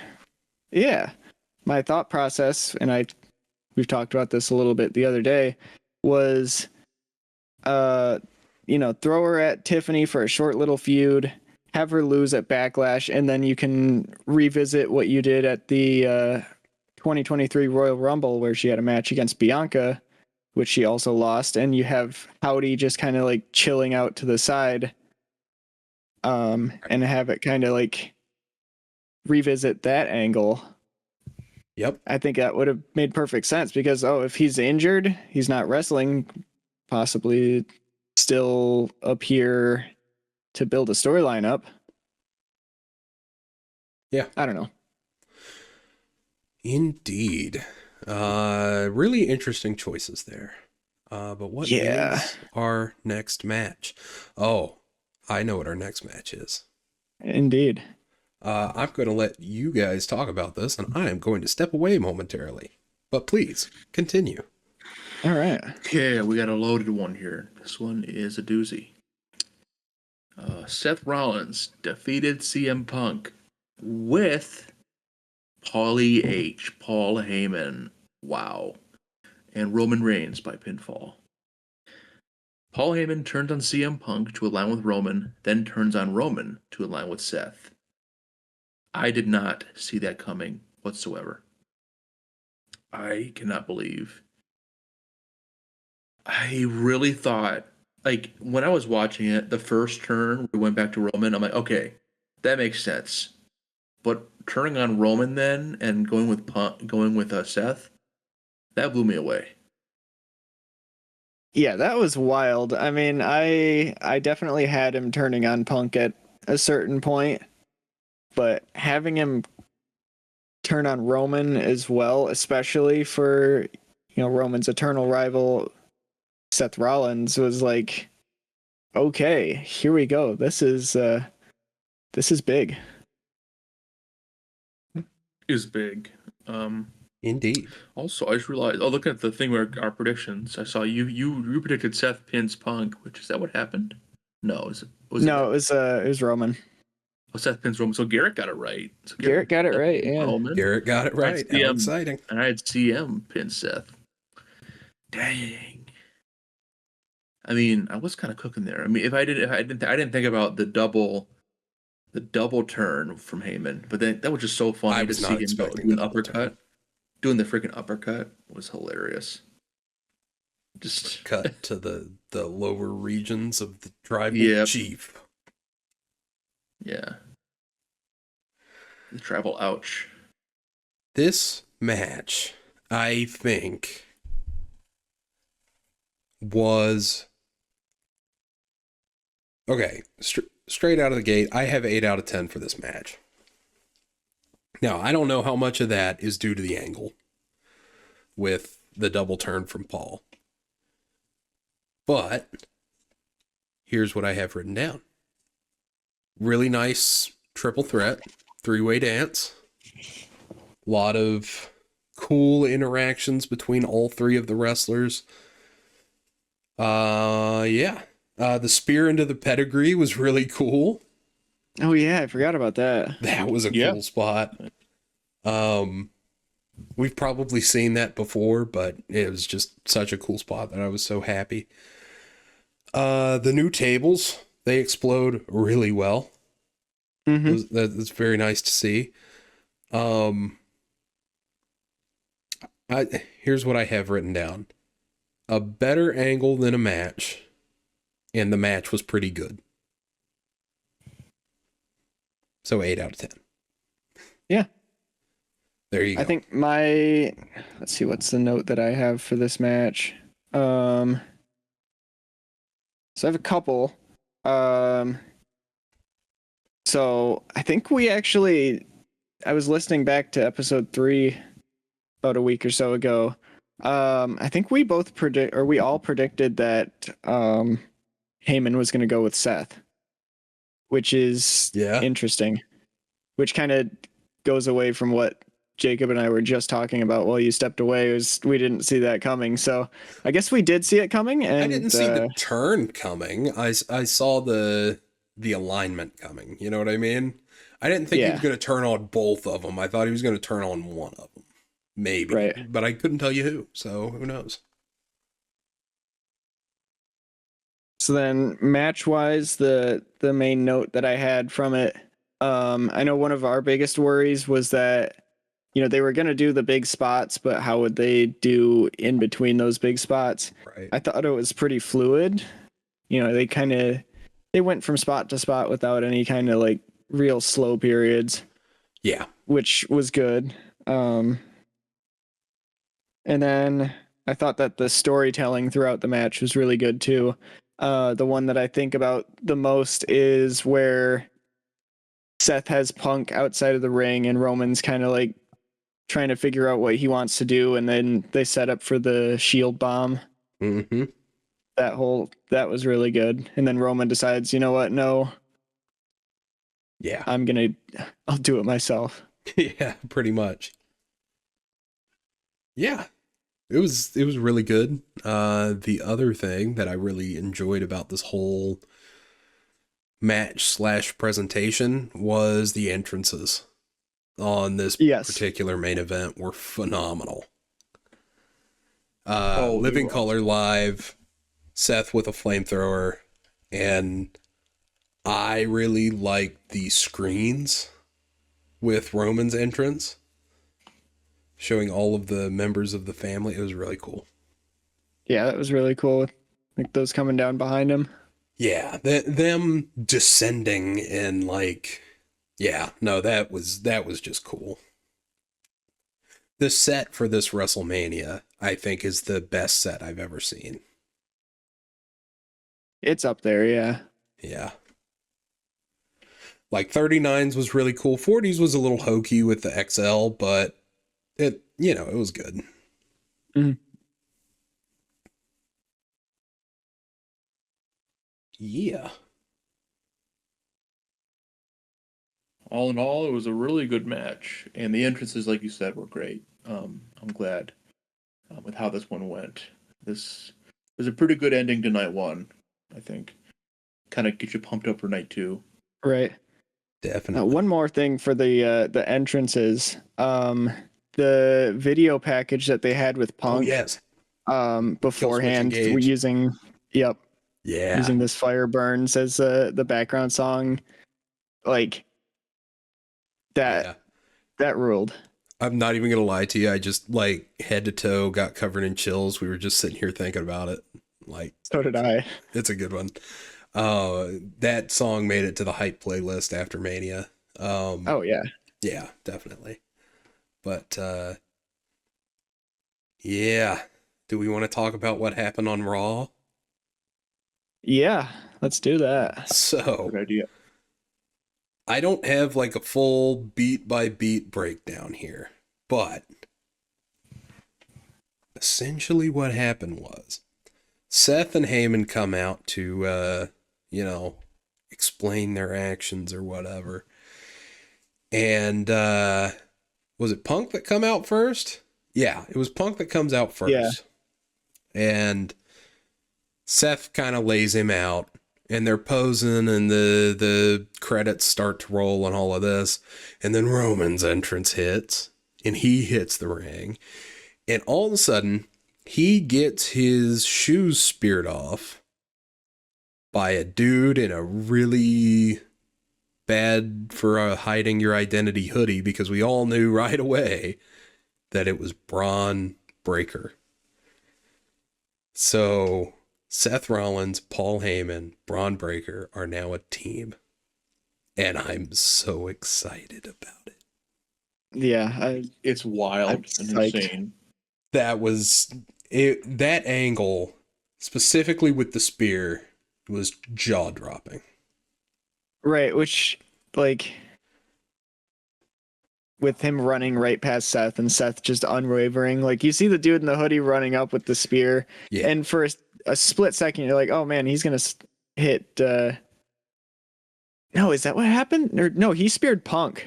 Speaker 2: yeah, my thought process, and we've talked about this a little bit the other day, was, throw her at Tiffany for a short little feud, have her lose at Backlash, and then you can revisit what you did at the 2023 Royal Rumble, where she had a match against Bianca, which she also lost, and you have Howdy just kind of like chilling out to the side, and have it kind of like revisit that angle.
Speaker 3: Yep.
Speaker 2: I think that would have made perfect sense because, if he's injured, he's not wrestling, possibly still up here to build a storyline up.
Speaker 3: Yeah.
Speaker 2: I don't know.
Speaker 3: Indeed. Really interesting choices there. But what is our next match? Oh, I know what our next match is.
Speaker 2: Indeed.
Speaker 3: I'm going to let you guys talk about this, and I am going to step away momentarily. But please, continue.
Speaker 2: All right.
Speaker 1: Okay, we got a loaded one here. This one is a doozy. Seth Rollins defeated CM Punk with Paulie H. Paul Heyman. Wow. And Roman Reigns by pinfall. Paul Heyman turns on CM Punk to align with Roman, then turns on Roman to align with Seth. I did not see that coming whatsoever. I cannot believe. I really thought, when I was watching it, the first turn, we went back to Roman, I'm like, okay, that makes sense. But turning on Roman then and going with Seth, that blew me away.
Speaker 2: Yeah, that was wild. I mean, I definitely had him turning on Punk at a certain point, but having him turn on Roman as well, especially for, Roman's eternal rival Seth Rollins, was like, okay, here we go. This is big.
Speaker 1: Is big.
Speaker 3: Indeed.
Speaker 1: Also, I just realized, looking at the thing where our predictions, I saw you predicted Seth pins Punk, is that what happened? No, it
Speaker 2: was Roman.
Speaker 1: Seth pins Roman. So Garrett got it right. So
Speaker 2: Garrett got it right, yeah.
Speaker 1: Roman.
Speaker 3: Garrett got it right. How exciting.
Speaker 1: And I had CM pin Seth. Dang. I mean, I was kind of cooking there. I mean, I didn't think about the double turn from Heyman, but then that was just so funny to see him do an uppercut. Doing the freaking uppercut was hilarious. Just
Speaker 3: cut to the lower regions of the tribal chief.
Speaker 1: Yeah. The tribal ouch.
Speaker 3: This match, I think, was okay. Straight out of the gate, I have 8 out of 10 for this match. Now, I don't know how much of that is due to the angle with the double turn from Paul. But here's what I have written down. Really nice triple threat, 3-way dance. Lot of cool interactions between all three of the wrestlers. Yeah. The spear into the pedigree was really cool.
Speaker 2: Oh yeah, I forgot about that.
Speaker 3: That was a
Speaker 1: Yeah.
Speaker 3: cool spot. We've probably seen that before, but it was just such a cool spot that I was so happy. The new tables, they explode really well.
Speaker 2: Mm-hmm.
Speaker 3: That's very nice to see. Here's what I have written down. A better angle than a match, and the match was pretty good. So 8 out of 10.
Speaker 2: Yeah.
Speaker 3: There you go.
Speaker 2: I think let's see, what's the note that I have for this match? So I have a couple. So I think I was listening back to episode 3 about a week or so ago. I think we all predicted that Heyman was going to go with Seth, which is interesting, which kind of goes away from what Jacob and I were just talking about while you stepped away. We didn't see that coming. So I guess we did see it coming. And
Speaker 3: I didn't see the turn coming. I saw the alignment coming. You know what I mean? I didn't think he was going to turn on both of them. I thought he was going to turn on one of them. Maybe.
Speaker 2: Right.
Speaker 3: But I couldn't tell you who. So who knows?
Speaker 2: So then match-wise, the main note that I had from it, I know one of our biggest worries was that, they were going to do the big spots, but how would they do in between those big spots?
Speaker 3: Right.
Speaker 2: I thought it was pretty fluid. They went from spot to spot without any kind of like real slow periods.
Speaker 3: Yeah.
Speaker 2: Which was good. And then I thought that the storytelling throughout the match was really good too. The one that I think about the most is where Seth has Punk outside of the ring and Roman's kind of like trying to figure out what he wants to do, and then they set up for the shield bomb.
Speaker 3: Mm-hmm.
Speaker 2: That was really good. And then Roman decides, you know what? No.
Speaker 3: Yeah.
Speaker 2: I'll do it myself.
Speaker 3: Yeah, pretty much. Yeah. It was really good. The other thing that I really enjoyed about this whole match / presentation was the entrances on this particular main event were phenomenal. Living Color Live, Seth with a flamethrower, and I really liked the screens with Roman's entrance, showing all of the members of the family. It was really cool.
Speaker 2: Yeah, that was really cool. Like those coming down behind him.
Speaker 3: Yeah, them descending and like, yeah, no, that was just cool. The set for this WrestleMania, I think, is the best set I've ever seen.
Speaker 2: It's up there, yeah.
Speaker 3: Yeah. Like 39s was really cool. 40s was a little hokey with the XL, but it was good.
Speaker 2: Mm-hmm.
Speaker 3: Yeah.
Speaker 1: All in all, it was a really good match, and the entrances, like you said, were great. I'm glad with how this one went. This was a pretty good ending to night one, I think. Kind of get you pumped up for night two.
Speaker 2: Right.
Speaker 3: Definitely.
Speaker 2: One more thing for the entrances. The video package that they had with Punk.
Speaker 3: Oh, yes.
Speaker 2: Beforehand, using this Fire Burns as the background song, like that ruled.
Speaker 3: I'm not even gonna lie to you. I just like head to toe got covered in chills. We were just sitting here thinking about it. Like,
Speaker 2: so did I.
Speaker 3: It's a good one. That song made it to the hype playlist after Mania.
Speaker 2: Oh yeah.
Speaker 3: Yeah, definitely. But yeah. Do we want to talk about what happened on Raw?
Speaker 2: Yeah, let's do that.
Speaker 3: So,
Speaker 1: good idea.
Speaker 3: I don't have like a full beat by beat breakdown here, but essentially what happened was Seth and Heyman come out to, explain their actions or whatever. And was it Punk that come out first? Yeah, it was Punk that comes out first.
Speaker 2: Yeah.
Speaker 3: And Seth kind of lays him out, and they're posing, and the credits start to roll and all of this. And then Roman's entrance hits, and he hits the ring. And all of a sudden, he gets his shoes speared off by a dude in a really bad for hiding your identity hoodie, because we all knew right away that it was Braun Breaker. So Seth Rollins, Paul Heyman, Braun Breaker are now a team. And I'm so excited about it.
Speaker 2: Yeah,
Speaker 1: It's wild
Speaker 2: I'm
Speaker 1: and
Speaker 2: psyched.
Speaker 1: insane.
Speaker 3: That was it. That angle, specifically with the spear, was jaw-dropping.
Speaker 2: right, which, like, with him running right past Seth and Seth just unwavering, like, you see the dude in the hoodie running up with the spear,
Speaker 3: Yeah.
Speaker 2: and for a split second, you're like, oh man, he's gonna hit. No, is that what happened? Or no, he speared Punk.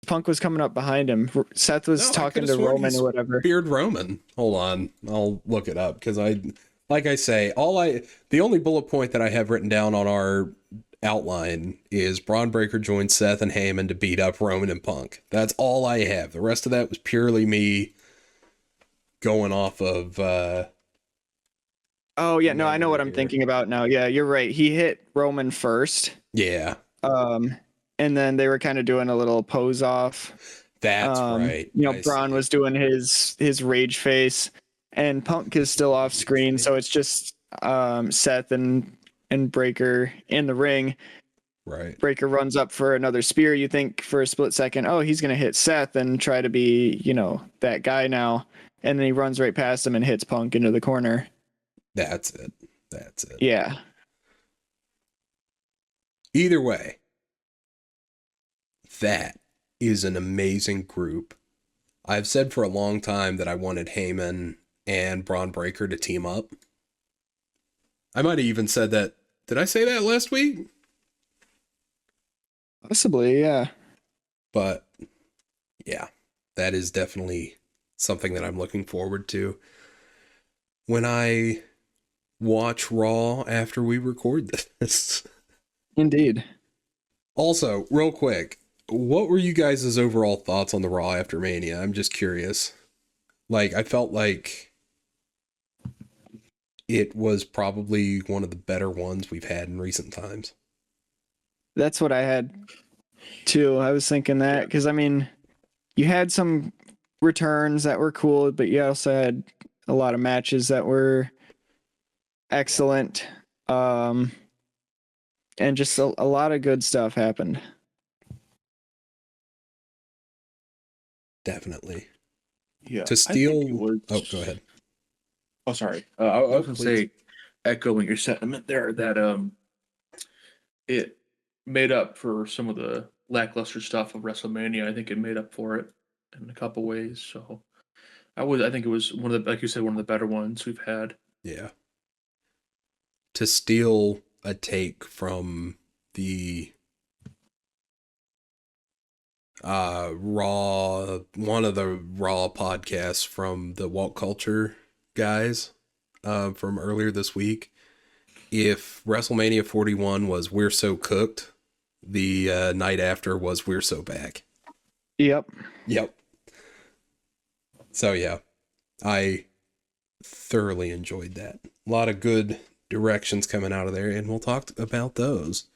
Speaker 2: Punk was coming up behind him. Seth was
Speaker 3: No, I
Speaker 2: talking
Speaker 3: could've
Speaker 2: to
Speaker 3: sworn
Speaker 2: Roman
Speaker 3: he
Speaker 2: or whatever.
Speaker 3: Speared Roman. Hold on, I'll look it up, because like I say, the only bullet point that I have written down on our outline is Braun Breaker joined Seth and Heyman to beat up Roman and Punk. That's all I have. The rest of that was purely me going off of.
Speaker 2: Oh yeah, no, I know what I'm thinking about now. Yeah, you're right. He hit Roman first.
Speaker 3: Yeah,
Speaker 2: And then they were kind of doing a little pose off.
Speaker 3: that's right.
Speaker 2: You know,
Speaker 3: I
Speaker 2: Braun
Speaker 3: see.
Speaker 2: was doing his rage face, and Punk is still off screen, so it's just Seth and Breaker in the ring.
Speaker 3: Right.
Speaker 2: Breaker runs up for another spear. You think for a split second, oh, he's gonna hit Seth and try to be, you know, that guy now, and then he runs right past him and hits Punk into the corner.
Speaker 3: That's it. That's it.
Speaker 2: Yeah.
Speaker 3: Either way, that is an amazing group. I've said for a long time that I wanted Heyman and Braun Breaker to team up. I might have even said that. Did I say that last week?
Speaker 2: Possibly, yeah.
Speaker 3: But yeah, that is definitely something that I'm looking forward to when I watch Raw after we record this.
Speaker 2: Indeed.
Speaker 3: Also, real quick, what were you guys' overall thoughts on the Raw after Mania? I'm just curious. Like, I felt like it was probably one of the better ones we've had in recent times.
Speaker 2: That's what I had too. I was thinking that because, I mean, you had some returns that were cool, but you also had a lot of matches that were excellent. And just a lot of good stuff happened.
Speaker 3: Definitely.
Speaker 1: Yeah.
Speaker 3: To
Speaker 1: I
Speaker 3: steal...
Speaker 1: think it was-
Speaker 3: Oh, go ahead.
Speaker 1: Oh, sorry. I was gonna
Speaker 3: Please.
Speaker 1: say, echoing your sentiment there, that it made up for some of the lackluster stuff of WrestleMania. I think it made up for it in a couple ways. So I think it was one of the, like you said, one of the better ones we've had.
Speaker 3: Yeah. To steal a take from the Raw, one of the Raw podcasts from the Walt Culture guys from earlier this week. If WrestleMania 41 was We're So Cooked, the night after was We're So Back.
Speaker 2: Yep.
Speaker 3: Yep. So yeah, I thoroughly enjoyed that. A lot of good directions coming out of there, and we'll talk about those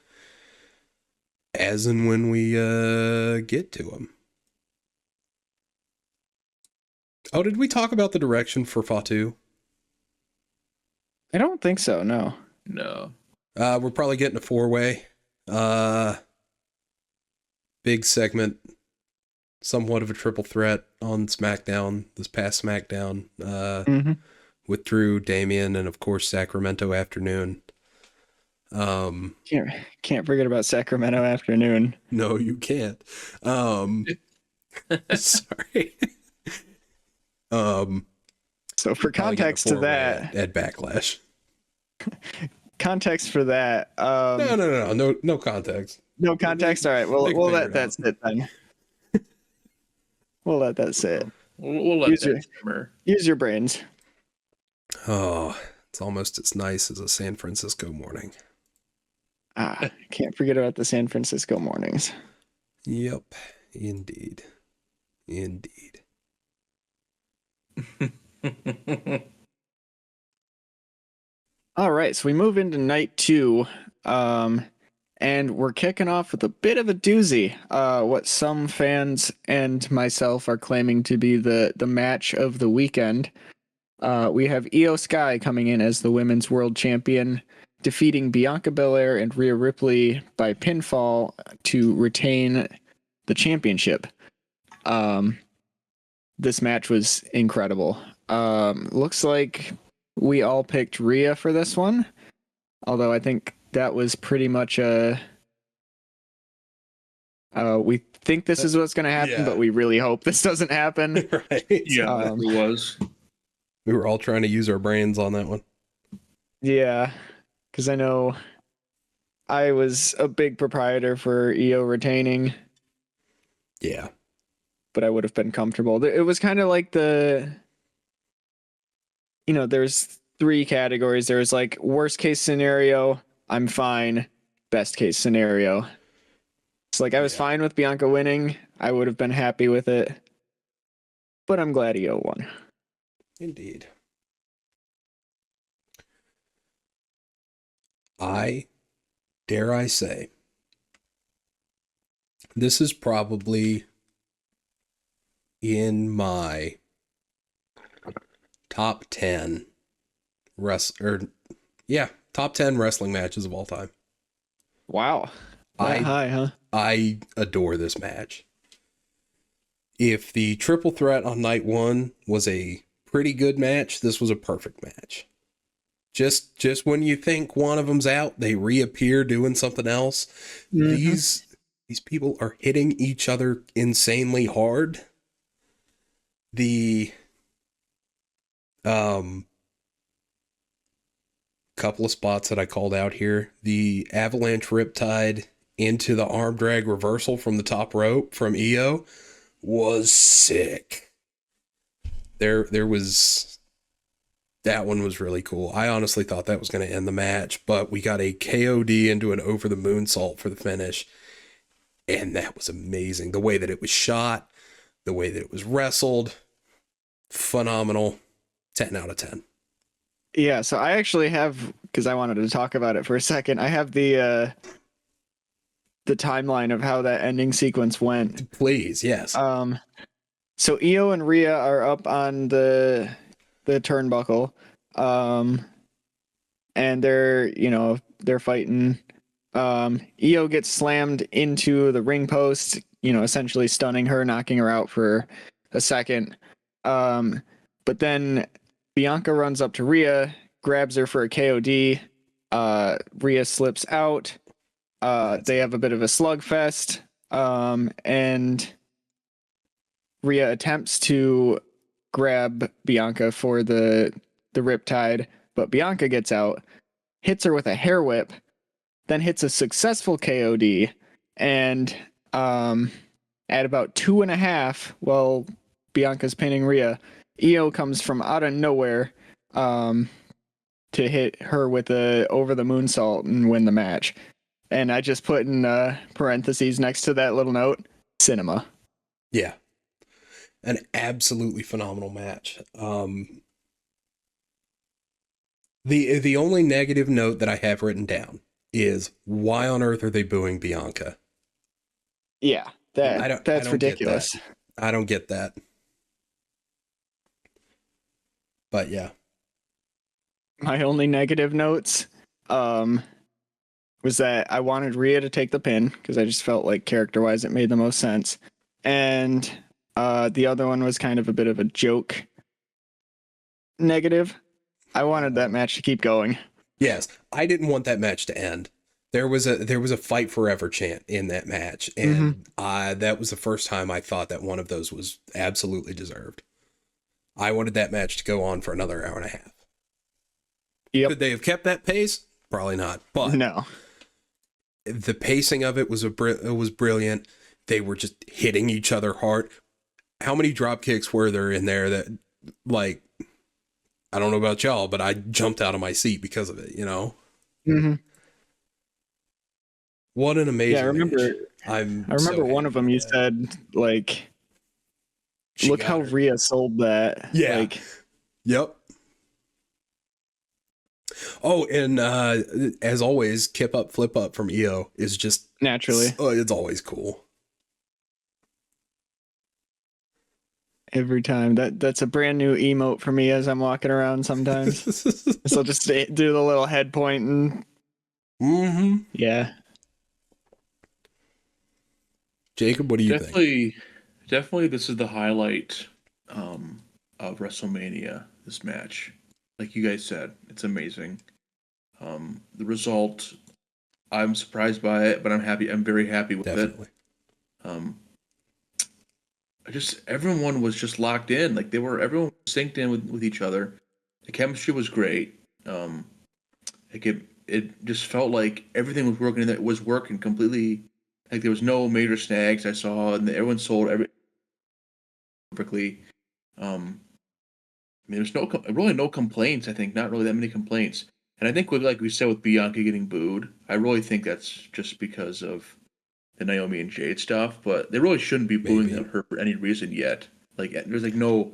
Speaker 3: as and when we get to them. Oh, did we talk about the direction for Fatu?
Speaker 2: I don't think so, no.
Speaker 1: No.
Speaker 3: We're probably getting a 4-way. Big segment, somewhat of a triple threat on SmackDown, this past SmackDown, with Drew, Damian, and of course Sacramento Afternoon.
Speaker 2: Can't forget about Sacramento Afternoon.
Speaker 3: No, you can't. Sorry.
Speaker 2: So for context to that,
Speaker 3: at Backlash.
Speaker 2: Context for that.
Speaker 3: No context.
Speaker 2: No context. All right. Well,
Speaker 3: They can figure it
Speaker 2: that's it then. We'll let that sit.
Speaker 1: We'll let that simmer.
Speaker 2: Use your brains.
Speaker 3: Oh, it's almost as nice as a San Francisco morning.
Speaker 2: Can't forget about the San Francisco mornings.
Speaker 3: Yep, indeed.
Speaker 2: All right, so we move into night 2, and we're kicking off with a bit of a doozy. What some fans and myself are claiming to be the match of the weekend. We have Io Sky coming in as the women's world champion, defeating Bianca Belair and Rhea Ripley by pinfall to retain the championship. This match was incredible. Looks like we all picked Rhea for this one, although I think that was pretty much we think this is what's going to happen, but we really hope this doesn't happen.
Speaker 3: Right?
Speaker 1: Yeah, it was.
Speaker 3: We were all trying to use our brains on that one.
Speaker 2: Yeah, because I know I was a big proprietor for Io retaining.
Speaker 3: Yeah.
Speaker 2: But I would have been comfortable. It was kind of like there's 3 categories. There's like worst case scenario, I'm fine. Best case scenario. It's like I was fine with Bianca winning. I would have been happy with it. But I'm glad Io won.
Speaker 3: Indeed. Dare I say, this is probably in my top 10 top 10 wrestling matches of all time.
Speaker 2: Wow. High, huh?
Speaker 3: I adore this match. If the triple threat on night 1 was a pretty good match, this was a perfect match. Just when you think one of them's out, they reappear doing something else. Mm-hmm. These people are hitting each other insanely hard. The couple of spots that I called out here, the avalanche riptide into the arm drag reversal from the top rope from Io was sick. That one was really cool. I honestly thought that was going to end the match, but we got a KOD into an over the moonsault for the finish, and that was amazing. The way that it was shot, the way that it was wrestled, phenomenal. 10 out of 10.
Speaker 2: Yeah, so I actually have, because I wanted to talk about it for a second, I have the timeline of how that ending sequence went.
Speaker 3: Please, yes.
Speaker 2: So Io and Rhea are up on the turnbuckle, and they're fighting. Io gets slammed into the ring post, essentially stunning her, knocking her out for a second. But then Bianca runs up to Rhea, grabs her for a KOD. Rhea slips out. They have a bit of a slugfest, and Rhea attempts to grab Bianca for the riptide, but Bianca gets out, hits her with a hair whip, then hits a successful KOD, and at about 2.5, while Bianca's pinning Rhea, Io comes from out of nowhere to hit her with a over the moonsault and win the match. And I just put in parentheses next to that little note, cinema.
Speaker 3: Yeah. An absolutely phenomenal match. The only negative note that I have written down is, why on earth are they booing Bianca?
Speaker 2: Yeah, that's ridiculous.
Speaker 3: I don't get that. But yeah.
Speaker 2: My only negative notes was that I wanted Rhea to take the pin because I just felt like character-wise it made the most sense. And the other one was kind of a bit of a joke negative. I wanted that match to keep going.
Speaker 3: Yes, I didn't want that match to end. There was a fight forever chant in that match, and that was the first time I thought that one of those was absolutely deserved. I wanted that match to go on for another hour and a half.
Speaker 2: Yep.
Speaker 3: Could they have kept that pace? Probably not. But
Speaker 2: no,
Speaker 3: the pacing of it was brilliant. They were just hitting each other hard. how many drop kicks were there in there that, like, I don't know about y'all, but I jumped out of my seat because of it, you know?
Speaker 2: Mm-hmm.
Speaker 3: What an amazing
Speaker 2: Yeah, I remember.
Speaker 3: match. I'm
Speaker 2: I remember
Speaker 3: so
Speaker 2: one of
Speaker 3: happy
Speaker 2: them. You
Speaker 3: with that.
Speaker 2: said like,
Speaker 3: She
Speaker 2: "Look
Speaker 3: got
Speaker 2: how
Speaker 3: her.
Speaker 2: Rhea sold that."
Speaker 3: Yeah.
Speaker 2: Like,
Speaker 3: Yep. Oh, and as always, kip up, flip up from EO is just
Speaker 2: naturally,
Speaker 3: it's always cool.
Speaker 2: every time that's a brand new emote for me as I'm walking around. Sometimes, so I'll just do the little head point and yeah.
Speaker 3: Jacob, what do you think?
Speaker 1: Definitely, this is the highlight of WrestleMania. This match, like you guys said, it's amazing. The result, I'm surprised by it, but I'm happy. I'm very happy with
Speaker 3: Definitely.
Speaker 1: it. Everyone was just locked in. Like everyone was synced in with each other. The chemistry was great. Like it just felt like everything was working. That was working completely. Like there was no major snags I saw, and everyone sold perfectly. I mean, there's really no complaints. I think not really that many complaints. And I think like we said with Bianca getting booed, I really think that's just because of the Naomi and Jade stuff. But they really shouldn't be booing
Speaker 3: Maybe.
Speaker 1: her for any reason yet. Like there's like no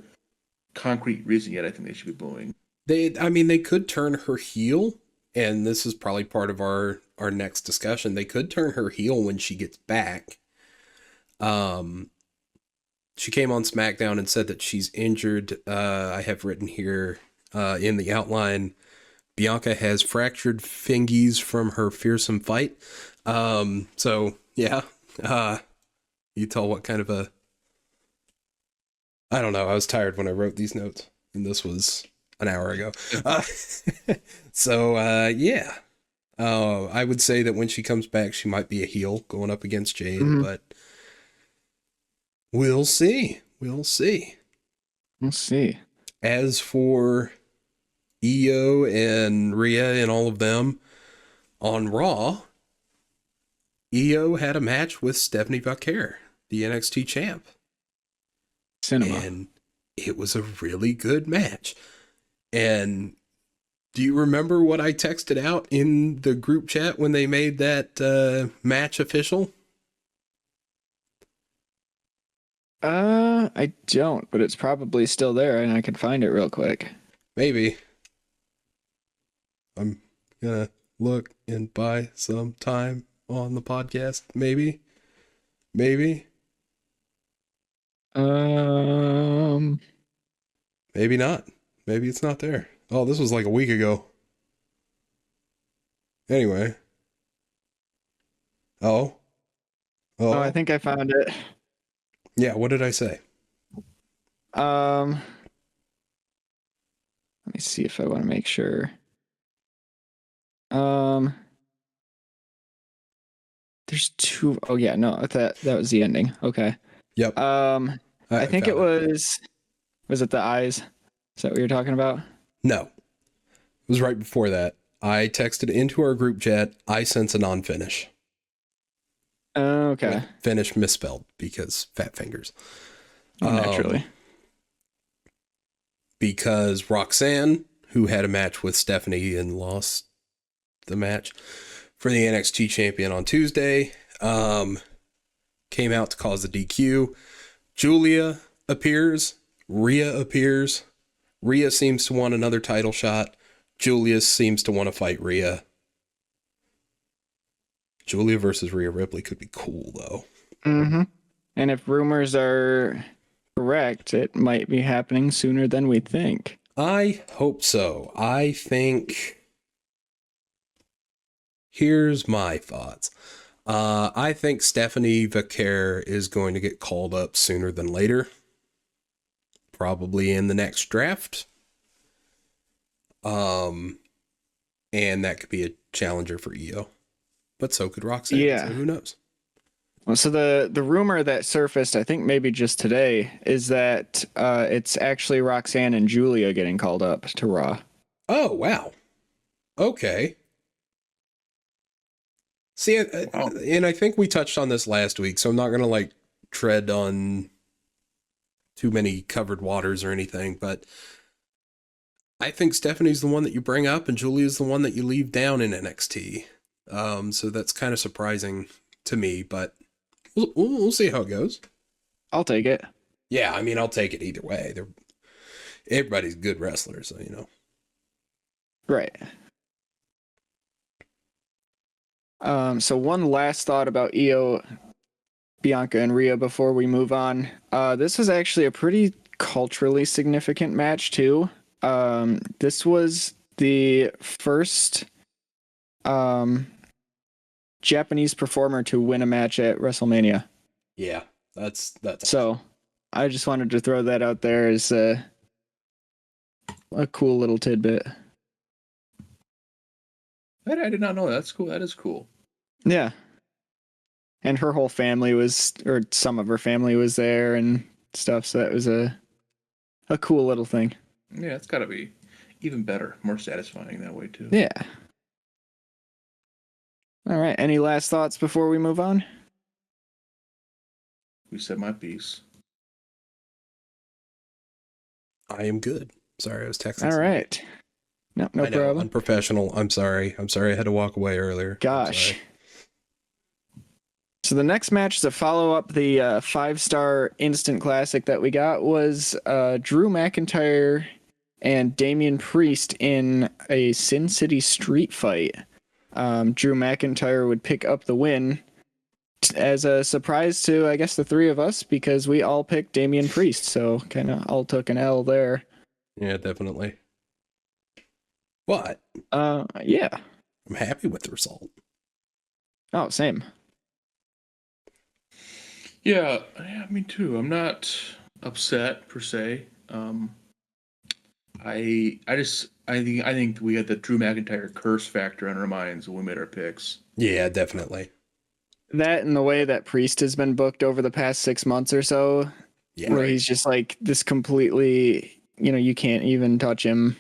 Speaker 1: concrete reason yet. I think they should be booing.
Speaker 3: They could turn her heel, and this is probably part of our next discussion. They could turn her heel when she gets back. She came on SmackDown and said that she's injured. I have written here in the outline, Bianca has fractured fingies from her fearsome fight. So yeah, you tell what kind of a, I don't know. I was tired when I wrote these notes, and this was an hour ago. Yeah. I would say that when she comes back, she might be a heel going up against Jade, but we'll see. We'll see.
Speaker 2: We'll see.
Speaker 3: As for Io and Rhea and all of them on Raw, Io had a match with Stephanie Vaquer, the NXT champ.
Speaker 2: Cinema.
Speaker 3: And it was a really good match. And do you remember what I texted out in the group chat when they made that match official?
Speaker 2: I don't, but it's probably still there, and I can find it real quick.
Speaker 3: Maybe. I'm gonna look and buy some time on the podcast. Maybe. Maybe not. Maybe it's not there. Oh, this was like a week ago. Anyway. Oh,
Speaker 2: I think I found it.
Speaker 3: Yeah, what did I say?
Speaker 2: Let me see if I want to make sure. There's two. Oh yeah, no, that was the ending. Okay.
Speaker 3: Yep.
Speaker 2: I think it was. Was it the eyes? Is that what you're talking about?
Speaker 3: No. It was right before that. I texted into our group chat, I sense a non-finish.
Speaker 2: Okay.
Speaker 3: With finish misspelled because fat fingers.
Speaker 2: Naturally.
Speaker 3: Because Roxanne, who had a match with Stephanie and lost the match for the NXT champion on Tuesday, came out to cause the DQ. Julia appears. Rhea appears. Rhea seems to want another title shot. Julia seems to want to fight Rhea. Julia versus Rhea Ripley could be cool, though.
Speaker 2: Mm-hmm. And if rumors are correct, it might be happening sooner than we think.
Speaker 3: I hope so. I think... Here's my thoughts. I think Stephanie Vaquer is going to get called up sooner than later. Probably in the next draft. And that could be a challenger for Io. But so could Roxanne.
Speaker 2: Yeah.
Speaker 3: So who knows?
Speaker 2: Well, so the rumor that surfaced, I think maybe just today, is that it's actually Roxanne and Julia getting called up to Raw.
Speaker 3: Oh, wow. Okay. See, and I think we touched on this last week, so I'm not going to tread on too many covered waters or anything, but I think Stephanie's the one that you bring up and Julia's the one that you leave down in NXT. So that's kind of surprising to me, but we'll see how it goes.
Speaker 2: I'll take it.
Speaker 3: Yeah, I mean, I'll take it either way. Everybody's good wrestlers, so, you know.
Speaker 2: Right. So one last thought about Io, Bianca, and Rhea before we move on. This was actually a pretty culturally significant match too. This was the first Japanese performer to win a match at WrestleMania.
Speaker 3: Yeah, that's
Speaker 2: So I just wanted to throw that out there as a cool little tidbit.
Speaker 1: I did not know that. That's cool. That is cool.
Speaker 2: Yeah. And her whole family was, or some of her family was there and stuff. So that was a cool little thing.
Speaker 1: Yeah, it's got to be even better, more satisfying that way too.
Speaker 2: Yeah. All right. Any last thoughts before we move on?
Speaker 1: We said my piece.
Speaker 3: I am good. Sorry, I was texting.
Speaker 2: All right. No
Speaker 3: I know,
Speaker 2: problem.
Speaker 3: unprofessional. I'm sorry. I had to walk away earlier.
Speaker 2: Gosh. So the next match to follow up the 5-star instant classic that we got was Drew McIntyre and Damian Priest in a Sin City street fight. Drew McIntyre would pick up the win as a surprise to, I guess, the three of us, because we all picked Damian Priest. So kind of all took an L there.
Speaker 3: Yeah, definitely. But
Speaker 2: yeah.
Speaker 3: I'm happy with the result.
Speaker 2: Oh, same.
Speaker 1: Yeah, me too. I'm not upset per se. I think we had the Drew McIntyre curse factor on our minds when we made our picks.
Speaker 3: Yeah, definitely.
Speaker 2: That and the way that Priest has been booked over the past 6 months or so,
Speaker 3: Yeah,
Speaker 2: where
Speaker 3: right.
Speaker 2: he's just like this completely, you can't even touch him.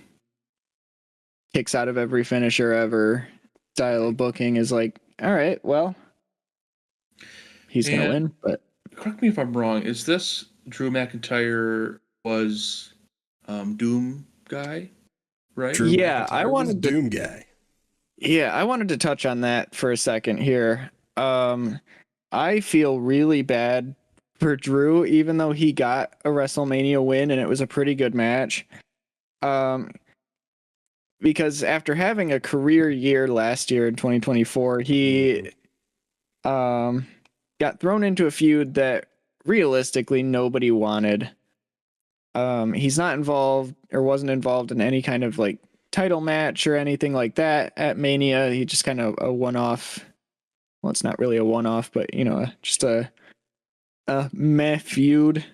Speaker 2: Kicks out of every finisher ever style of booking is like, all right, well, he's going to win. But
Speaker 1: correct me if I'm wrong. Is this Drew McIntyre was Doom guy, right?
Speaker 3: Drew
Speaker 2: Yeah,
Speaker 3: McIntyre
Speaker 2: I
Speaker 3: was
Speaker 2: wanted to-
Speaker 3: Doom guy.
Speaker 2: yeah, I wanted to touch on that for a second here. I feel really bad for Drew, even though he got a WrestleMania win and it was a pretty good match. Because after having a career year last year in 2024, he got thrown into a feud that realistically nobody wanted. He's not involved or wasn't involved in any kind of like title match or anything like that at Mania. He just kind of a one-off. Well, it's not really a one-off, but just a meh feud.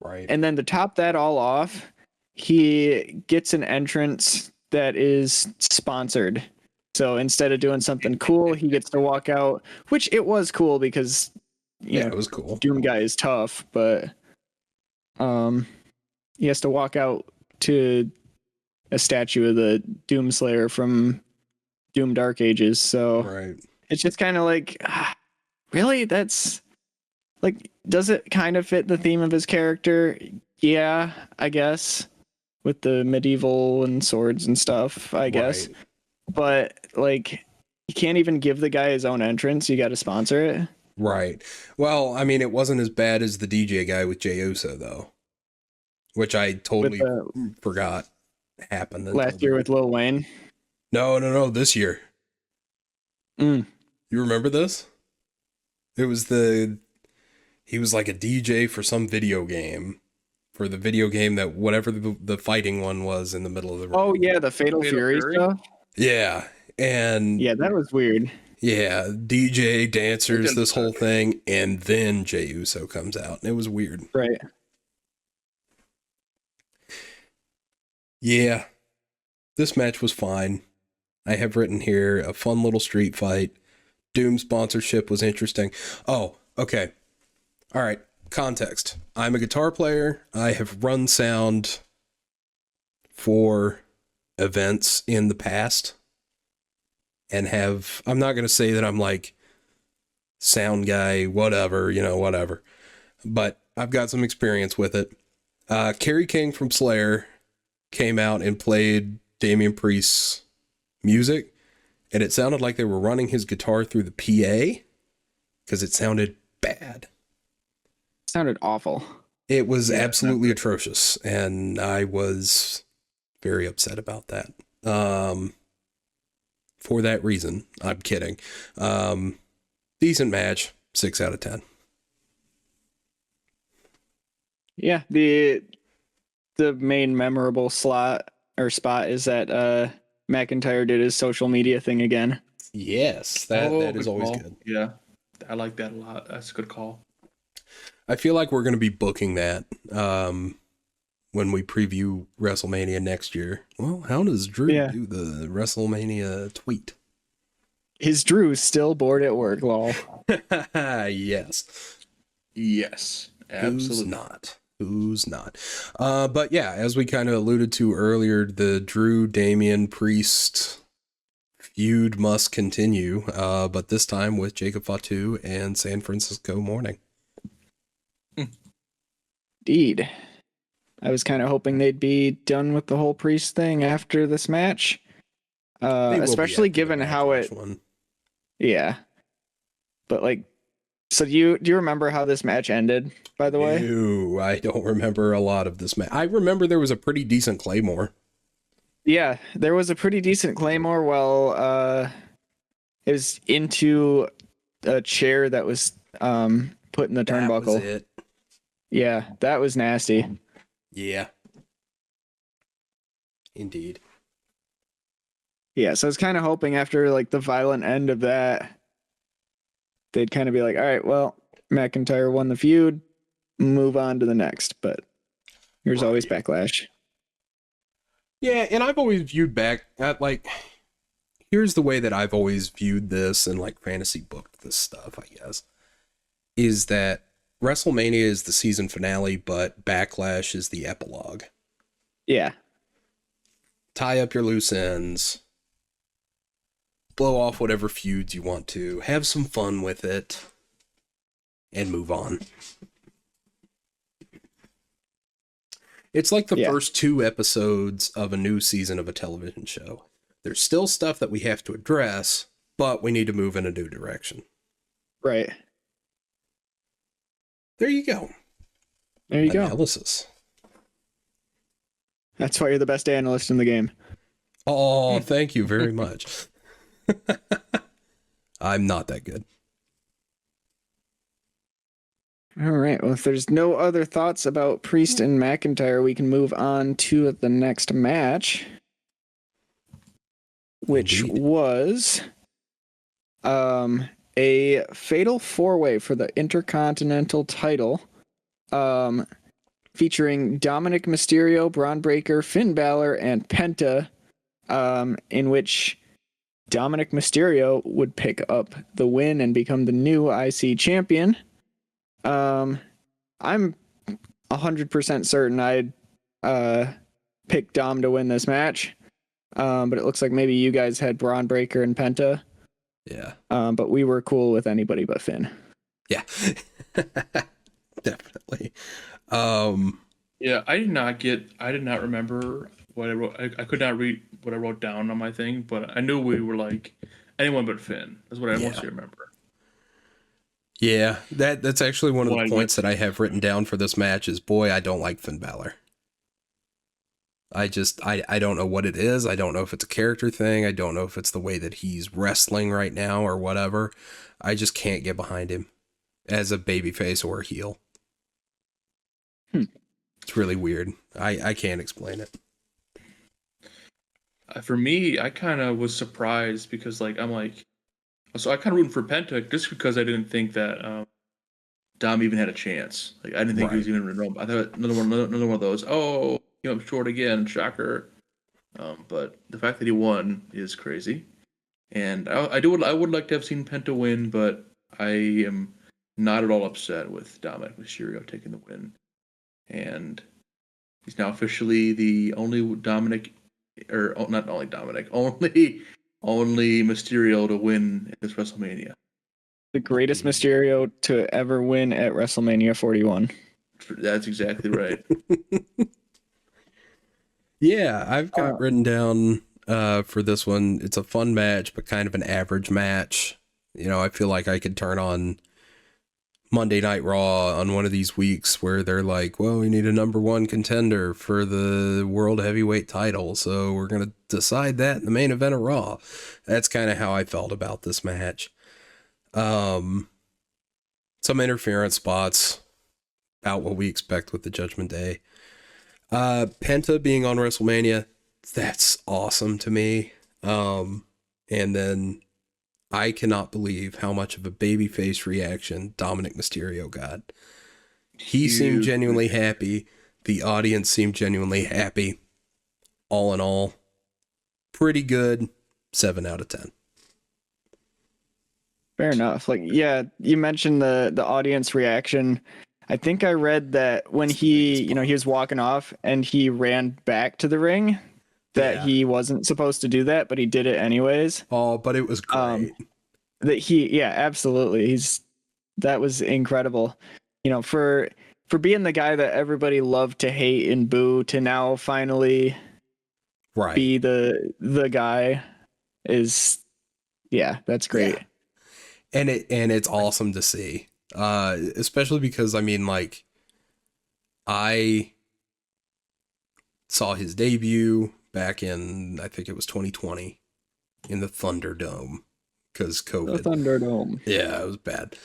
Speaker 3: Right.
Speaker 2: And then to top that all off, he gets an entrance that is sponsored. So instead of doing something cool, he gets to walk out, which it was cool because
Speaker 3: it was cool.
Speaker 2: Doom guy is tough, but he has to walk out to a statue of the Doom Slayer from Doom Dark Ages. So
Speaker 3: Right.
Speaker 2: it's just kind of like, really? That's like, does it kind of fit the theme of his character? Yeah, I guess. With the medieval and swords and stuff, I guess.
Speaker 3: Right.
Speaker 2: But like, you can't even give the guy his own entrance. You got to sponsor it.
Speaker 3: Right. Well, I mean, it wasn't as bad as the DJ guy with Jey Uso, though, which I totally forgot happened
Speaker 2: last year with Lil Wayne.
Speaker 3: No, this year. You remember this? He was like a DJ for some video game. For the video game that whatever the fighting one was in the middle of the ring.
Speaker 2: Oh yeah, the Fatal Fury stuff.
Speaker 3: Yeah, and
Speaker 2: yeah, that was weird.
Speaker 3: Yeah, DJ dancers, this whole thing, and then Jey Uso comes out, and it was weird.
Speaker 2: Right.
Speaker 3: Yeah, this match was fine. I have written here a fun little street fight. Doom sponsorship was interesting. Oh, okay. All right. Context. I'm a guitar player. I have run sound for events in the past and I'm not going to say that I'm like sound guy, whatever, whatever, but I've got some experience with it. Kerry King from Slayer came out and played Damian Priest's music, and it sounded like they were running his guitar through the PA because it sounded bad.
Speaker 2: Sounded awful.
Speaker 3: It was absolutely atrocious, and I was very upset about that. For that reason, I'm kidding. Decent match, 6 out of 10.
Speaker 2: Yeah, the main memorable spot is that McIntyre did his social media thing again.
Speaker 3: Yes, that is always good.
Speaker 1: Yeah, I like that a lot. That's a good call.
Speaker 3: I feel like we're going to be booking that when we preview WrestleMania next year. Well, how does Drew do the WrestleMania tweet?
Speaker 2: Is Drew still bored at work, lol?
Speaker 3: Yes.
Speaker 1: Yes, absolutely.
Speaker 3: Who's not? But yeah, as we kind of alluded to earlier, the Drew Damian Priest feud must continue, but this time with Jacob Fatu and San Francisco Morning.
Speaker 2: Indeed. I was kind of hoping they'd be done with the whole Priest thing after this match. Especially given how it... Yeah. But like, so do you remember how this match ended, by the way?
Speaker 3: No, I don't remember a lot of this match. I remember there was a pretty decent Claymore.
Speaker 2: Yeah, there was a pretty decent Claymore while it was into a chair that was put in the turnbuckle.
Speaker 3: That was it.
Speaker 2: Yeah, that was nasty.
Speaker 3: Yeah. Indeed.
Speaker 2: Yeah, so I was kind of hoping after like the violent end of that, they'd kind of be like, all right, well, McIntyre won the feud, move on to the next. But there's always Backlash.
Speaker 3: Yeah, and I've always viewed here's the way that I've always viewed this and like fantasy booked this stuff, I guess, is that WrestleMania is the season finale, but Backlash is the epilogue.
Speaker 2: Yeah.
Speaker 3: Tie up your loose ends. Blow off whatever feuds you want to. Have some fun with it. And move on. It's like the first 2 episodes of a new season of a television show. There's still stuff that we have to address, but we need to move in a new direction.
Speaker 2: Right.
Speaker 3: There you go.
Speaker 2: There you go.
Speaker 3: Analysis.
Speaker 2: That's why you're the best analyst in the game.
Speaker 3: Oh, thank you very much. I'm not that good.
Speaker 2: All right. Well, if there's no other thoughts about Priest and McIntyre, we can move on to the next match, which was a fatal 4-way for the Intercontinental title, featuring Dominic Mysterio, Braun Breaker, Finn Balor, and Penta, in which Dominic Mysterio would pick up the win and become the new IC champion. I'm 100% certain I'd pick Dom to win this match, but it looks like maybe you guys had Braun Breaker and Penta.
Speaker 3: Yeah.
Speaker 2: But we were cool with anybody but Finn.
Speaker 3: Yeah. Definitely.
Speaker 1: Yeah, I did not remember what I wrote. I could not read what I wrote down on my thing, but I knew we were like anyone but Finn. That's what I mostly remember.
Speaker 3: Yeah, that's actually one of the points that I have written down for this match is, boy, I don't like Finn Balor. I don't know what it is. I don't know if it's a character thing. I don't know if it's the way that he's wrestling right now or whatever. I just can't get behind him as a babyface or a heel. It's really weird. I can't explain it.
Speaker 1: For me, I kind of was surprised because so I kind of rooting for Penta just because I didn't think that Dom even had a chance. Like I didn't think he was even in Rome. I thought another one of those. Oh, I'm short again, shocker. But the fact that he won is crazy, and I would like to have seen Penta win, but I am not at all upset with Dominic Mysterio taking the win, and he's now officially the only Dominic, or not only Dominic, only Mysterio to win at this WrestleMania.
Speaker 2: The greatest Mysterio to ever win at WrestleMania 41.
Speaker 1: That's exactly right.
Speaker 3: Yeah, I've got written down for this one. It's a fun match, but kind of an average match. You know, I feel like I could turn on Monday Night Raw on one of these weeks where they're like, well, we need a number one contender for the World Heavyweight title, so we're going to decide that in the main event of Raw. That's kind of how I felt about this match. Some interference spots, about what we expect with the Judgment Day. Penta being on WrestleMania, that's awesome to me. And then I cannot believe how much of a babyface reaction Dominic Mysterio got. He seemed genuinely happy. The audience seemed genuinely happy. All in all, pretty good. 7 out of 10.
Speaker 2: Fair enough. Like, yeah, you mentioned the audience reaction. I think I read that when he was walking off and he ran back to the ring, that he wasn't supposed to do that, but he did it anyways.
Speaker 3: Oh, but it was great.
Speaker 2: Absolutely. That was incredible. You know, for being the guy that everybody loved to hate and boo to now finally be the guy is, that's great.
Speaker 3: Yeah. And it's awesome to see. Especially because, I mean, like, I saw his debut back in, I think it was 2020, in the Thunderdome, because COVID.
Speaker 2: The Thunderdome.
Speaker 3: Yeah, it was bad.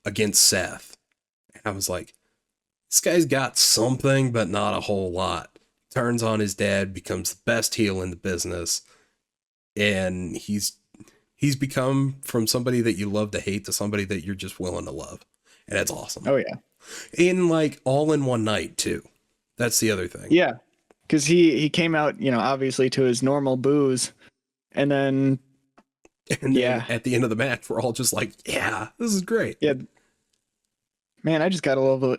Speaker 3: Against Seth. And I was like, this guy's got something, but not a whole lot. Turns on his dad, becomes the best heel in the business, and he's become from somebody that you love to hate to somebody that you're just willing to love. And that's awesome.
Speaker 2: Oh, yeah.
Speaker 3: In like all in one night too. That's the other thing.
Speaker 2: Yeah. Because he came out, obviously to his normal boos. And then
Speaker 3: at the end of the match, we're all just like, yeah, this is great.
Speaker 2: Yeah. Man, I just got a little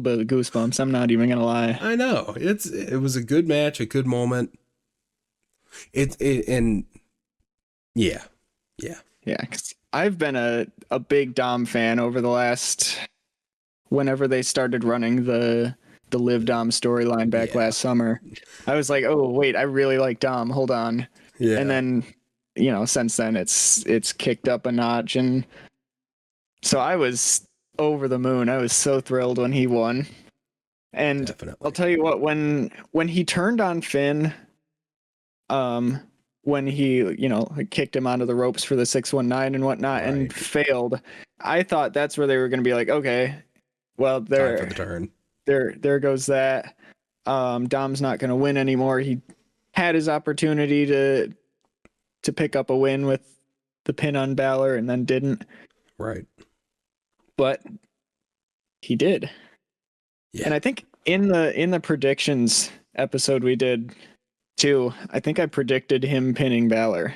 Speaker 2: bit of goosebumps. I'm not even going to lie.
Speaker 3: I know. It was a good match, a good moment. And yeah.
Speaker 2: Yeah, because I've been a big Dom fan over the last, whenever they started running the Liv Dom storyline back last summer. I was like, oh wait, I really like Dom. Hold on. Yeah. And then, since then it's kicked up a notch, and so I was over the moon. I was so thrilled when he won. And definitely. I'll tell you what, when he turned on Finn, when he, kicked him onto the ropes for the 619 and whatnot, and failed, I thought that's where they were going to be like, okay, well, there,
Speaker 3: time for the turn.
Speaker 2: There goes that. Dom's not going to win anymore. He had his opportunity to pick up a win with the pin on Balor and then didn't.
Speaker 3: Right.
Speaker 2: But he did. Yeah. And I think in the predictions episode we did too, I think I predicted him pinning Balor.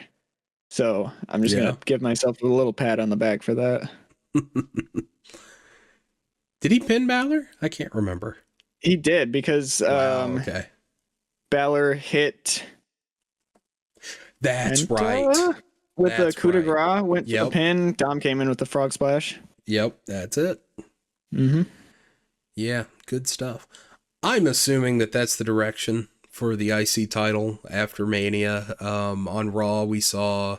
Speaker 2: So I'm just going to give myself a little pat on the back for that.
Speaker 3: Did he pin Balor? I can't remember.
Speaker 2: He did, because Balor hit.
Speaker 3: That's Penta right.
Speaker 2: With the coup de grace, went for the pin. Dom came in with the frog splash.
Speaker 3: Yep, that's it.
Speaker 2: Mm-hmm.
Speaker 3: Yeah, good stuff. I'm assuming that that's the direction for the IC title after Mania. On Raw, we saw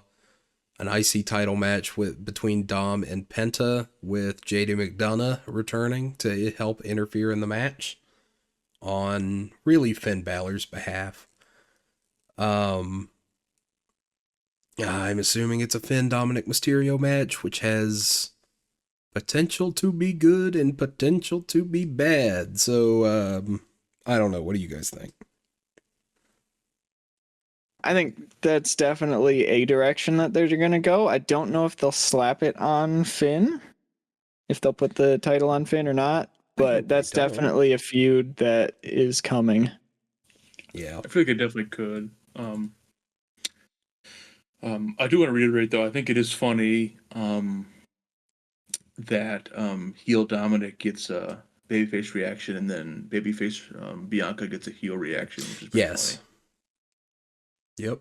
Speaker 3: an IC title match between Dom and Penta, with JD McDonough returning to help interfere in the match on really Finn Balor's behalf. I'm assuming it's a Finn Dominic Mysterio match, which has potential to be good and potential to be bad. So, I don't know. What do you guys think?
Speaker 2: I think that's definitely a direction that they're going to go. I don't know if they'll slap it on Finn, if they'll put the title on Finn or not, but that's definitely a feud that is coming.
Speaker 3: Yeah.
Speaker 1: I feel like it definitely could. I do want to reiterate, though, I think it is funny that heel Dominic gets a babyface reaction, and then babyface Bianca gets a heel reaction, which is pretty funny.
Speaker 3: Yep.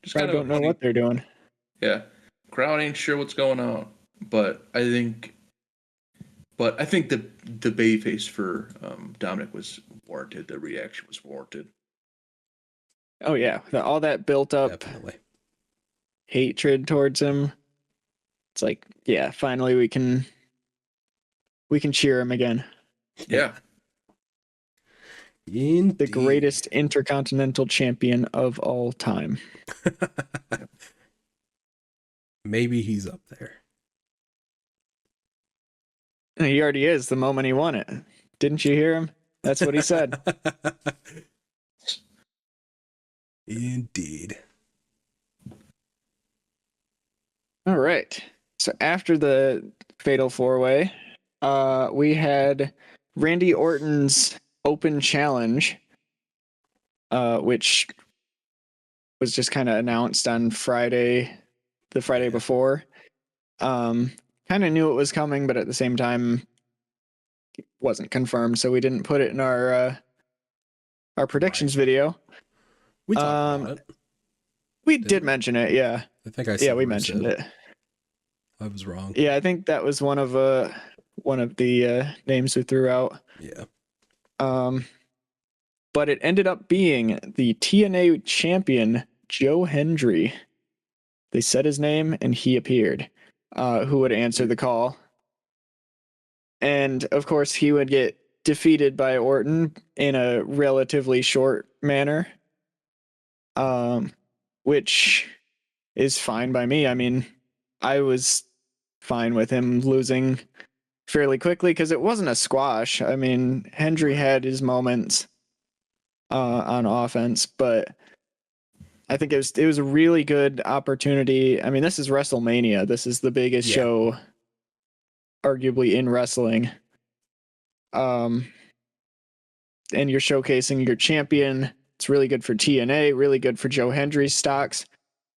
Speaker 1: Just
Speaker 2: I don't know what they're doing.
Speaker 1: Yeah. Crowd ain't sure what's going on, but I think But I think the babyface for Dominic was warranted. The reaction was warranted.
Speaker 2: Oh yeah, all that built up
Speaker 3: Definitely.
Speaker 2: hatred towards him. It's like, yeah, finally we can cheer him again.
Speaker 1: Yeah.
Speaker 3: Indeed.
Speaker 2: The greatest intercontinental champion of all time.
Speaker 3: Maybe he's up there.
Speaker 2: He already is the moment he won it. Didn't you hear him? That's what he said.
Speaker 3: Indeed.
Speaker 2: All right. So after the Fatal 4-Way, we had Randy Orton's Open Challenge, which was just kind of announced on Friday, the Friday before. Kind of knew it was coming, but at the same time, it wasn't confirmed, so we didn't put it in our predictions video.
Speaker 3: We talked about it.
Speaker 2: We did mention it, yeah.
Speaker 3: I think I said
Speaker 2: we mentioned it.
Speaker 3: I was wrong.
Speaker 2: Yeah, I think that was one of the names we threw out.
Speaker 3: Yeah.
Speaker 2: But it ended up being the TNA champion Joe Hendry. They said his name and he appeared. Who would answer the call? And of course, he would get defeated by Orton in a relatively short manner, which is fine by me. I mean, I was fine with him losing fairly quickly because it wasn't a squash. I mean, Hendry had his moments on offense, but I think it was a really good opportunity. I mean, this is WrestleMania. This is the biggest show arguably in wrestling. And you're showcasing your champion. It's really good for TNA, really good for Joe Hendry's stocks.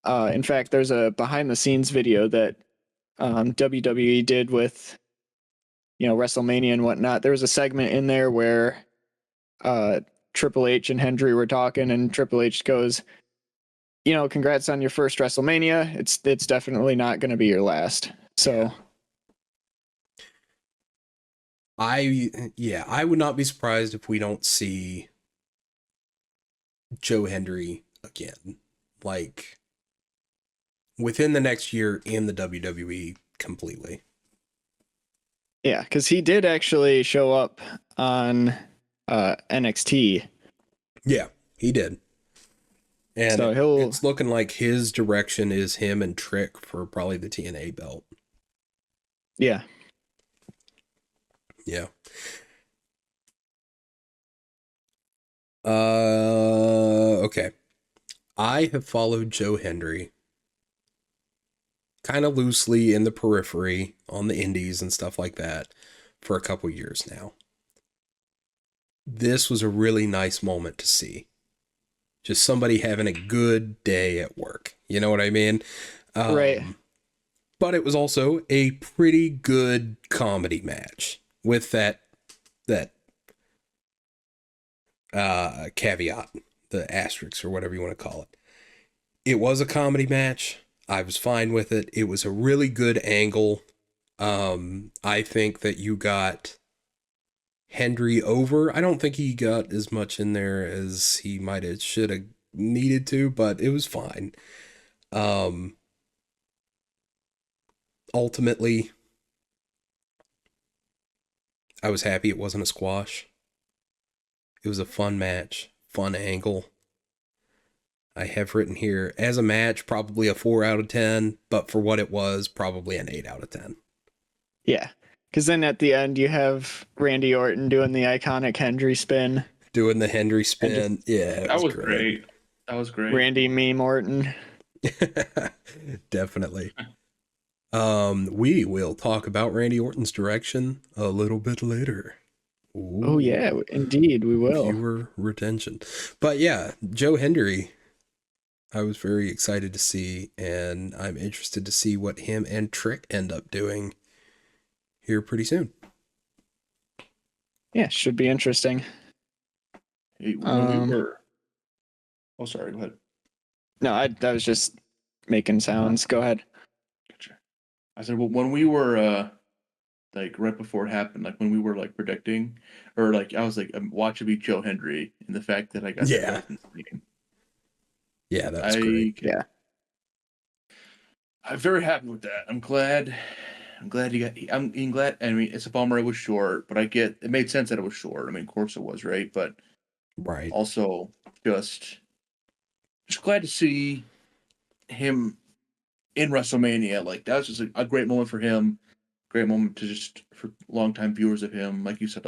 Speaker 2: In fact, there's a behind the scenes video that WWE did with, WrestleMania and whatnot. There was a segment in there where Triple H and Hendry were talking, and Triple H goes, congrats on your first WrestleMania. It's definitely not going to be your last. So
Speaker 3: I would not be surprised if we don't see Joe Hendry again, like within the next year in the WWE completely.
Speaker 2: Yeah, because he did actually show up on NXT.
Speaker 3: Yeah, he did. And
Speaker 2: so
Speaker 3: it's looking like his direction is him and Trick for probably the TNA belt.
Speaker 2: Yeah.
Speaker 3: Yeah. Okay. I have followed Joe Hendry kind of loosely in the periphery on the indies and stuff like that for a couple years now. This was a really nice moment to see. Just somebody having a good day at work. You know what I mean?
Speaker 2: Right.
Speaker 3: But it was also a pretty good comedy match with that caveat, the asterisk or whatever you want to call it. It was a comedy match. I was fine with it. It was a really good angle. I think that you got Hendry over. I don't think he got as much in there as he should have needed to, but it was fine. Ultimately, I was happy it wasn't a squash. It was a fun match, fun angle. I have written here, as a match, probably a 4 out of 10, but for what it was, probably an 8 out of 10.
Speaker 2: Yeah, because then at the end, you have Randy Orton doing the iconic Hendry spin.
Speaker 3: Doing the Hendry spin. Yeah,
Speaker 1: that was great. That was great.
Speaker 2: Randy meme Orton.
Speaker 3: Definitely. We will talk about Randy Orton's direction a little bit later. Ooh,
Speaker 2: oh yeah, indeed we will.
Speaker 3: Viewer retention. But yeah, Joe Hendry, I was very excited to see, and I'm interested to see what him and Trick end up doing here pretty soon.
Speaker 2: Yeah, should be interesting.
Speaker 1: Hey, when we were... Oh, sorry, go ahead.
Speaker 2: No, I was just making sounds. Go ahead.
Speaker 1: Gotcha. I said, well, when we were like right before it happened, like when we were like predicting, or like I was like, I'm watching be Joe Hendry, and the fact that I got
Speaker 3: Yeah.
Speaker 1: that guy's name.
Speaker 3: Yeah, that was great.
Speaker 2: Yeah.
Speaker 1: I'm very happy with that. I'm glad. I'm glad you got. I'm glad. I mean, it's a bummer it was short, but I get it made sense that it was short. I mean, of course it was, right? But
Speaker 3: Right.
Speaker 1: also just glad to see him in WrestleMania. Like that was just a great moment for him. Great moment to just for longtime viewers of him. Like you said,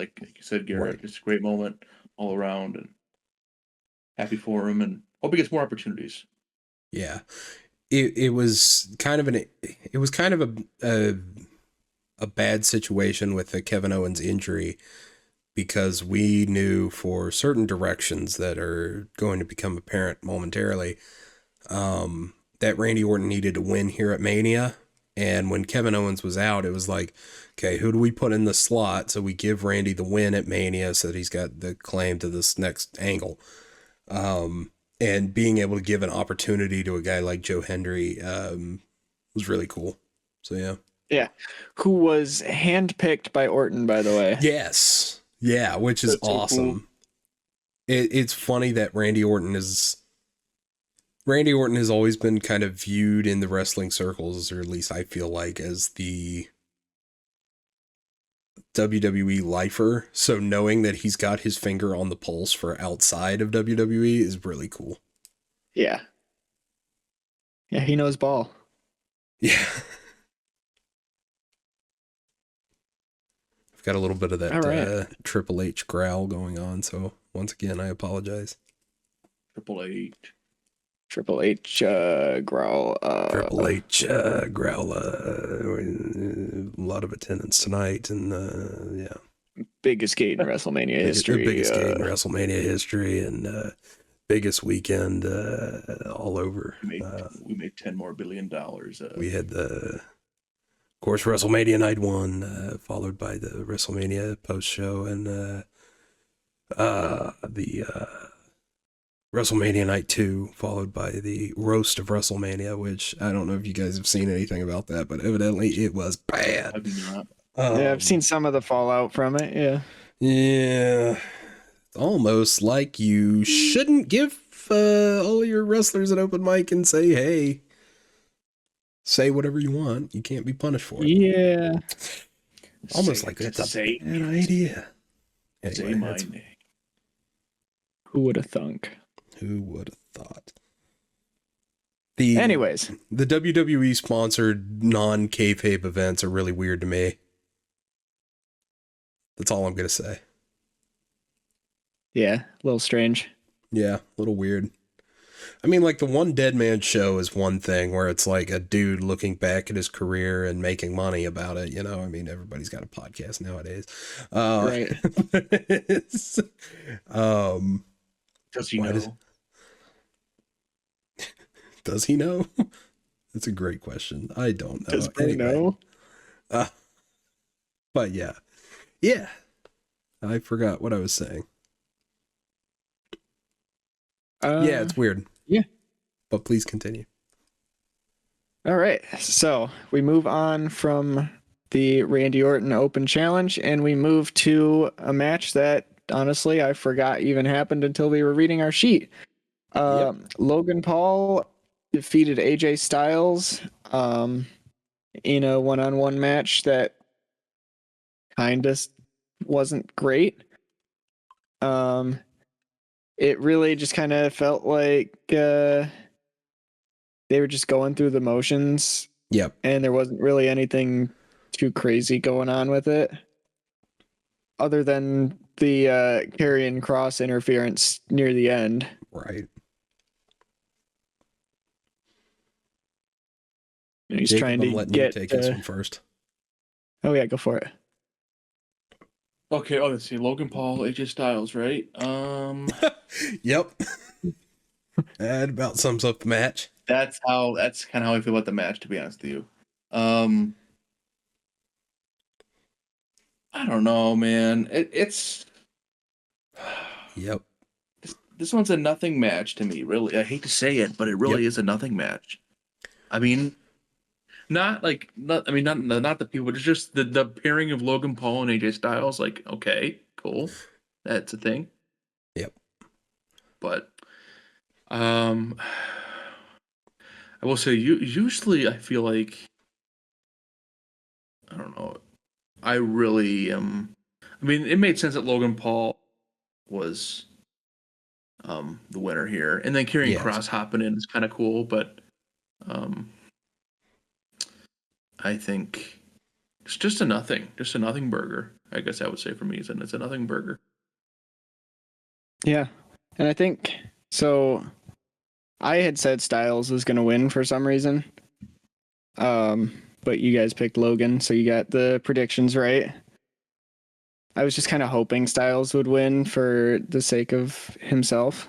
Speaker 1: Garrett,
Speaker 3: Right.
Speaker 1: just a great moment all around, and happy for him, and hope he gets more opportunities.
Speaker 3: Yeah. It was kind of a bad situation with the Kevin Owens injury, because we knew for certain directions that are going to become apparent momentarily, that Randy Orton needed to win here at Mania. And when Kevin Owens was out, it was like, okay, who do we put in the slot? So we give Randy the win at Mania so that he's got the claim to this next angle. And being able to give an opportunity to a guy like Joe Hendry was really cool. So, yeah.
Speaker 2: Yeah. Who was handpicked by Orton, by the way.
Speaker 3: Yes. Yeah, which is
Speaker 2: That's so
Speaker 3: awesome.
Speaker 2: cool.
Speaker 3: It's funny that Randy Orton has always been kind of viewed in the wrestling circles, or at least I feel like, as the WWE lifer. So knowing that he's got his finger on the pulse for outside of WWE is really cool.
Speaker 2: Yeah. Yeah, he knows ball.
Speaker 3: Yeah. I've got a little bit of that
Speaker 2: All right.
Speaker 3: Triple H growl going on, so once again, I apologize.
Speaker 1: Triple H.
Speaker 2: Triple H growl.
Speaker 3: Triple H growl. A lot of attendance tonight, and yeah,
Speaker 2: biggest gate in WrestleMania history.
Speaker 3: The biggest gate in WrestleMania history, and biggest weekend all over.
Speaker 1: We made $10 billion.
Speaker 3: We had of course, WrestleMania Night 1, followed by the WrestleMania post show, and the WrestleMania Night 2, followed by the roast of WrestleMania, which I don't know if you guys have seen anything about that, but evidently it was bad.
Speaker 1: I do not.
Speaker 2: Yeah, I've seen some of the fallout from it. Yeah.
Speaker 3: Yeah. It's almost like you shouldn't give all of your wrestlers an open mic and say, hey, say whatever you want. You can't be punished for it.
Speaker 2: Yeah.
Speaker 3: Almost like that's a bad idea.
Speaker 1: Say
Speaker 3: Anyway,
Speaker 1: my name.
Speaker 2: Who would have thunk?
Speaker 3: who would have thought?
Speaker 2: Anyways,
Speaker 3: the WWE sponsored non-kayfabe events are really weird to me. That's all I'm gonna say.
Speaker 2: yeah, a little strange.
Speaker 3: Yeah, a little weird. I mean, like the One Dead Man Show is one thing where it's like a dude looking back at his career and making money about it. You know, I mean, everybody's got a podcast nowadays.
Speaker 2: Right.
Speaker 1: Does he know?
Speaker 3: Does he know? That's a great question. I don't know.
Speaker 2: Does Bray know?
Speaker 3: But yeah. Yeah. I forgot what I was saying. Yeah, it's weird.
Speaker 2: Yeah.
Speaker 3: But please continue.
Speaker 2: All right. So we move on from the Randy Orton Open Challenge, and we move to a match that honestly I forgot even happened until we were reading our sheet. Logan Paul defeated AJ Styles in a one-on-one match that kind of wasn't great. It really just kind of felt like they were just going through the motions.
Speaker 3: Yep.
Speaker 2: And there wasn't really anything too crazy going on with it, other than the Karrion Kross interference near the end.
Speaker 3: Right.
Speaker 2: He's
Speaker 3: Jacob,
Speaker 2: trying
Speaker 3: I'm
Speaker 2: to
Speaker 3: letting
Speaker 2: get.
Speaker 3: you take this one first.
Speaker 2: Oh yeah, go for it.
Speaker 1: Okay, let's see. Logan Paul, AJ Styles, right?
Speaker 3: Yep. That about sums up the match.
Speaker 1: That's kind of how I feel about the match, to be honest with you. I don't know, man. It's
Speaker 3: Yep.
Speaker 1: This one's a nothing match to me, really. I hate to say it, but it really is a nothing match. I mean, not not the people, but it's just the pairing of Logan Paul and AJ Styles. Like, okay, cool, that's a thing.
Speaker 3: Yep.
Speaker 1: But I will say, usually I feel like, I don't know. I really am. I mean, it made sense that Logan Paul was the winner here, and then Karrion
Speaker 3: Yes.
Speaker 1: Kross hopping in is kind of cool. But um, I think it's just a nothing burger. I guess I would say for me, and it's a nothing burger.
Speaker 2: Yeah. And I think so. I had said Styles was going to win for some reason. But you guys picked Logan, so you got the predictions right. I was just kind of hoping Styles would win for the sake of himself.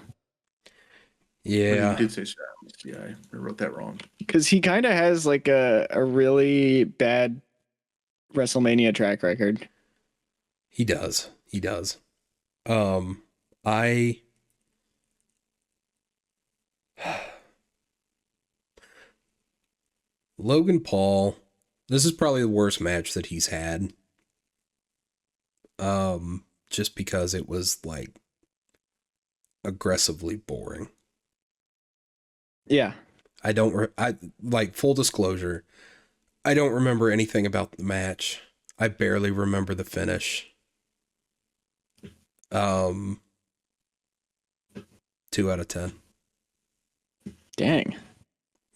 Speaker 1: You
Speaker 3: Yeah.
Speaker 1: did say Styles. Yeah, I wrote that wrong.
Speaker 2: Because he kind of has like a really bad WrestleMania track record.
Speaker 3: He does. I Logan Paul, this is probably the worst match that he's had. Just because it was like aggressively boring.
Speaker 2: Yeah.
Speaker 3: I like, full disclosure, I don't remember anything about the match. I barely remember the finish. 2 out of 10.
Speaker 2: Dang.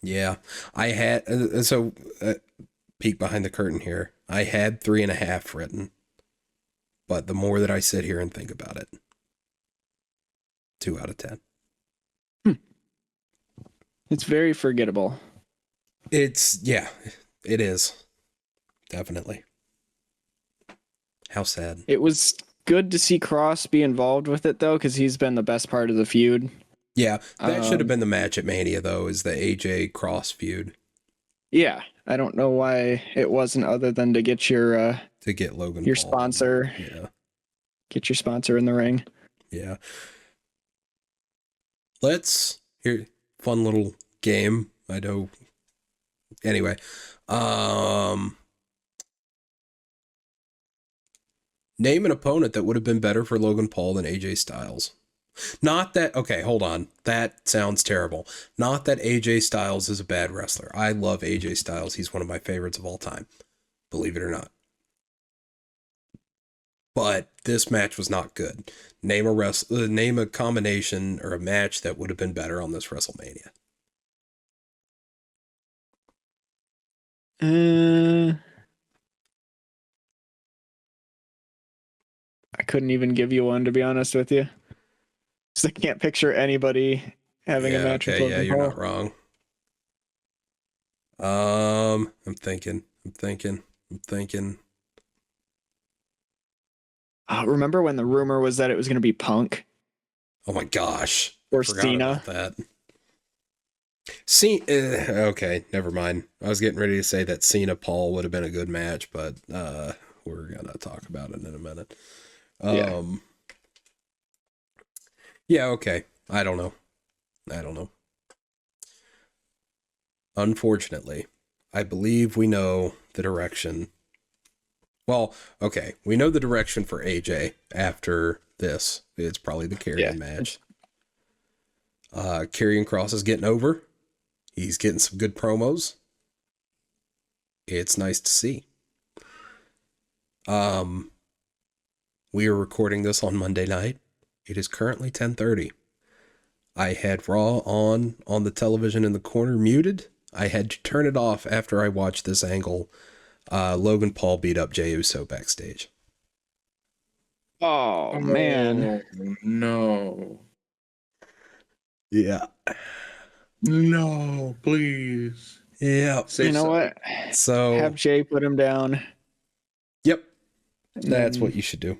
Speaker 3: Yeah, I had peek behind the curtain here. I had 3.5 written, but the more that I sit here and think about it, 2 out of 10.
Speaker 2: It's very forgettable.
Speaker 3: It is definitely. How sad.
Speaker 2: It was good to see Cross be involved with it though, because he's been the best part of the feud.
Speaker 3: Yeah, that should have been the match at Mania though, is the AJ Cross feud.
Speaker 2: Yeah, I don't know why it wasn't, other than to get your
Speaker 3: To get Logan
Speaker 2: your
Speaker 3: Paul.
Speaker 2: sponsor.
Speaker 3: Yeah.
Speaker 2: Get your sponsor in the ring.
Speaker 3: Yeah. Let's here, fun little game. I know. Anyway, name an opponent that would have been better for Logan Paul than AJ Styles. Not that, okay, hold on. That sounds terrible. Not that AJ Styles is a bad wrestler. I love AJ Styles. He's one of my favorites of all time. Believe it or not. But this match was not good. Name a combination or a match that would have been better on this WrestleMania.
Speaker 2: I couldn't even give you one, to be honest with you. Because I can't picture anybody having a match with Logan
Speaker 3: you're
Speaker 2: Paul.
Speaker 3: not wrong. I'm thinking.
Speaker 2: Remember when the rumor was that it was going to be Punk
Speaker 3: Oh my gosh.
Speaker 2: or
Speaker 3: Forgot
Speaker 2: Cena?
Speaker 3: about that. Okay, never mind. I was getting ready to say that Cena Paul would have been a good match, but we're gonna talk about it in a minute. Yeah, okay. I don't know. Unfortunately, I believe we know the direction. Well, okay, we know the direction for AJ after this. It's probably the Karrion match. Karrion Kross is getting over. He's getting some good promos. It's nice to see. We are recording this on Monday night. It is currently 10:30. I had Raw on the television in the corner muted. I had to turn it off after I watched this angle. Logan Paul beat up Jey Uso backstage.
Speaker 2: Oh, man.
Speaker 1: No.
Speaker 3: Yeah.
Speaker 1: No, please.
Speaker 3: Yeah.
Speaker 2: You know what?
Speaker 3: So
Speaker 2: Have Jay put him down.
Speaker 3: Yep. That's what you should do.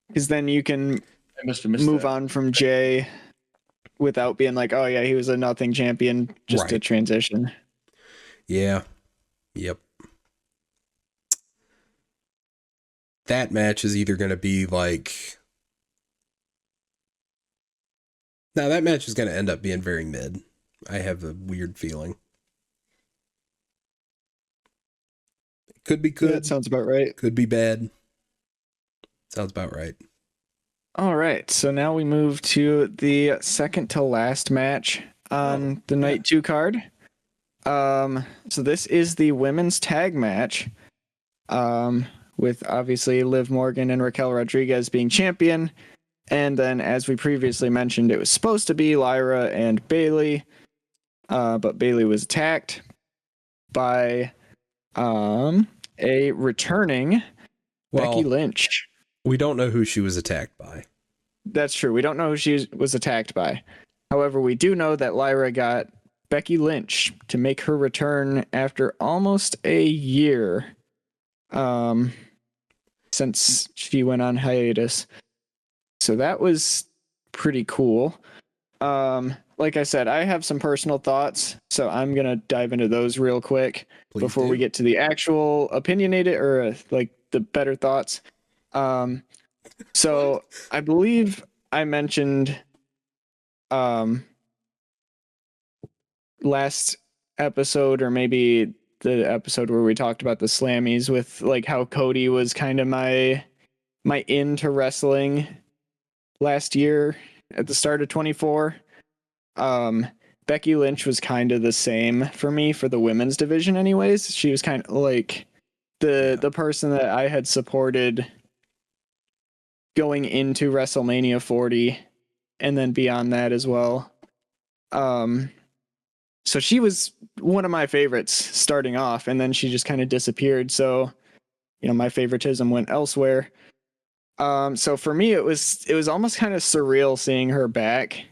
Speaker 2: Because then you can
Speaker 1: I must have missed
Speaker 2: move
Speaker 1: that.
Speaker 2: on from Jay without being like, oh yeah, he was a nothing champion, just to
Speaker 3: Right.
Speaker 2: transition.
Speaker 3: Yeah. Yep. That match is either going to be like... Now, that match is going to end up being very mid. I have a weird feeling. Could be
Speaker 2: Yeah,
Speaker 3: good.
Speaker 2: that sounds about right.
Speaker 3: Could be bad. Sounds about right.
Speaker 2: All right, so now we move to the second to last match on the night 2 card. So this is the women's tag match, with obviously Liv Morgan and Raquel Rodriguez being champion, and then as we previously mentioned, it was supposed to be Lyra and Bayley, but Bayley was attacked by a returning Becky Lynch.
Speaker 3: We don't know who she was attacked by.
Speaker 2: That's true. We don't know who she was attacked by. However, we do know that Lyra got Becky Lynch to make her return after almost a year, since she went on hiatus. So that was pretty cool. Like I said, I have some personal thoughts, so I'm going to dive into those real quick before we get to the actual opinionated or like the better thoughts. So I believe I mentioned last episode, or maybe the episode where we talked about the Slammies, with like how Cody was kind of my into wrestling last year at the start of 24. Becky Lynch was kind of the same for me for the women's division anyways. She was kind of like the person that I had supported going into WrestleMania 40 and then beyond that as well. So she was one of my favorites starting off, and then she just kind of disappeared. So, my favoritism went elsewhere. So for me, it was almost kind of surreal seeing her back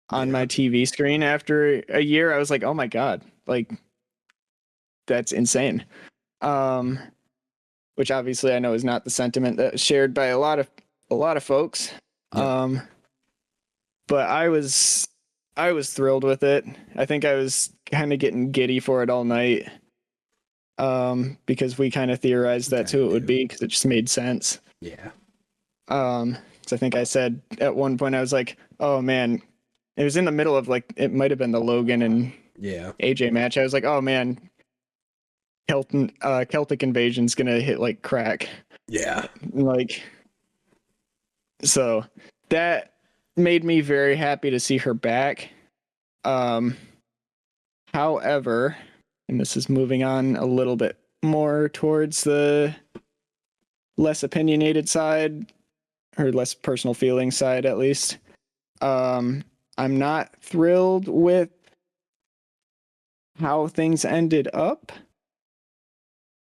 Speaker 2: on my TV screen after a year. I was like, oh my God, like that's insane. Which obviously I know is not the sentiment that's shared by a lot of folks. Yeah. But I was thrilled with it. I think I was kind of getting giddy for it all night. Because we kind of theorized that's who it would be, because it just made sense.
Speaker 3: Yeah.
Speaker 2: So I think I said at one point, I was like, oh man, it was in the middle of like, it might have been the Logan and AJ match. I was like, oh man, Celtic Invasion's gonna hit like crack.
Speaker 3: Yeah.
Speaker 2: Like, so that made me very happy to see her back. However, and this is moving on a little bit more towards the less opinionated side, or less personal feeling side at least. I'm not thrilled with how things ended up,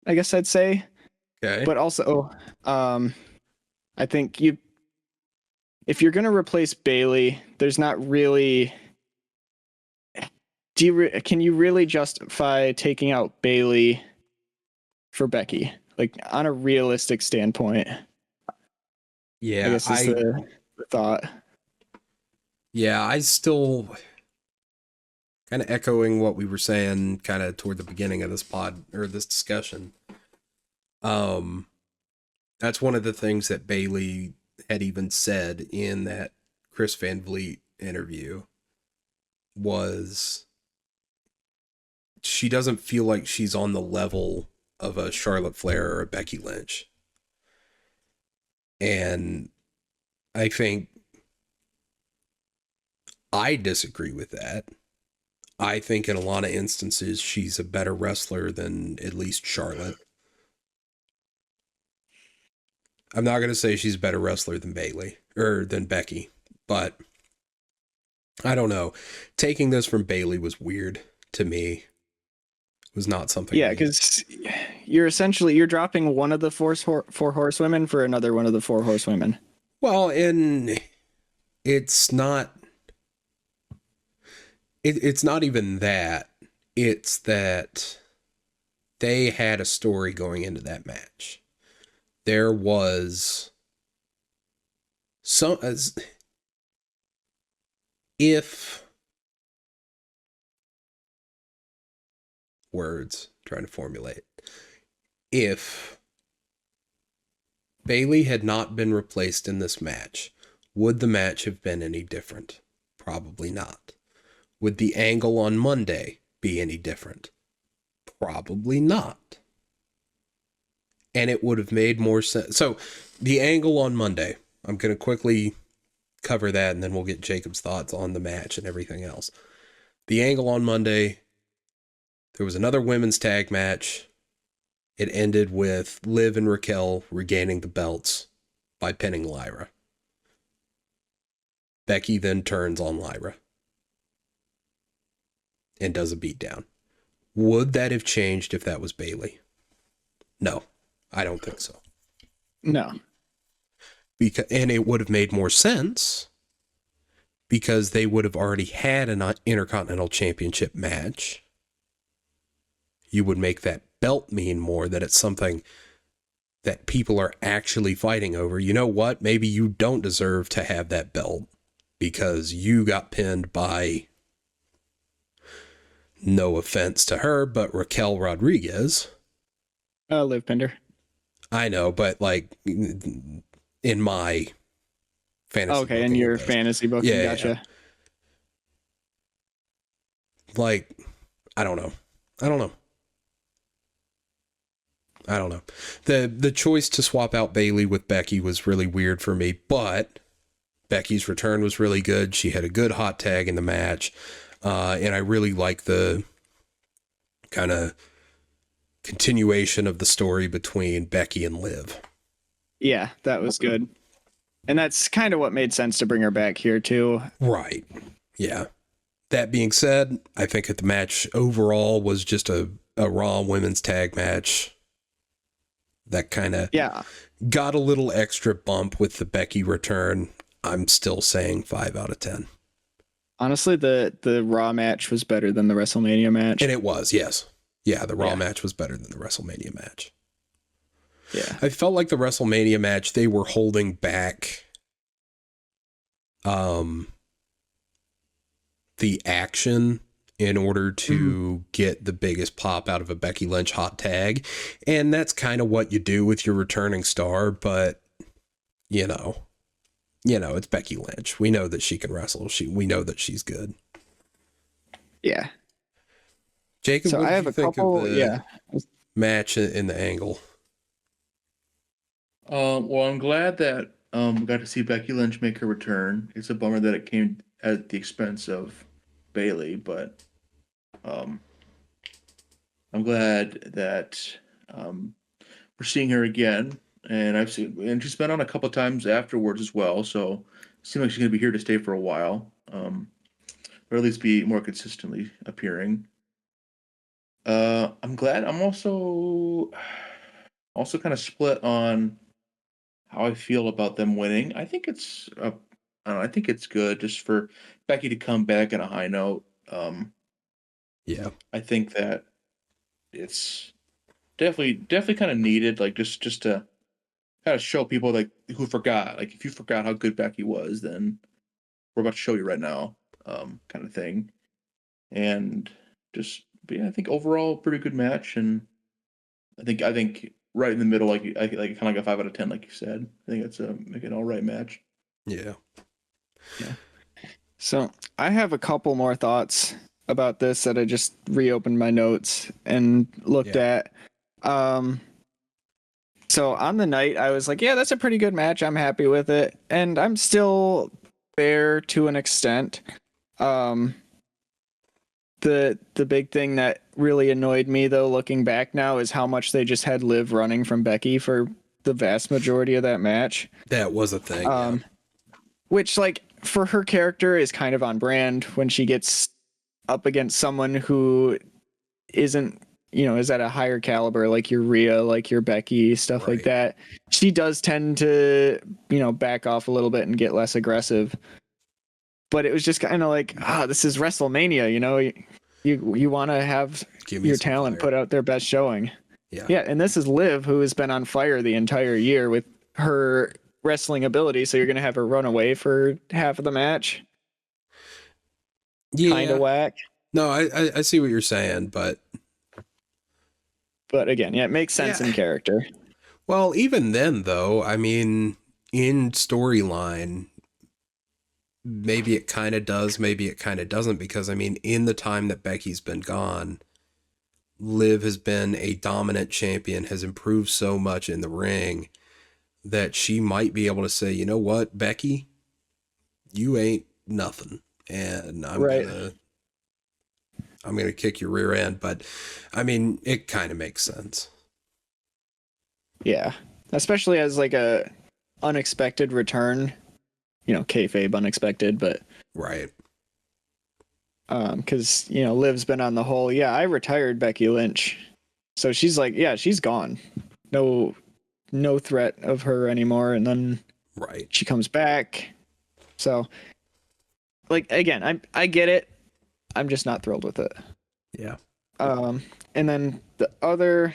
Speaker 2: I guess I'd say.
Speaker 3: Okay.
Speaker 2: But also, I think if you're going to replace Bayley, there's not really... Can you really justify taking out Bayley for Becky? Like, on a realistic standpoint.
Speaker 3: Yeah,
Speaker 2: I guess is the thought.
Speaker 3: Yeah, I still kind of echoing what we were saying kind of toward the beginning of this pod or this discussion. That's one of the things that Bayley had even said in that Chris Van Vliet interview was she doesn't feel like she's on the level of a Charlotte Flair or a Becky Lynch. And I think I disagree with that. I think in a lot of instances, she's a better wrestler than at least Charlotte. I'm not going to say she's a better wrestler than Bayley or than Becky, but I don't know. Taking this from Bayley was weird to me. It was not something.
Speaker 2: Yeah, because you're dropping one of the four horsewomen for another one of the four horsewomen.
Speaker 3: Well, and it's not. It's not even that. It's that they had a story going into that match. There was some trying to formulate. If Bayley had not been replaced in this match, would the match have been any different? Probably not. Would the angle on Monday be any different? Probably not. And it would have made more sense. So the angle on Monday, I'm going to quickly cover that, and then we'll get Jacob's thoughts on the match and everything else. The angle on Monday, there was another women's tag match. It ended with Liv and Raquel regaining the belts by pinning Lyra. Becky then turns on Lyra and does a beatdown. Would that have changed if that was Bayley? No, I don't think so.
Speaker 2: No.
Speaker 3: And it would have made more sense because they would have already had an Intercontinental Championship match. You would make that belt mean more, that it's something that people are actually fighting over. You know what? Maybe you don't deserve to have that belt because you got pinned by, no offense to her, but Raquel Rodriguez.
Speaker 2: Liv Pinder.
Speaker 3: I know, but like in my fantasy.
Speaker 2: Okay, in your fantasy book,
Speaker 3: yeah,
Speaker 2: gotcha.
Speaker 3: Yeah. Like, I don't know. The choice to swap out Bayley with Becky was really weird for me, but Becky's return was really good. She had a good hot tag in the match, and I really like the kind of continuation of the story between Becky and Liv.
Speaker 2: Yeah, that was good. And that's kind of what made sense to bring her back here, too.
Speaker 3: Right. Yeah. That being said, I think that the match overall was just a Raw women's tag match that kind of got a little extra bump with the Becky return. I'm still saying 5 out of 10.
Speaker 2: Honestly, the Raw match was better than the WrestleMania match.
Speaker 3: And it was, yes. Yeah, the Raw match was better than the WrestleMania match.
Speaker 2: Yeah.
Speaker 3: I felt like the WrestleMania match, they were holding back the action in order to get the biggest pop out of a Becky Lynch hot tag. And that's kind of what you do with your returning star, but you know, it's Becky Lynch. We know that she can wrestle. We know that she's good.
Speaker 2: Yeah.
Speaker 3: Jacob,
Speaker 2: so
Speaker 3: what
Speaker 2: I have
Speaker 3: did you
Speaker 2: a
Speaker 3: think
Speaker 2: couple,
Speaker 3: of the match in the angle?
Speaker 1: Well, I'm glad that we got to see Becky Lynch make her return. It's a bummer that it came at the expense of Bayley, but I'm glad that we're seeing her again, and she's been on a couple times afterwards as well. So it seems like she's gonna be here to stay for a while, or at least be more consistently appearing. I'm glad. I'm also kind of split on how I feel about them winning. I think it's I don't know, I think it's good just for Becky to come back on a high note.
Speaker 3: Yeah.
Speaker 1: I think that it's definitely kind of needed, like just to kind of show people like who forgot. Like if you forgot how good Becky was, then we're about to show you right now, kind of thing. And but yeah, I think overall pretty good match, and I think right in the middle, like kind of like a 5 out of 10, like you said. I think it's like an all right match.
Speaker 3: Yeah.
Speaker 2: Yeah. So I have a couple more thoughts about this that I just reopened my notes and looked at. So on the night, I was like, yeah, that's a pretty good match. I'm happy with it. And I'm still there to an extent. The big thing that really annoyed me, though, looking back now, is how much they just had Liv running from Becky for the vast majority of that match.
Speaker 3: That was a thing.
Speaker 2: Which, like, for her character is kind of on brand when she gets up against someone who isn't, is at a higher caliber, like your Rhea, like your Becky, stuff like that. She does tend to, back off a little bit and get less aggressive. But it was just kind of like, this is WrestleMania, you want to have your talent put out their best showing. Yeah, and this is Liv, who has been on fire the entire year with her wrestling ability, so you're going to have her run away for half of the match?
Speaker 3: Yeah.
Speaker 2: Kind of whack.
Speaker 3: No, I see what you're saying, but
Speaker 2: again, it makes sense in character.
Speaker 3: Well, even then, though, I mean, in storyline, maybe it kind of does, maybe it kind of doesn't, because, I mean, in the time that Becky's been gone, Liv has been a dominant champion, has improved so much in the ring that she might be able to say, you know what, Becky, you ain't nothing, and
Speaker 2: Right.
Speaker 3: I'm gonna kick your rear end. But I mean, it kind of makes sense.
Speaker 2: Yeah. Especially as like a unexpected return, kayfabe unexpected, but
Speaker 3: Right.
Speaker 2: because Liv's been on the whole, yeah, I retired Becky Lynch, so she's like, yeah, she's gone, no threat of her anymore, and then
Speaker 3: Right.
Speaker 2: she comes back. So, like, again, I get it. I'm just not thrilled with it.
Speaker 3: Yeah.
Speaker 2: And then the other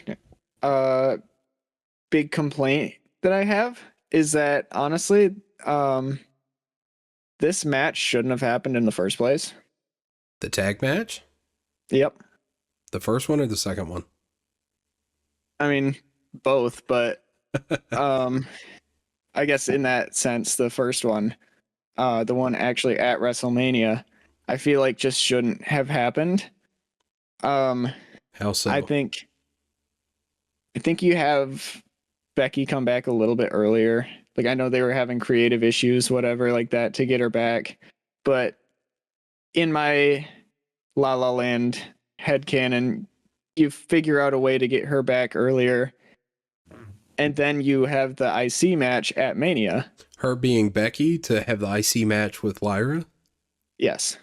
Speaker 2: big complaint that I have is that honestly, this match shouldn't have happened in the first place.
Speaker 3: The tag match?
Speaker 2: Yep.
Speaker 3: The first one or the second one?
Speaker 2: I mean, both, but I guess in that sense, the first one, the one actually at WrestleMania, I feel like just shouldn't have happened.
Speaker 3: How so?
Speaker 2: I think you have Becky come back a little bit earlier. Like, I know they were having creative issues, whatever, like that, to get her back. But in my La La Land headcanon, you figure out a way to get her back earlier. And then you have the IC match at Mania.
Speaker 3: Her being Becky to have the IC match with Lyra?
Speaker 2: Yes.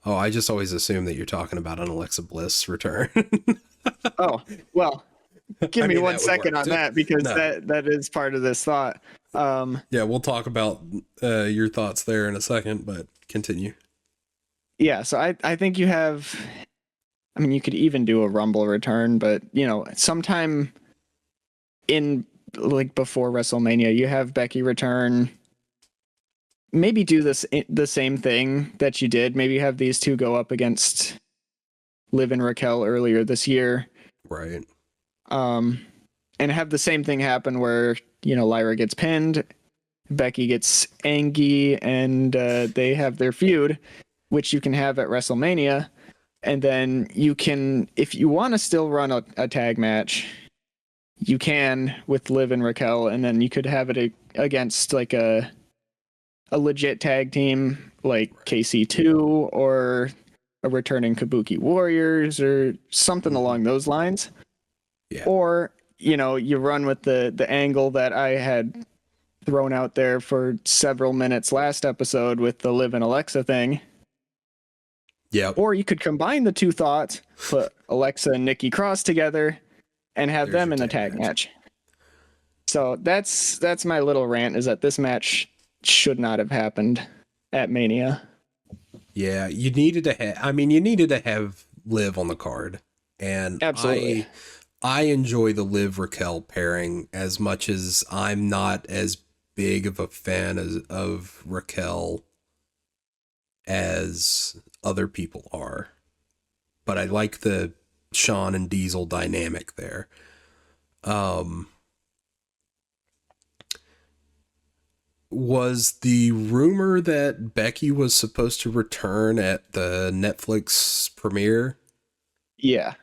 Speaker 3: Oh, I just always assume that you're talking about an Alexa Bliss return.
Speaker 2: Oh, well, give me 1
Speaker 3: that would
Speaker 2: second
Speaker 3: work
Speaker 2: on
Speaker 3: too.
Speaker 2: that, because
Speaker 3: No.
Speaker 2: that is part of this thought.
Speaker 3: Yeah, we'll talk about your thoughts there in a second, but continue.
Speaker 2: Yeah, so I think you have, I mean, you could even do a Rumble return, but sometime in, like, before WrestleMania, you have Becky return. Maybe do the same thing that you did. Maybe have these two go up against Liv and Raquel earlier this year.
Speaker 3: Right.
Speaker 2: And have the same thing happen where, Lyra gets pinned, Becky gets angry, and they have their feud, which you can have at WrestleMania. And then you can, if you want to still run a tag match, you can with Liv and Raquel, and then you could have it against like a legit tag team like KC2 or a returning Kabuki Warriors or something along those lines.
Speaker 3: Yeah.
Speaker 2: Or, you run with the angle that I had thrown out there for several minutes last episode with the Liv and Alexa thing.
Speaker 3: Yeah.
Speaker 2: Or you could combine the two thoughts, put Alexa and Nikki Cross together, and have
Speaker 3: There's
Speaker 2: them
Speaker 3: your
Speaker 2: in the
Speaker 3: tag
Speaker 2: tag
Speaker 3: match.
Speaker 2: match. So that's my little rant, is that this match should not have happened at Mania.
Speaker 3: Yeah, you needed to have Liv on the card. And
Speaker 2: Absolutely.
Speaker 3: I enjoy the Liv Raquel pairing as much as I'm not as big of a fan of Raquel as other people are. But I like the Shawn and Diesel dynamic there. Was the rumor that Becky was supposed to return at the Netflix premiere?
Speaker 2: Yeah.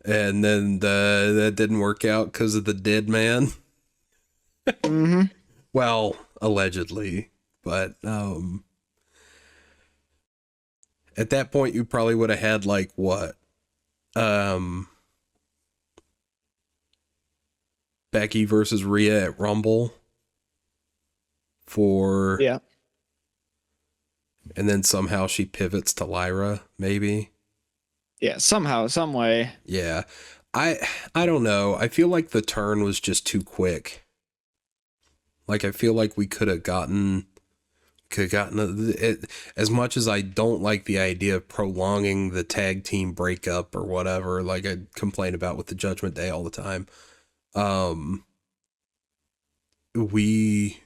Speaker 3: And then that didn't work out because of the dead man?
Speaker 2: Mm-hmm.
Speaker 3: Well, allegedly. But at that point, you probably would have had like what? Becky versus Rhea at Rumble.
Speaker 2: Yeah.
Speaker 3: And then somehow she pivots to Lyra, maybe.
Speaker 2: Yeah, somehow, some way.
Speaker 3: Yeah. I don't know. I feel like the turn was just too quick. Like, I feel like we could have gotten it, as much as I don't like the idea of prolonging the tag team breakup or whatever, like I complain about with the Judgment Day all the time. We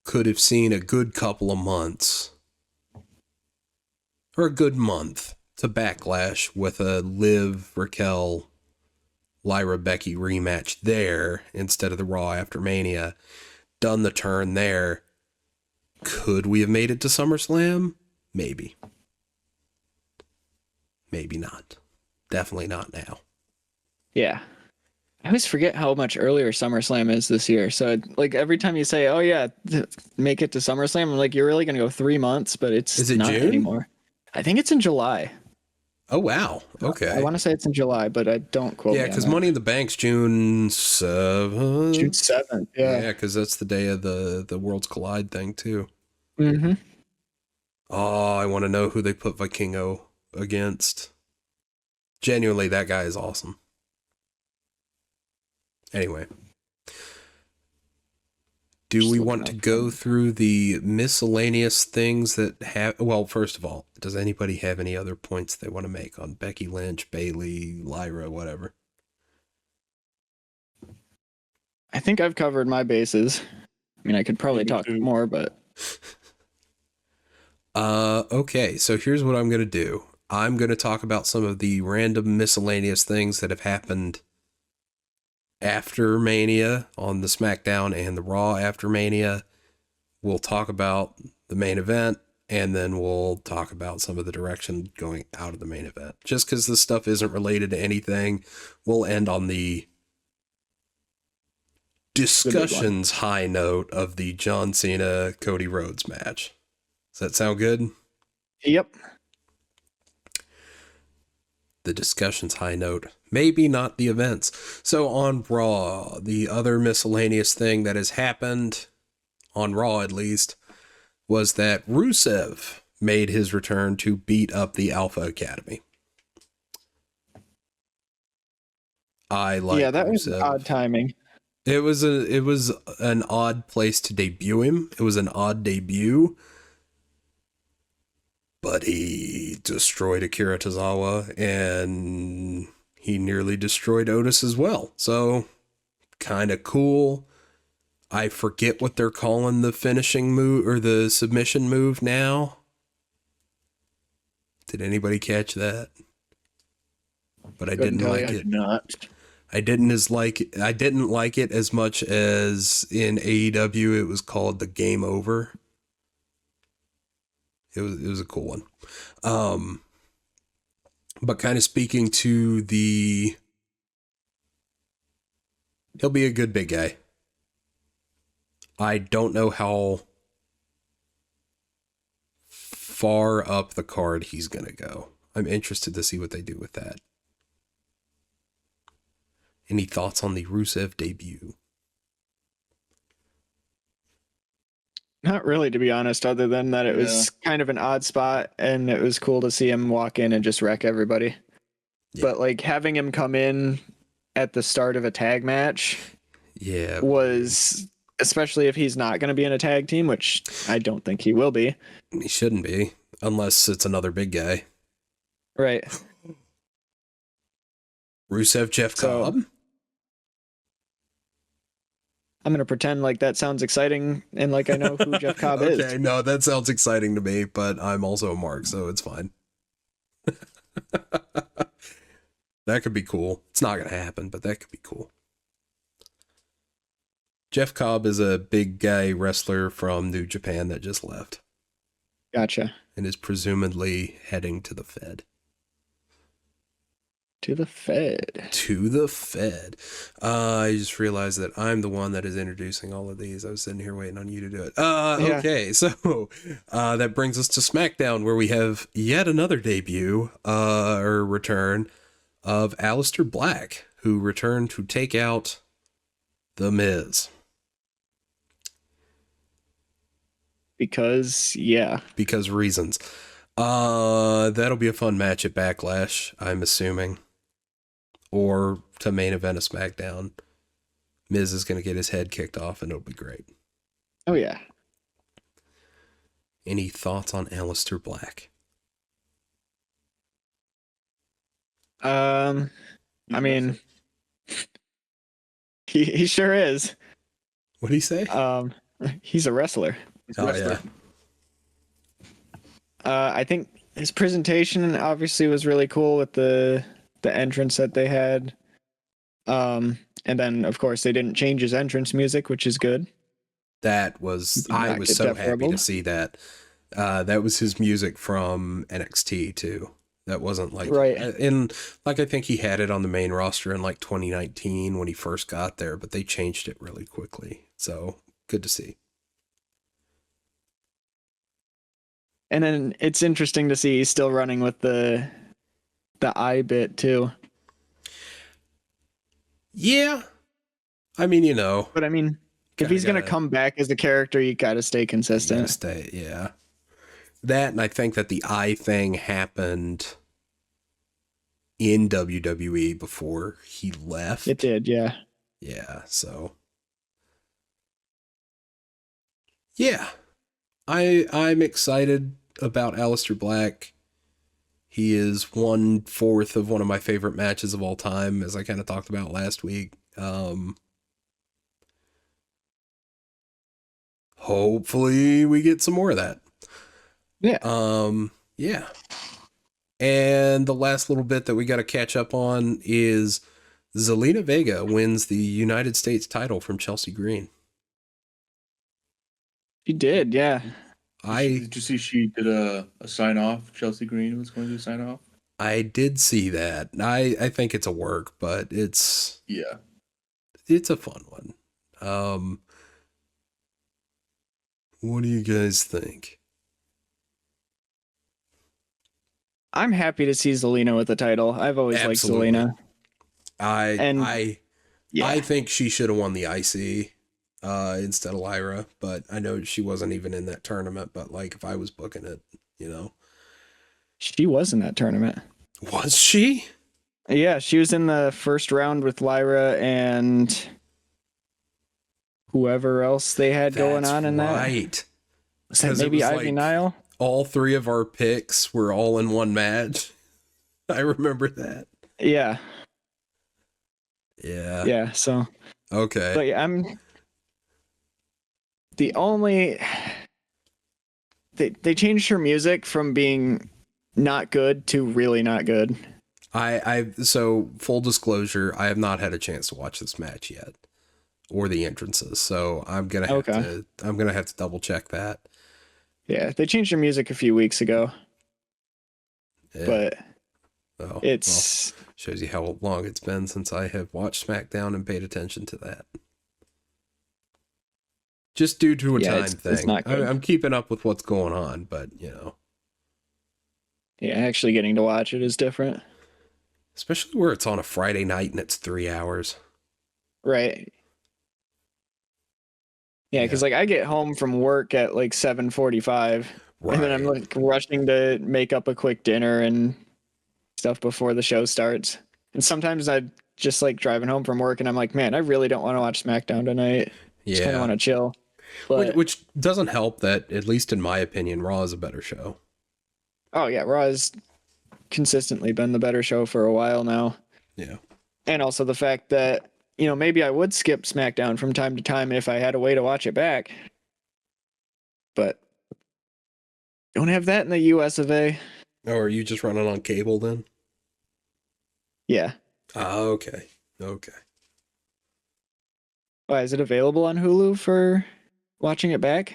Speaker 3: could have seen a good couple of months or a good month to Backlash with a Liv, Raquel, Lyra, Becky rematch there instead of the Raw after Mania. Done the turn there. Could we have made it to SummerSlam? Maybe. Maybe not. definitely not now.
Speaker 2: Yeah. I always forget how much earlier SummerSlam is this year. So like every time you say, "Oh yeah, make it to SummerSlam," I'm like, "You're really gonna go 3 months?" But it's
Speaker 3: Is it
Speaker 2: not
Speaker 3: June?
Speaker 2: anymore. I think it's in July.
Speaker 3: Oh wow. Okay.
Speaker 2: I want to say it's in July, but I don't quote me
Speaker 3: Yeah,
Speaker 2: on
Speaker 3: because
Speaker 2: that.
Speaker 3: Money in the Bank's June 7th.
Speaker 2: June 7th.
Speaker 3: Yeah, because that's the day of the Worlds Collide thing too.
Speaker 2: Mm-hmm.
Speaker 3: Oh, I want to know who they put Vikingo against. Genuinely, that guy is awesome. Anyway. Do we want to go through the miscellaneous things that have... Well, first of all, does anybody have any other points they want to make on Becky Lynch, Bayley, Lyra, whatever?
Speaker 2: I think I've covered my bases. I mean, I could probably talk more, but...
Speaker 3: Okay, so here's what I'm going to do. I'm going to talk about some of the random miscellaneous things that have happened after Mania on the SmackDown and the Raw after Mania. We'll talk about the main event, and then we'll talk about some of the direction going out of the main event. Just because this stuff isn't related to anything, we'll end on the discussions high note of the John Cena Cody Rhodes match. Does that sound good?
Speaker 2: Yep.
Speaker 3: The discussions high note, maybe not the events. So on Raw, the other miscellaneous thing that has happened, on Raw at least, was that Rusev made his return to beat up the Alpha Academy. I like
Speaker 2: Yeah, that
Speaker 3: Rusev.
Speaker 2: was odd timing.
Speaker 3: It was an odd place to debut him. It was an odd debut. But he destroyed Akira Tozawa, and he nearly destroyed Otis as well. So, kind of cool. I forget what they're calling the finishing move or the submission move now. Did anybody catch that? But I didn't like it. I didn't like it as much as in AEW it was called the Game Over. It was a cool one. But kind of speaking to he'll be a good big guy. I don't know how far up the card he's going to go. I'm interested to see what they do with that. Any thoughts on the Rusev debut?
Speaker 2: Not really, to be honest, other than that it was kind of an odd spot, and it was cool to see him walk in and just wreck everybody. Yeah. But like having him come in at the start of a tag match was, especially if he's not going to be in a tag team, which I don't think he will be.
Speaker 3: He shouldn't be, unless it's another big guy.
Speaker 2: Right.
Speaker 3: Rusev, Jeff Cobb?
Speaker 2: I'm going to pretend like that sounds exciting and like I know who Jeff Cobb is.
Speaker 3: Okay, no, that sounds exciting to me, but I'm also a Mark, so it's fine. That could be cool. It's not going to happen, but that could be cool. Jeff Cobb is a big guy wrestler from New Japan that just left.
Speaker 2: Gotcha.
Speaker 3: And is presumably heading to the Fed.
Speaker 2: To the Fed.
Speaker 3: To the Fed. I just realized that I'm the one that is introducing all of these. I was sitting here waiting on you to do it. Okay, so that brings us to SmackDown, where we have yet another debut or return of Aleister Black, who returned to take out The Miz.
Speaker 2: Because
Speaker 3: reasons. That'll be a fun match at Backlash, I'm assuming. Or to main event of SmackDown. Miz is going to get his head kicked off and it'll be great.
Speaker 2: Oh, yeah.
Speaker 3: Any thoughts on Aleister Black?
Speaker 2: I mean, he sure is.
Speaker 3: What did he say?
Speaker 2: He's a wrestler.
Speaker 3: Yeah.
Speaker 2: I think his presentation obviously was really cool with the entrance that they had. And then of course they didn't change his entrance music, which is good.
Speaker 3: I was so happy to see that. That was his music from NXT too. That wasn't like,
Speaker 2: Right.
Speaker 3: and like I think he had it on the main roster in like 2019 when he first got there, but they changed it really quickly. So good to see.
Speaker 2: And then it's interesting to see he's still running with the I bit too.
Speaker 3: Yeah. I mean,
Speaker 2: But I mean, if he's gonna come back as a character, you gotta stay consistent.
Speaker 3: stay, yeah. That, and I think that the eye thing happened in WWE before he left.
Speaker 2: It did, yeah.
Speaker 3: Yeah, so yeah. I'm excited about Aleister Black. He is 1/4 of one of my favorite matches of all time, as I kind of talked about last week. Hopefully we get some more of that.
Speaker 2: Yeah.
Speaker 3: Yeah. And the last little bit that we got to catch up on is Zelina Vega wins the United States title from Chelsea Green.
Speaker 2: She did, yeah.
Speaker 1: Did you see she did a sign off? Chelsea Green was going to do a sign off.
Speaker 3: I did see that. I think it's a work, but it's a fun one. What do you guys think?
Speaker 2: I'm happy to see Zelina with the title. I've always liked Zelina.
Speaker 3: I think she should have won the IC instead of Lyra, but I know she wasn't even in that tournament, but like if I was booking it, you know.
Speaker 2: She was in that tournament.
Speaker 3: Was she?
Speaker 2: Yeah, she was in the first round with Lyra and whoever else they had going on in that.
Speaker 3: Right.
Speaker 2: Was that maybe Ivy Nile?
Speaker 3: All three of our picks were all in one match. I remember that.
Speaker 2: Yeah.
Speaker 3: Yeah.
Speaker 2: Yeah, so.
Speaker 3: Okay.
Speaker 2: But yeah, they changed her music from being not good to really not good.
Speaker 3: So full disclosure, I have not had a chance to watch this match yet or the entrances. So I'm going to have to double check that.
Speaker 2: Yeah, they changed her music a few weeks ago. Yeah. But
Speaker 3: shows you how long it's been since I have watched Smackdown and paid attention to that. Just due to a time thing. It's not good. I'm keeping up with what's going on, but you know.
Speaker 2: Yeah, actually getting to watch it is different.
Speaker 3: Especially where it's on a Friday night and it's 3 hours.
Speaker 2: Right. Yeah, because like I get home from work at like 7:45, and then I'm like rushing to make up a quick dinner and stuff before the show starts. And sometimes I just like driving home from work, and I'm like, man, I really don't want to watch SmackDown tonight. Just kind of want to chill. But,
Speaker 3: which doesn't help that, at least in my opinion, Raw is a better show.
Speaker 2: Oh yeah, Raw has consistently been the better show for a while now.
Speaker 3: Yeah.
Speaker 2: And also the fact that, you know, maybe I would skip SmackDown from time to time if I had a way to watch it back. But don't have that in the US of A.
Speaker 3: Oh, are you just running on cable then?
Speaker 2: Yeah.
Speaker 3: Okay. Okay.
Speaker 2: Why, is it available on Hulu for watching it back?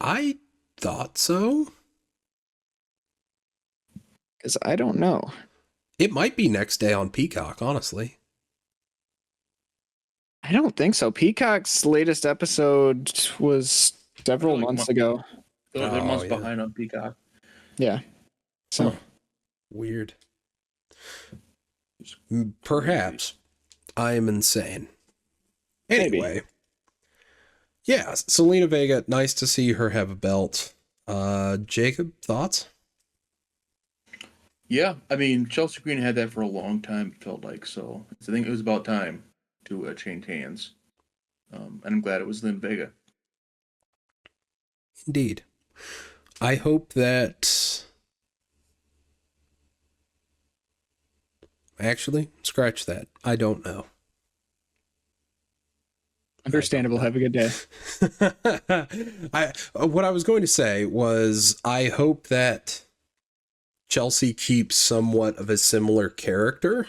Speaker 3: I thought so.
Speaker 2: Because I don't know.
Speaker 3: It might be next day on Peacock, honestly.
Speaker 2: I don't think so. Peacock's latest episode was several months ago.
Speaker 1: They're months behind on Peacock.
Speaker 2: Yeah. So
Speaker 3: weird. Perhaps I am insane. Anyway. Maybe. Yeah, Zelina Vega, nice to see her have a belt. Jacob, thoughts?
Speaker 1: Yeah, I mean, Chelsea Green had that for a long time, it felt like, so I think it was about time to change hands. And I'm glad it was Zelina Vega.
Speaker 3: Indeed. I hope that... Actually, scratch that. I don't know.
Speaker 2: Understandable. Have a good day.
Speaker 3: What I was going to say was I hope that Chelsea keeps somewhat of a similar character,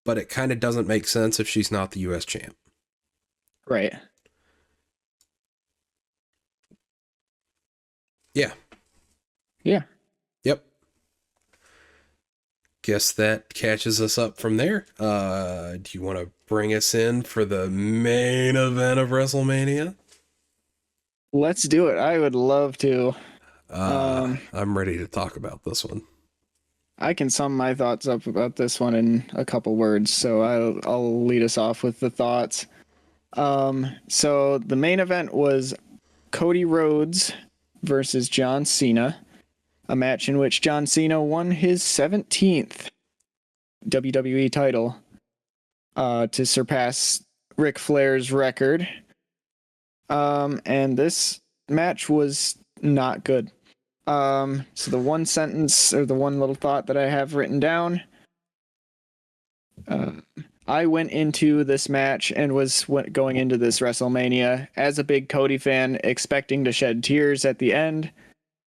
Speaker 3: but it kind of doesn't make sense if she's not the US champ.
Speaker 2: Right.
Speaker 3: Yeah.
Speaker 2: Yeah.
Speaker 3: Yep. guess that catches us up from there. Do you want to bring us in for the main event of WrestleMania?
Speaker 2: Let's do it. I would love to.
Speaker 3: I'm ready to talk about this one.
Speaker 2: I can sum my thoughts up about this one in a couple words, so I'll lead us off with the thoughts. So the main event was Cody Rhodes versus John Cena, a match in which John Cena won his 17th WWE title to surpass Ric Flair's record. And this match was not good. So the one sentence or the one little thought that I have written down, I went into this match and was going into this WrestleMania as a big Cody fan, expecting to shed tears at the end.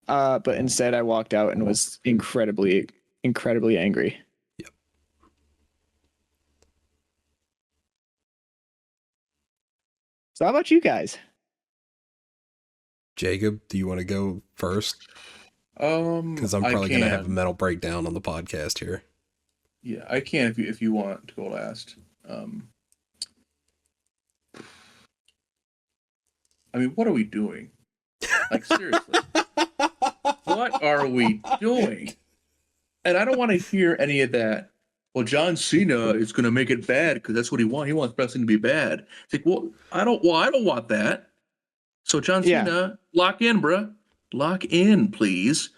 Speaker 2: But instead I walked out and was incredibly angry.
Speaker 3: Yep.
Speaker 2: So how about you guys?
Speaker 3: Jacob, do you want to go first? Because I'm probably going to have a mental breakdown on the podcast here.
Speaker 1: Yeah, I can if you want to go last. I mean, what are we doing? Like, seriously. What are we doing? And I don't want to hear any of that. Well, John Cena is going to make it bad because that's what he wants. He wants wrestling to be bad. It's like, well, I don't want that. So John Cena, lock in, bruh. Lock in, please.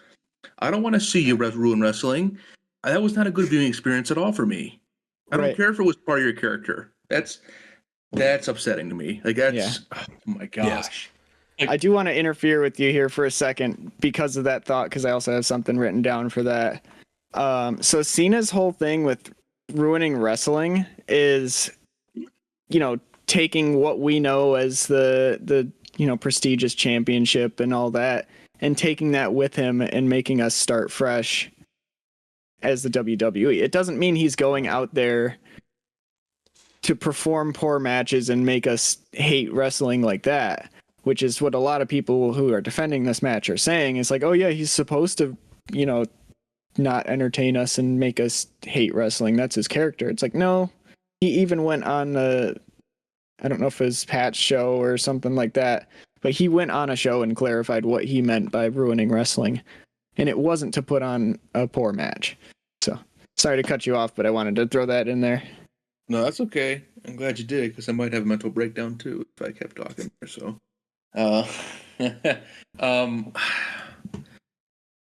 Speaker 1: I don't want to see you ruin wrestling. That was not a good viewing experience at all for me. I don't care if it was part of your character. That's upsetting to me. Like, that's, oh my gosh.
Speaker 2: Like, I do want to interfere with you here for a second because of that thought, because I also have something written down for that. So Cena's whole thing with ruining wrestling is, taking what we know as the prestigious championship and all that, and taking that with him and making us start fresh as the WWE. It doesn't mean he's going out there to perform poor matches and make us hate wrestling like that, which is what a lot of people who are defending this match are saying. It's like, oh yeah, he's supposed to, not entertain us and make us hate wrestling. That's his character. It's like, no, he even went on I don't know if it was Pat's show or something like that, but he went on a show and clarified what he meant by ruining wrestling. And it wasn't to put on a poor match. So sorry to cut you off, but I wanted to throw that in there.
Speaker 1: No, that's okay. I'm glad you did, because I might have a mental breakdown too if I kept talking. So,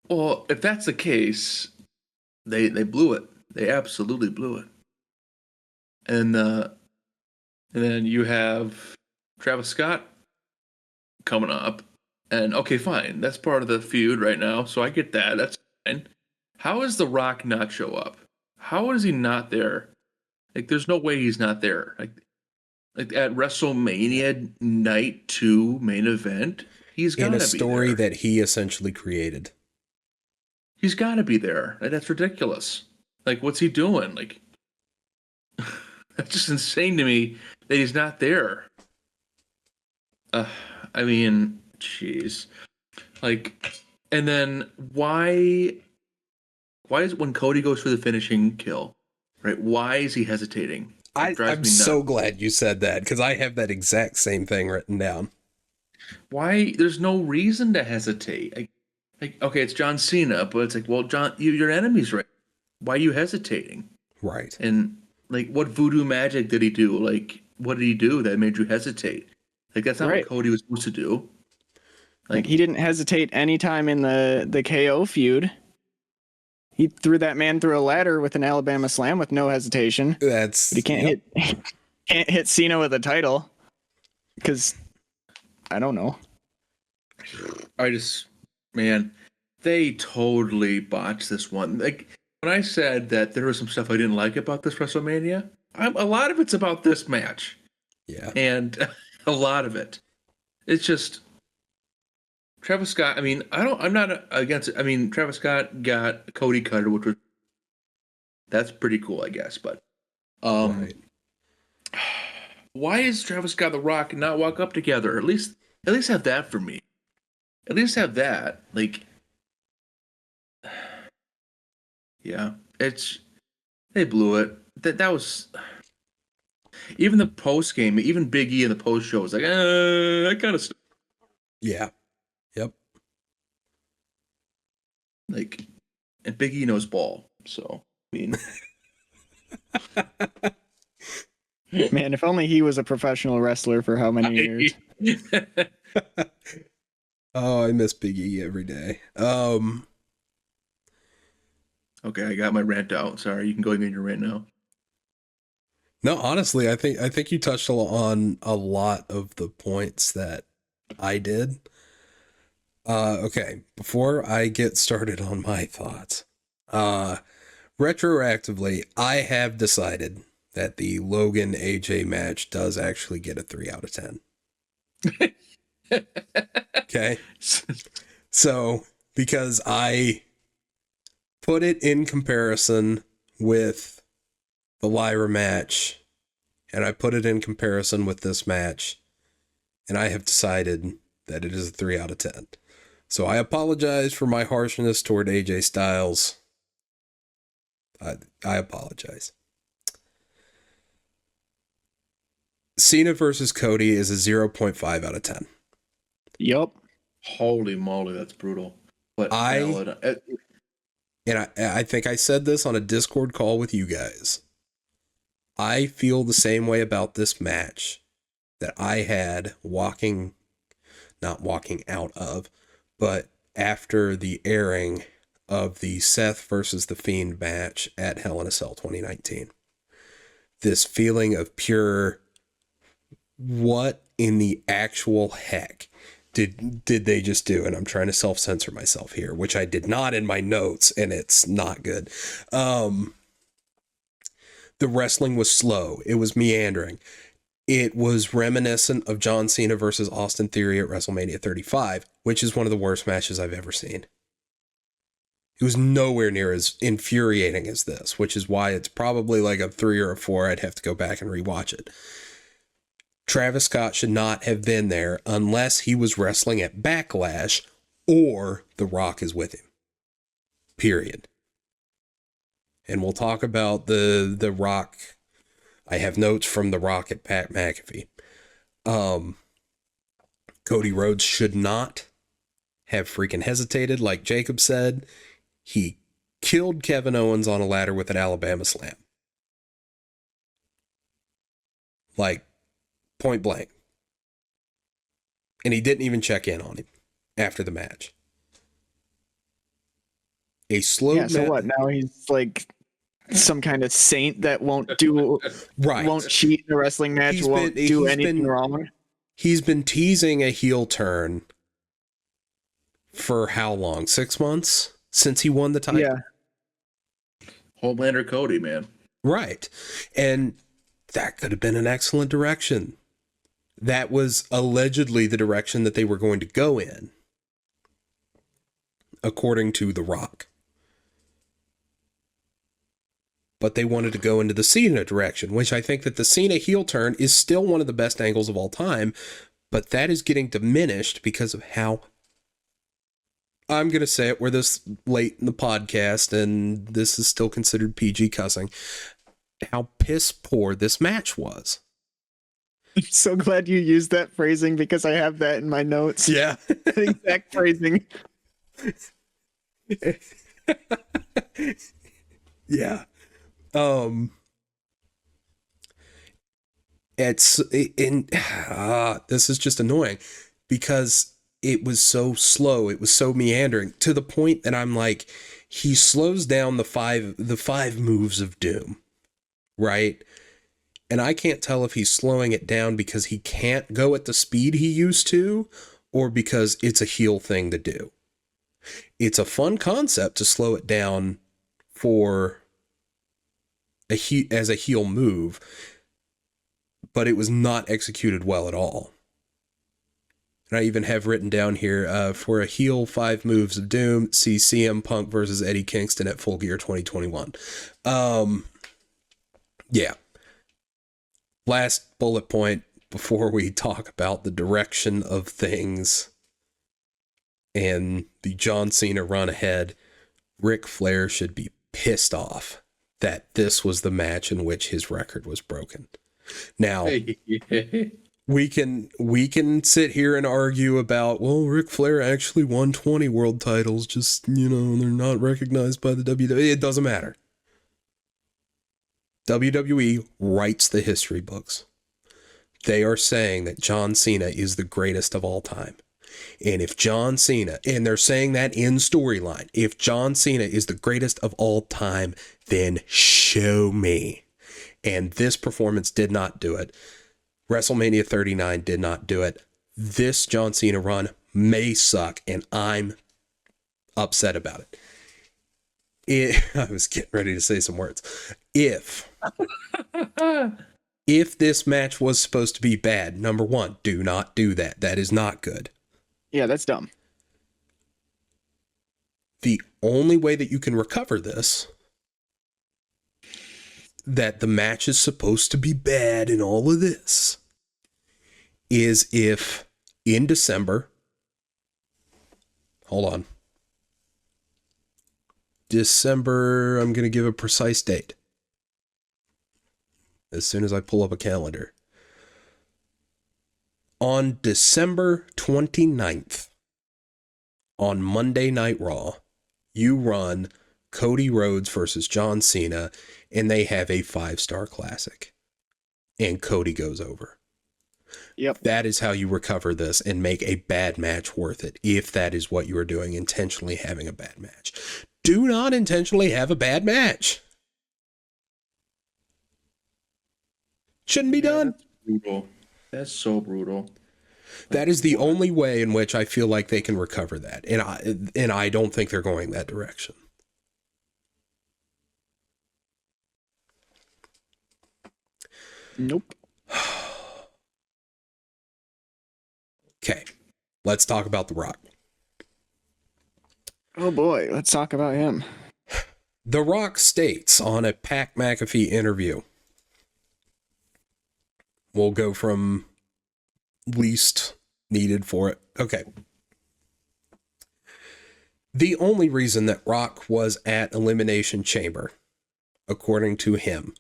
Speaker 1: well, if that's the case, they blew it. They absolutely blew it. And then you have Travis Scott coming up, and okay, fine, that's part of the feud right now, so I get that. That's fine. How does The Rock not show up? How is he not there? Like, there's no way he's not there. Like at WrestleMania Night 2 main event, he's got to be there. In a story
Speaker 3: that he essentially created.
Speaker 1: He's got to be there. Like, that's ridiculous. Like, what's he doing? Like, that's just insane to me that he's not there. I mean, jeez. Like, and then why is it when Cody goes for the finishing kill, right? Why is he hesitating?
Speaker 3: I'm so glad you said that, because I have that exact same thing written down.
Speaker 1: Why? There's no reason to hesitate. Like, okay, it's John Cena, but it's like, well, John, your enemy's right. Why are you hesitating?
Speaker 3: Right.
Speaker 1: And like, what voodoo magic did he do? Like, what did he do that made you hesitate? Like, that's not what Cody was supposed to do.
Speaker 2: Like, he didn't hesitate any time in the KO feud. He threw that man through a ladder with an Alabama slam with no hesitation. But he can't hit Cena with a title, because I don't know.
Speaker 1: Man, they totally botched this one. Like, when I said that there was some stuff I didn't like about this WrestleMania, a lot of it's about this match.
Speaker 3: Yeah.
Speaker 1: And a lot of it. It's just Travis Scott. I mean, I'm not against it. I mean, Travis Scott got Cody Cutter, that's pretty cool, I guess. But
Speaker 3: right.
Speaker 1: Why is Travis Scott The Rock not walk up together? At least have that for me. At least have that. Like, yeah. They blew it. That was even the post game, even Big E in the post show was like, I kind of
Speaker 3: Yeah. Yep.
Speaker 1: like, and Big E knows ball, so I mean,
Speaker 2: Man, if only he was a professional wrestler for how many years?
Speaker 3: Oh, I miss Big E every day.
Speaker 1: Okay, I got my rant out. Sorry, you can go into your rant now.
Speaker 3: No, honestly, I think you touched on a lot of the points that I did. Okay, before I get started on my thoughts, retroactively, I have decided that the Logan AJ match does actually get a 3 out of 10. Okay. So, because I put it in comparison with the Lyra match, and I put it in comparison with this match, and I have decided that it is a 3 out of 10. So I apologize for my harshness toward AJ Styles. I apologize. Cena versus Cody is a 0.5 out of 10.
Speaker 2: Yup.
Speaker 1: Holy moly, that's brutal. But
Speaker 3: I think I said this on a Discord call with you guys. I feel the same way about this match that I had not walking out of, but after the airing of the Seth versus The Fiend match at Hell in a Cell 2019. This feeling of pure, what in the actual heck did they just do? And I'm trying to self-censor myself here, which I did not in my notes, and it's not good. The wrestling was slow. It was meandering. It was reminiscent of John Cena versus Austin Theory at WrestleMania 35, which is one of the worst matches I've ever seen. It was nowhere near as infuriating as this, which is why it's probably like a 3 or a 4. I'd have to go back and rewatch it. Travis Scott should not have been there unless he was wrestling at Backlash or The Rock is with him. Period. And we'll talk about the Rock. I have notes from The Rock at Pat McAfee. Cody Rhodes should not have freaking hesitated, like Jacob said. He killed Kevin Owens on a ladder with an Alabama slam. Like, point blank. And he didn't even check in on him after the match. A slow
Speaker 2: Yeah, so what? Now he's like some kind of saint that won't cheat in a wrestling match, won't do anything wrong.
Speaker 3: He's been teasing a heel turn for how long? 6 months since he won the title?
Speaker 2: Yeah.
Speaker 1: Homelander Cody, man.
Speaker 3: Right. And that could have been an excellent direction. That was allegedly the direction that they were going to go in, according to The Rock. But they wanted to go into the Cena direction, which I think that the Cena heel turn is still one of the best angles of all time, but that is getting diminished because of how, I'm going to say it, we're this late in the podcast, and this is still considered PG cussing, how piss poor this match was.
Speaker 2: I'm so glad you used that phrasing because I have that in my notes.
Speaker 3: Yeah.
Speaker 2: Exact phrasing.
Speaker 3: Yeah. This is just annoying because it was so slow. It was so meandering to the point that I'm like, he slows down the five moves of doom, right? And I can't tell if he's slowing it down because he can't go at the speed he used to, or because it's a heel thing to do. It's a fun concept to slow it down for as a heel move, but it was not executed well at all. And I even have written down here, for a heel 5 moves of doom, see CM Punk versus Eddie Kingston at Full Gear 2021. Yeah. Last bullet point before we talk about the direction of things and the John Cena run ahead. Ric Flair should be pissed off that this was the match in which his record was broken. Now, we can sit here and argue about, well, Ric Flair actually won 20 world titles, just, they're not recognized by the WWE. It doesn't matter. WWE writes the history books. They are saying that John Cena is the greatest of all time. And if John Cena, and they're saying that in storyline, if John Cena is the greatest of all time, then show me. And this performance did not do it. WrestleMania 39 did not do it. This John Cena run may suck, and I'm upset about it. I was getting ready to say some words. If this match was supposed to be bad, number one, do not do that. That is not good.
Speaker 2: Yeah, that's dumb.
Speaker 3: The only way that you can recover this, that the match is supposed to be bad and all of this, is if in December, hold on, December, I'm going to give a precise date as soon as I pull up a calendar. On December 29th, on Monday Night Raw, you run Cody Rhodes versus John Cena, and they have a 5-star classic. And Cody goes over.
Speaker 2: Yep.
Speaker 3: That is how you recover this and make a bad match worth it, if that is what you are doing, intentionally having a bad match. Do not intentionally have a bad match. Shouldn't be done.
Speaker 1: That's brutal. That's so brutal.
Speaker 3: That is the only way in which I feel like they can recover that. And I don't think they're going that direction.
Speaker 2: Nope.
Speaker 3: Okay. Let's talk about The Rock.
Speaker 2: Oh boy, let's talk about him.
Speaker 3: The Rock states on a Pat McAfee interview, we'll go from least needed for it. Okay. The only reason that Rock was at Elimination Chamber, according to him,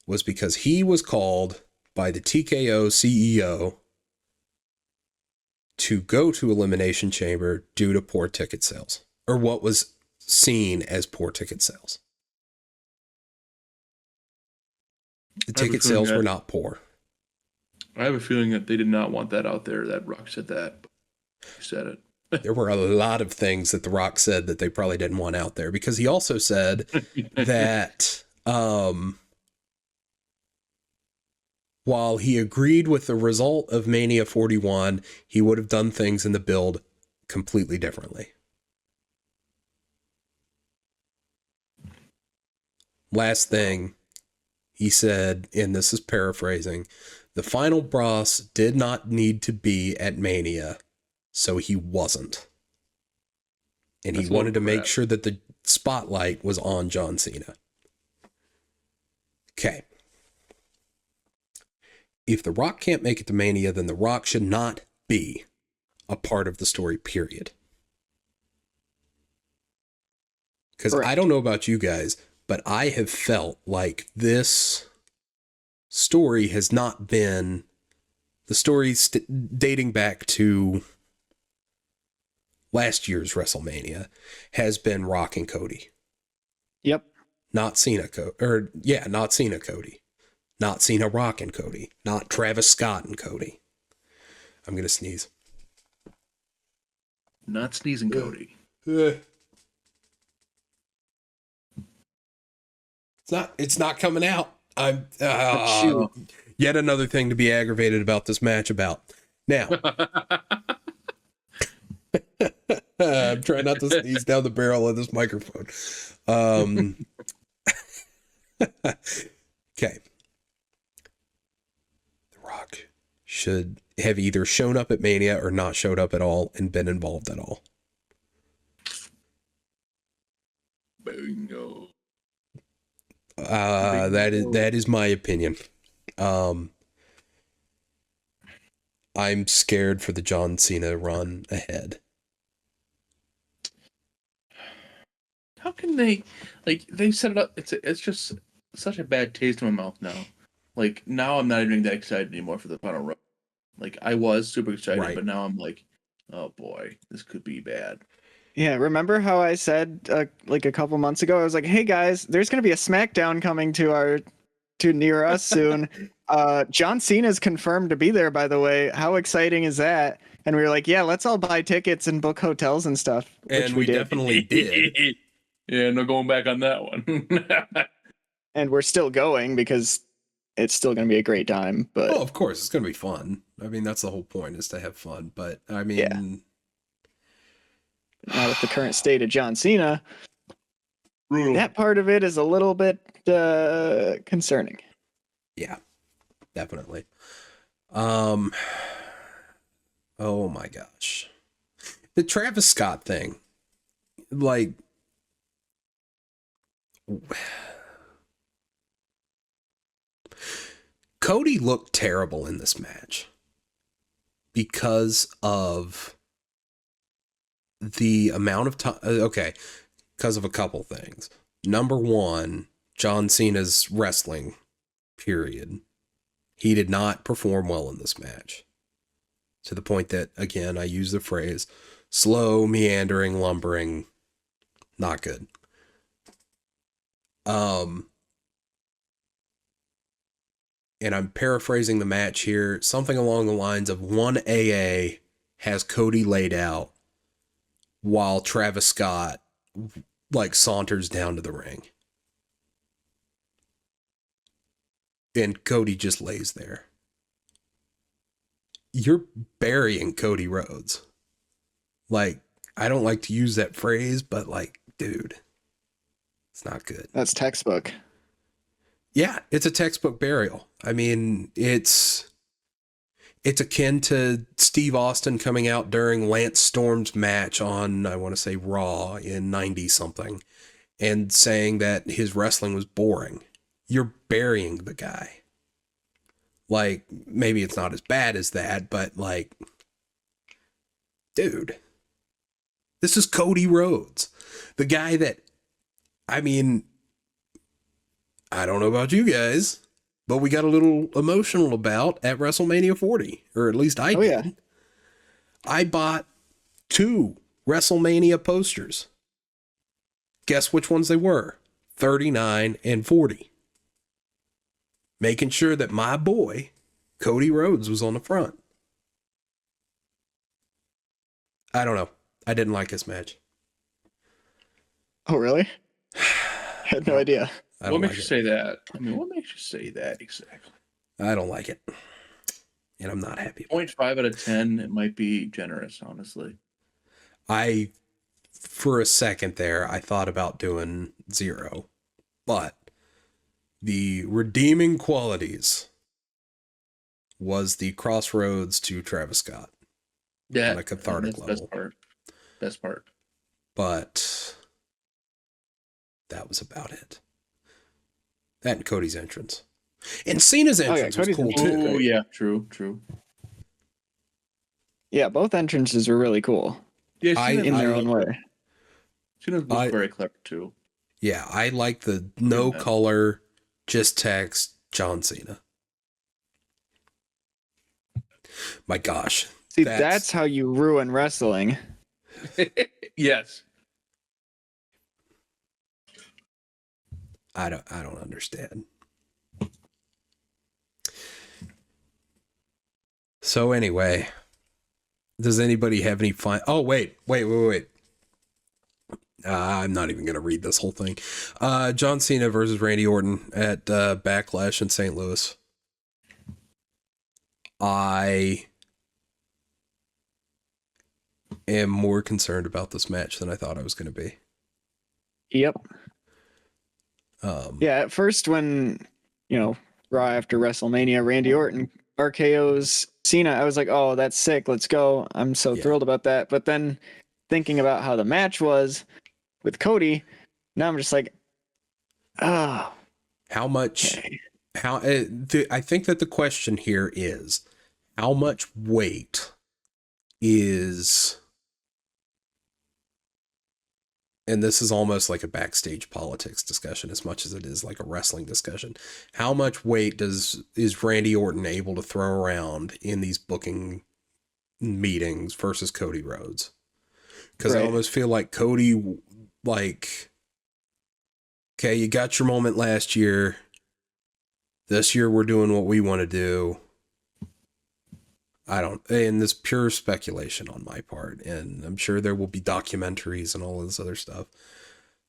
Speaker 3: was because he was called by the TKO CEO to go to Elimination Chamber due to poor ticket sales, or what was seen as poor ticket sales. The ticket sales were not poor.
Speaker 1: I have a feeling that they did not want that out there, that Rock said that. He said it.
Speaker 3: There were a lot of things that The Rock said that they probably didn't want out there, because he also said that while he agreed with the result of Mania 41, he would have done things in the build completely differently. Last thing he said, and this is paraphrasing, the final boss did not need to be at Mania, so he wasn't. And he wanted to make sure that the spotlight was on John Cena. Okay. If The Rock can't make it to Mania, then The Rock should not be a part of the story, period. Because I don't know about you guys, but I have felt like this story has not been the story dating back to last year's WrestleMania has been Rock and Cody.
Speaker 2: Yep.
Speaker 3: Not Cena not Cena Cody. Not Cena Rock and Cody. Not Travis Scott and Cody. I'm going to sneeze.
Speaker 1: Not sneezing Cody.
Speaker 3: It's not coming out. I'm yet another thing to be aggravated about this match about. Now, I'm trying not to sneeze down the barrel of this microphone. Okay. The Rock should have either shown up at Mania or not showed up at all and been involved at all.
Speaker 1: Bingo.
Speaker 3: That is my opinion. I'm scared for the John Cena run ahead.
Speaker 1: how can they they set it up? It's just such a bad taste in my mouth now. Like now I'm not even that excited anymore for the final row. Like I was super excited,
Speaker 3: Right.
Speaker 1: but now I'm like, oh boy, this could be bad.
Speaker 2: Yeah, remember how I said like a couple months ago? I was like, "Hey guys, there's gonna be a Smackdown coming to near us soon." John Cena's confirmed to be there, by the way. How exciting is that? And we were like, "Yeah, let's all buy tickets and book hotels and stuff," which
Speaker 3: And
Speaker 2: we
Speaker 3: we
Speaker 2: did.
Speaker 3: definitely did.
Speaker 1: Yeah, no going back on that one.
Speaker 2: And we're still going because it's still gonna be a great time. But
Speaker 3: Oh, of course, it's going to be fun. I mean, that's the whole point, is to have fun. But I mean,
Speaker 2: Yeah. Now with the current state of John Cena,
Speaker 1: Brutal.
Speaker 2: that part of it is a little bit concerning.
Speaker 3: yeah, definitely. Oh my gosh. The Travis Scott thing. Like, Cody looked terrible in this match because of the amount of time. Okay, because of a couple things. Number one, John Cena's wrestling, period. He did not perform well in this match. To the point that, again, I use the phrase slow, meandering, lumbering, not good. And I'm paraphrasing the match here, something along the lines of 1AA has Cody laid out while Travis Scott like saunters down to the ring. And Cody just lays there. You're burying Cody Rhodes. Like, I don't like to use that phrase, but like, dude, it's not good.
Speaker 2: That's textbook.
Speaker 3: Yeah, it's a textbook burial. I mean, it's akin to Steve Austin coming out during Lance Storm's match on, I want to say, Raw in 90 something, and saying that his wrestling was boring. You're burying the guy. Like, maybe it's not as bad as that, but like, dude, this is Cody Rhodes. The guy that, I mean, I don't know about you guys, but we got a little emotional about at WrestleMania 40, or at least I did.
Speaker 2: Yeah.
Speaker 3: I bought 2 WrestleMania posters. Guess which ones they were? 39 and 40. Making sure that my boy, Cody Rhodes, was on the front. I don't know. I didn't like this match.
Speaker 2: Oh, really? I had no idea.
Speaker 1: What makes you say that? I mean, what makes you say that exactly?
Speaker 3: I don't like it. And I'm not happy.
Speaker 1: 0.5 out of 10, it might be generous, honestly.
Speaker 3: For a second there, I thought about doing 0. But the redeeming qualities was the crossroads to Travis Scott.
Speaker 1: Yeah.
Speaker 3: On a cathartic level.
Speaker 1: Best part.
Speaker 3: But that was about it. That and Cody's entrance. And Cena's entrance was cool too.
Speaker 1: Oh, yeah. True.
Speaker 2: Yeah, both entrances were really cool.
Speaker 1: Yeah,
Speaker 2: in their own way.
Speaker 1: Cena's was very clever too.
Speaker 3: Yeah, I like the no color, just text John Cena. My gosh.
Speaker 2: See, that's how you ruin wrestling.
Speaker 1: Yes.
Speaker 3: I don't understand. So anyway, does anybody have any fun? Oh, wait. I'm not even going to read this whole thing. John Cena versus Randy Orton at Backlash in St. Louis. I am more concerned about this match than I thought I was going to be.
Speaker 2: Yep. Yeah, at first when, Raw after WrestleMania, Randy Orton RKO's Cena, I was like, oh, that's sick. Let's go. I'm so thrilled about that. But then thinking about how the match was with Cody, now I'm just like, oh.
Speaker 3: How much,
Speaker 2: okay.
Speaker 3: I think that the question here is, how much weight is and this is almost like a backstage politics discussion as much as it is like a wrestling discussion. How much weight is Randy Orton able to throw around in these booking meetings versus Cody Rhodes? Because I almost feel like Cody, like, okay, you got your moment last year. This year we're doing what we want to do. And this pure speculation on my part, and I'm sure there will be documentaries and all this other stuff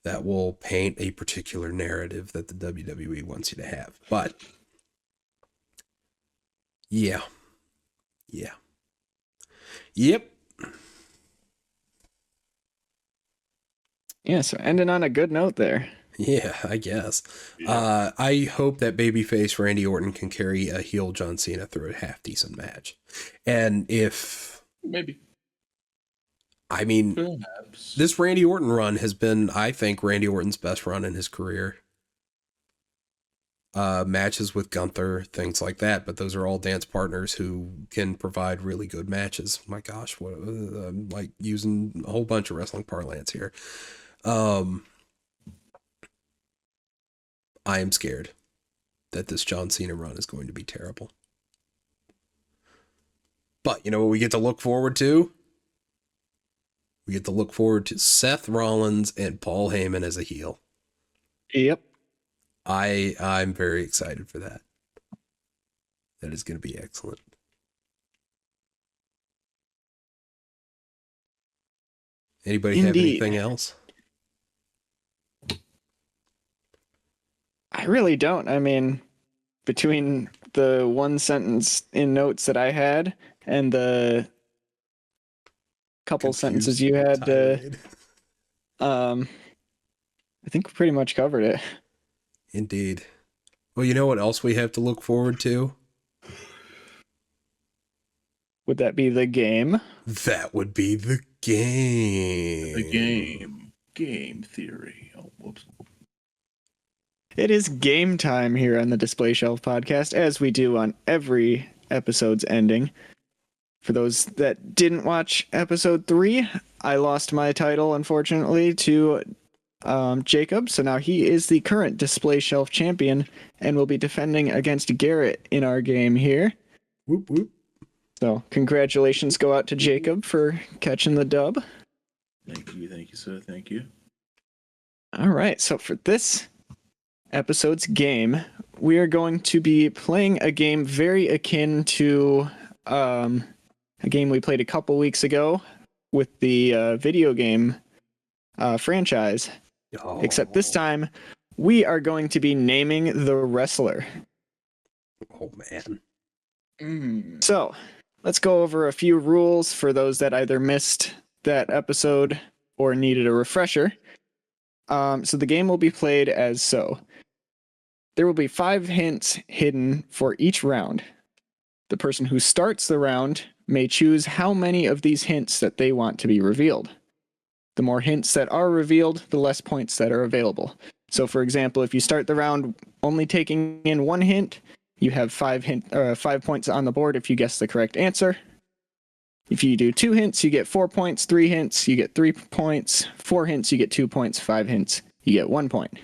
Speaker 3: that will paint a particular narrative that the WWE wants you to have. But yeah. Yep.
Speaker 2: Yeah, so ending on a good note there.
Speaker 3: Yeah, I guess. I hope that babyface Randy Orton can carry a heel John Cena through a half-decent match. And if...
Speaker 1: Maybe.
Speaker 3: I mean,
Speaker 1: Perhaps.
Speaker 3: This Randy Orton run has been, I think, Randy Orton's best run in his career. Matches with Gunther, things like that, but those are all dance partners who can provide really good matches. My gosh, I'm like using a whole bunch of wrestling parlance here. I am scared that this John Cena run is going to be terrible. But you know what we get to look forward to? We get to look forward to Seth Rollins and Paul Heyman as a heel.
Speaker 2: Yep.
Speaker 3: I'm very excited for that. That is going to be excellent. Anybody have anything else?
Speaker 2: I really don't. I mean, between the one sentence in notes that I had and the couple sentences you had, I think we pretty much covered it.
Speaker 3: Indeed. Well, you know what else we have to look forward to?
Speaker 2: Would that be the game?
Speaker 3: That would be the game.
Speaker 1: The game. Game theory. Oh, whoops.
Speaker 2: It is game time here on the Display Shelf podcast, as we do on every episode's ending. For those that didn't watch episode 3, I lost my title, unfortunately, to Jacob. So now he is the current Display Shelf champion and will be defending against Garrett in our game here.
Speaker 3: Whoop, whoop.
Speaker 2: So congratulations go out to Jacob for catching the dub.
Speaker 1: Thank you, sir. Thank you.
Speaker 2: All right, so for this episode's game, we are going to be playing a game very akin to a game we played a couple weeks ago with the video game franchise.
Speaker 3: Oh.
Speaker 2: Except this time, we are going to be naming the wrestler.
Speaker 3: Oh, man.
Speaker 2: So, let's go over a few rules for those that either missed that episode or needed a refresher. So the game will be played as so. There will be 5 hints hidden for each round. The person who starts the round may choose how many of these hints that they want to be revealed. The more hints that are revealed, the less points that are available. So for example, if you start the round only taking in 1 hint, you have 5 points on the board if you guess the correct answer. If you do 2 hints, you get 4 points. 3 hints, you get 3 points. 4 hints, you get 2 points. 5 hints, you get 1 point.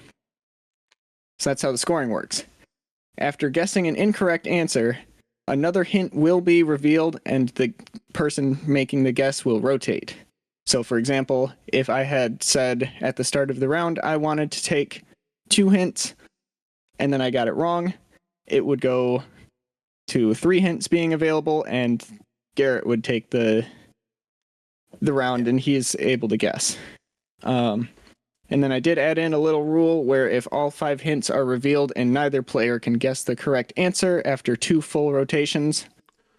Speaker 2: So that's how the scoring works. After guessing an incorrect answer, another hint will be revealed and the person making the guess will rotate. So for example, if I had said at the start of the round I wanted to take 2 hints and then I got it wrong, it would go to 3 hints being available and Garrett would take the round and he's able to guess. And then I did add in a little rule where if all 5 hints are revealed and neither player can guess the correct answer after 2 full rotations,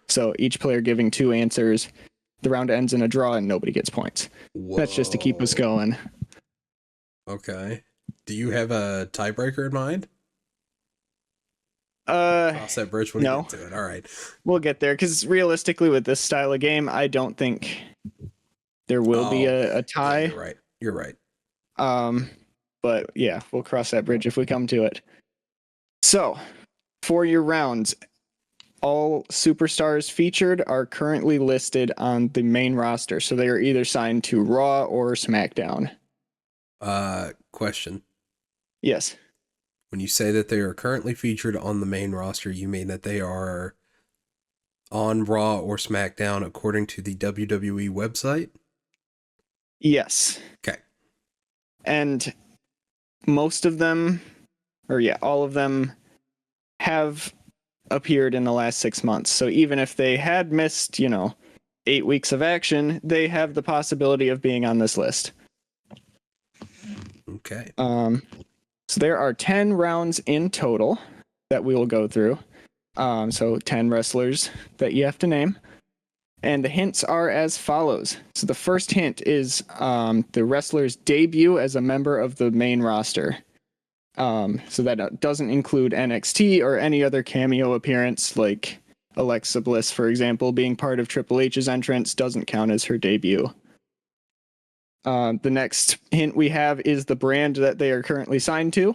Speaker 2: so each player giving 2 answers, the round ends in a draw and nobody gets points.
Speaker 3: Whoa.
Speaker 2: That's just to keep us going.
Speaker 3: Okay. Do you have a tiebreaker in mind? Cross that bridge when we get to it. All right.
Speaker 2: We'll get there, because realistically with this style of game, I don't think there will be a tie.
Speaker 3: Yeah, you're right.
Speaker 2: But yeah, we'll cross that bridge if we come to it. So, for your rounds, all superstars featured are currently listed on the main roster, so they are either signed to Raw or SmackDown.
Speaker 3: Question.
Speaker 2: Yes.
Speaker 3: When you say that they are currently featured on the main roster, you mean that they are on Raw or SmackDown according to the WWE website?
Speaker 2: Yes.
Speaker 3: Okay.
Speaker 2: And most of them, all of them have appeared in the last 6 months. So even if they had missed, 8 weeks of action, they have the possibility of being on this list.
Speaker 3: Okay.
Speaker 2: So there are 10 rounds in total that we will go through. So 10 wrestlers that you have to name. And the hints are as follows. So the first hint is the wrestler's debut as a member of the main roster. So that doesn't include NXT or any other cameo appearance, like Alexa Bliss, for example, being part of Triple H's entrance doesn't count as her debut. The next hint we have is the brand that they are currently signed to.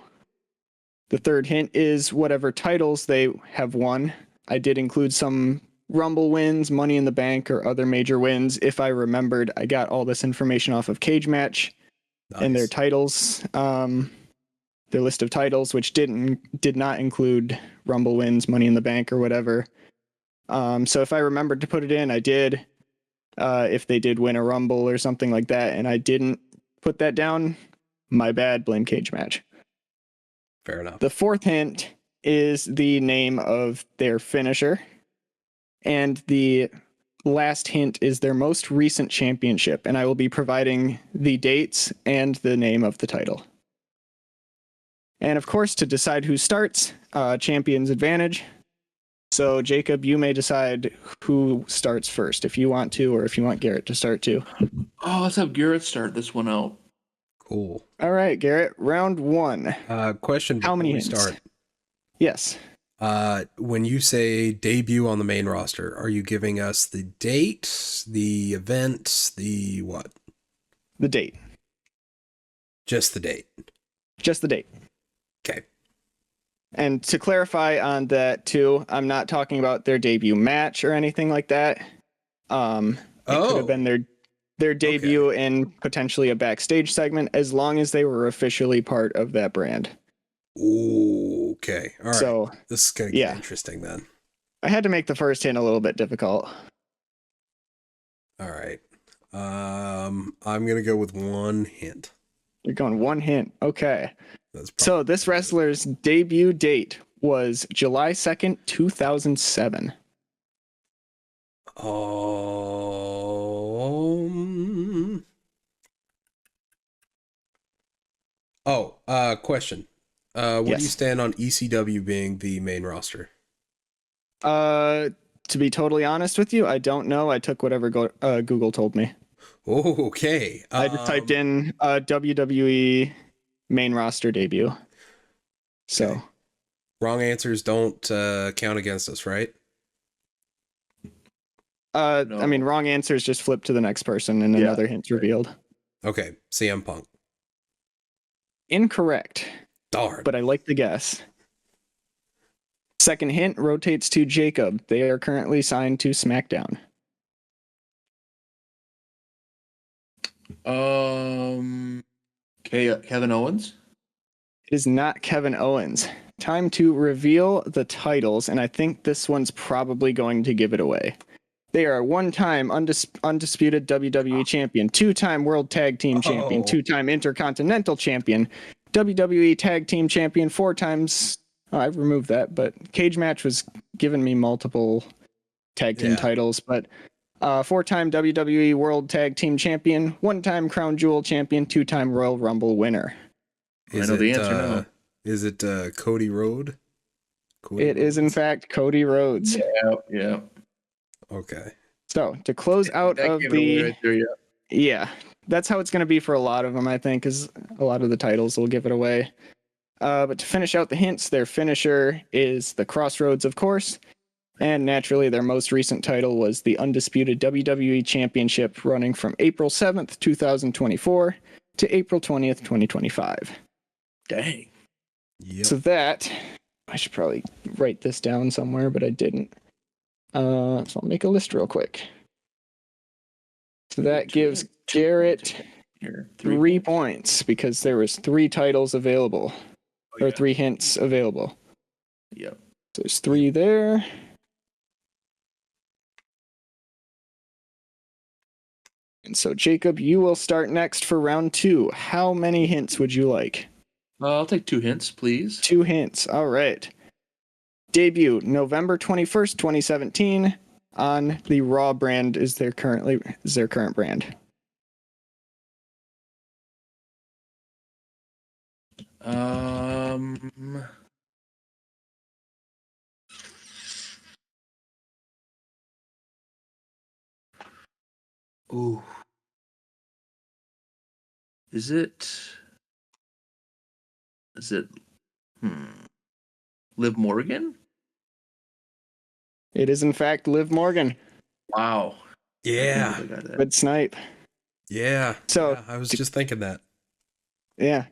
Speaker 2: The third hint is whatever titles they have won. I did include some Rumble wins, Money in the Bank, or other major wins. If I remembered, I got all this information off of Cage Match and their titles, their list of titles, which did not include Rumble wins, Money in the Bank, or whatever. So if I remembered to put it in, I did. If they did win a Rumble or something like that, and I didn't put that down, my bad, blame Cage Match.
Speaker 3: Fair enough.
Speaker 2: The fourth hint is the name of their finisher. And the last hint is their most recent championship, and I will be providing the dates and the name of the title. And of course, to decide who starts, champion's advantage. So, Jacob, you may decide who starts first, if you want to, or if you want Garrett to start too.
Speaker 1: Oh, let's have Garrett start this one out.
Speaker 3: Cool.
Speaker 2: All right, Garrett, round one.
Speaker 3: Question before
Speaker 2: How many
Speaker 3: we
Speaker 2: hints?
Speaker 3: start.
Speaker 2: Yes.
Speaker 3: When you say debut on the main roster, are you giving us the date, the event, the what?
Speaker 2: The date.
Speaker 3: Just the date.
Speaker 2: Just the date.
Speaker 3: Okay.
Speaker 2: And to clarify on that too, I'm not talking about their debut match or anything like that. It could have been their debut in potentially a backstage segment, as long as they were officially part of that brand.
Speaker 3: Okay. All right.
Speaker 2: So
Speaker 3: this is gonna get interesting then.
Speaker 2: I had to make the first hint a little bit difficult.
Speaker 3: All right. I'm gonna go with one hint.
Speaker 2: You're going one hint. Okay.
Speaker 3: So
Speaker 2: this wrestler's debut date was July 2nd, 2007.
Speaker 3: Question. Where do you stand on ECW being the main roster?
Speaker 2: To be totally honest with you, I don't know. I took whatever Google told me.
Speaker 3: Oh, okay.
Speaker 2: I just typed in WWE main roster debut. So,
Speaker 3: okay. Wrong answers don't count against us, right?
Speaker 1: No.
Speaker 2: I mean, wrong answers just flip to the next person and another hint's revealed.
Speaker 3: Okay, CM Punk.
Speaker 2: Incorrect.
Speaker 3: Darn.
Speaker 2: But I like the guess. Second hint rotates to Jacob. They are currently signed to SmackDown.
Speaker 1: Kevin Owens?
Speaker 2: It is not Kevin Owens. Time to reveal the titles, and I think this one's probably going to give it away. They are one-time undisputed WWE champion, two-time World Tag Team champion, two-time Intercontinental champion, WWE Tag Team champion, four times... Oh, I've removed that, but Cage Match was giving me multiple tag team titles, but four-time WWE World Tag Team champion, one-time Crown Jewel champion, two-time Royal Rumble winner.
Speaker 1: I know the answer now.
Speaker 3: Is it Cody Rhodes?
Speaker 2: It is, in fact, Cody Rhodes.
Speaker 1: Yeah.
Speaker 3: Okay.
Speaker 2: So, to close out of the...
Speaker 1: Right there,
Speaker 2: yeah, that's how it's going to be for a lot of them, I think, because a lot of the titles will give it away. But to finish out the hints, their finisher is the Crossroads, of course. And naturally, their most recent title was the Undisputed WWE Championship, running from April 7th, 2024 to April 20th, 2025.
Speaker 1: Dang.
Speaker 3: Yep.
Speaker 2: So that, I should probably write this down somewhere, but I didn't. So I'll make a list real quick. So that gives Garrett
Speaker 1: here?
Speaker 2: 3 points because there was 3 titles available,
Speaker 1: Oh,
Speaker 2: or
Speaker 1: yeah.
Speaker 2: 3 hints available.
Speaker 1: Yep.
Speaker 2: So there's 3 there. And so, Jacob, you will start next for round 2. How many hints would you like?
Speaker 1: I'll take 2 hints, please.
Speaker 2: 2 hints. All right. Debut November 21st, 2017 on the Raw brand is their current brand.
Speaker 1: Ooh. Is it Liv Morgan?
Speaker 2: It is in fact Liv Morgan.
Speaker 1: Wow.
Speaker 3: Yeah.
Speaker 1: I got that.
Speaker 2: Good snipe.
Speaker 3: Yeah.
Speaker 2: So-
Speaker 3: yeah, I was just thinking that.
Speaker 2: Yeah.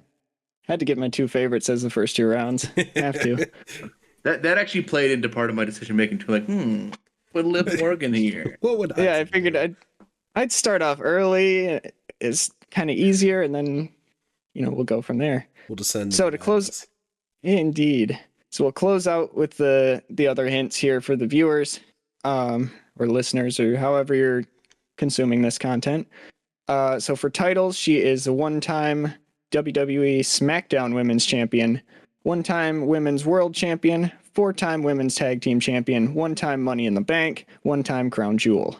Speaker 2: Had to get my 2 favorites as the first 2 rounds. Have to.
Speaker 1: That actually played into part of my decision making too. Like, put Liv Morgan here.
Speaker 3: What would
Speaker 2: Yeah, I
Speaker 3: Hudson
Speaker 2: figured
Speaker 3: do?
Speaker 2: I'd start off early. It's kind of easier, and then we'll go from there.
Speaker 3: We'll descend.
Speaker 2: So
Speaker 3: into
Speaker 2: to close-
Speaker 3: madness.
Speaker 2: Indeed. So we'll close out with the other hints here for the viewers, or listeners, or however you're consuming this content. So for titles, she is a 1-time WWE SmackDown Women's Champion, 1-time Women's World Champion, 4-time Women's Tag Team Champion, 1-time Money in the Bank, 1-time Crown Jewel.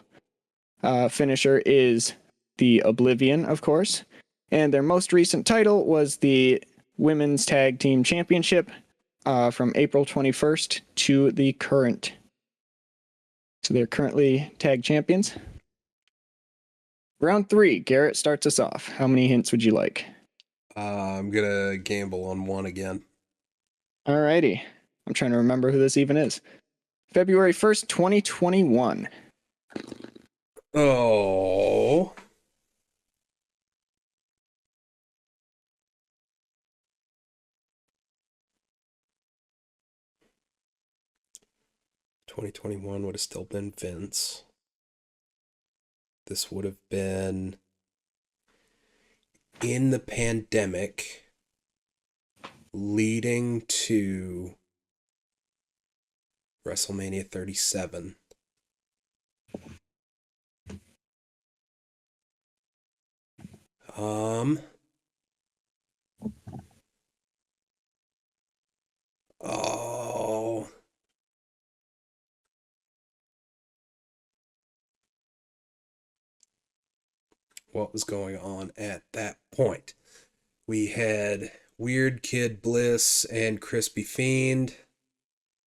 Speaker 2: Finisher is the Oblivion, of course. And their most recent title was the Women's Tag Team Championship from April 21st to the current. So they're currently tag champions. Round 3, Garrett starts us off. How many hints would you like?
Speaker 3: I'm gonna gamble on 1 again.
Speaker 2: Alrighty. I'm trying to remember who this even is. February 1st, 2021.
Speaker 3: Oh. ...2021 would have still been Vince. This would have been in the pandemic leading to WrestleMania 37. Oh. What was going on at that point? We had Weird Kid Bliss and Crispy Fiend.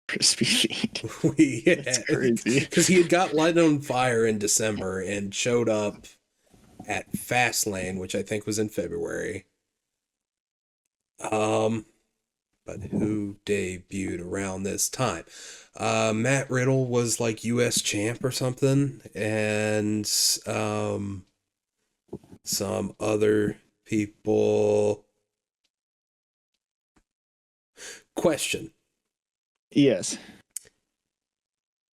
Speaker 2: Crispy Feet.
Speaker 3: That's
Speaker 2: crazy.
Speaker 3: Because he had got lighted on fire in December and showed up at Fastlane, which I think was in February. But who debuted around this time? Matt Riddle was like US champ or something, and some other people. Question.
Speaker 2: Yes.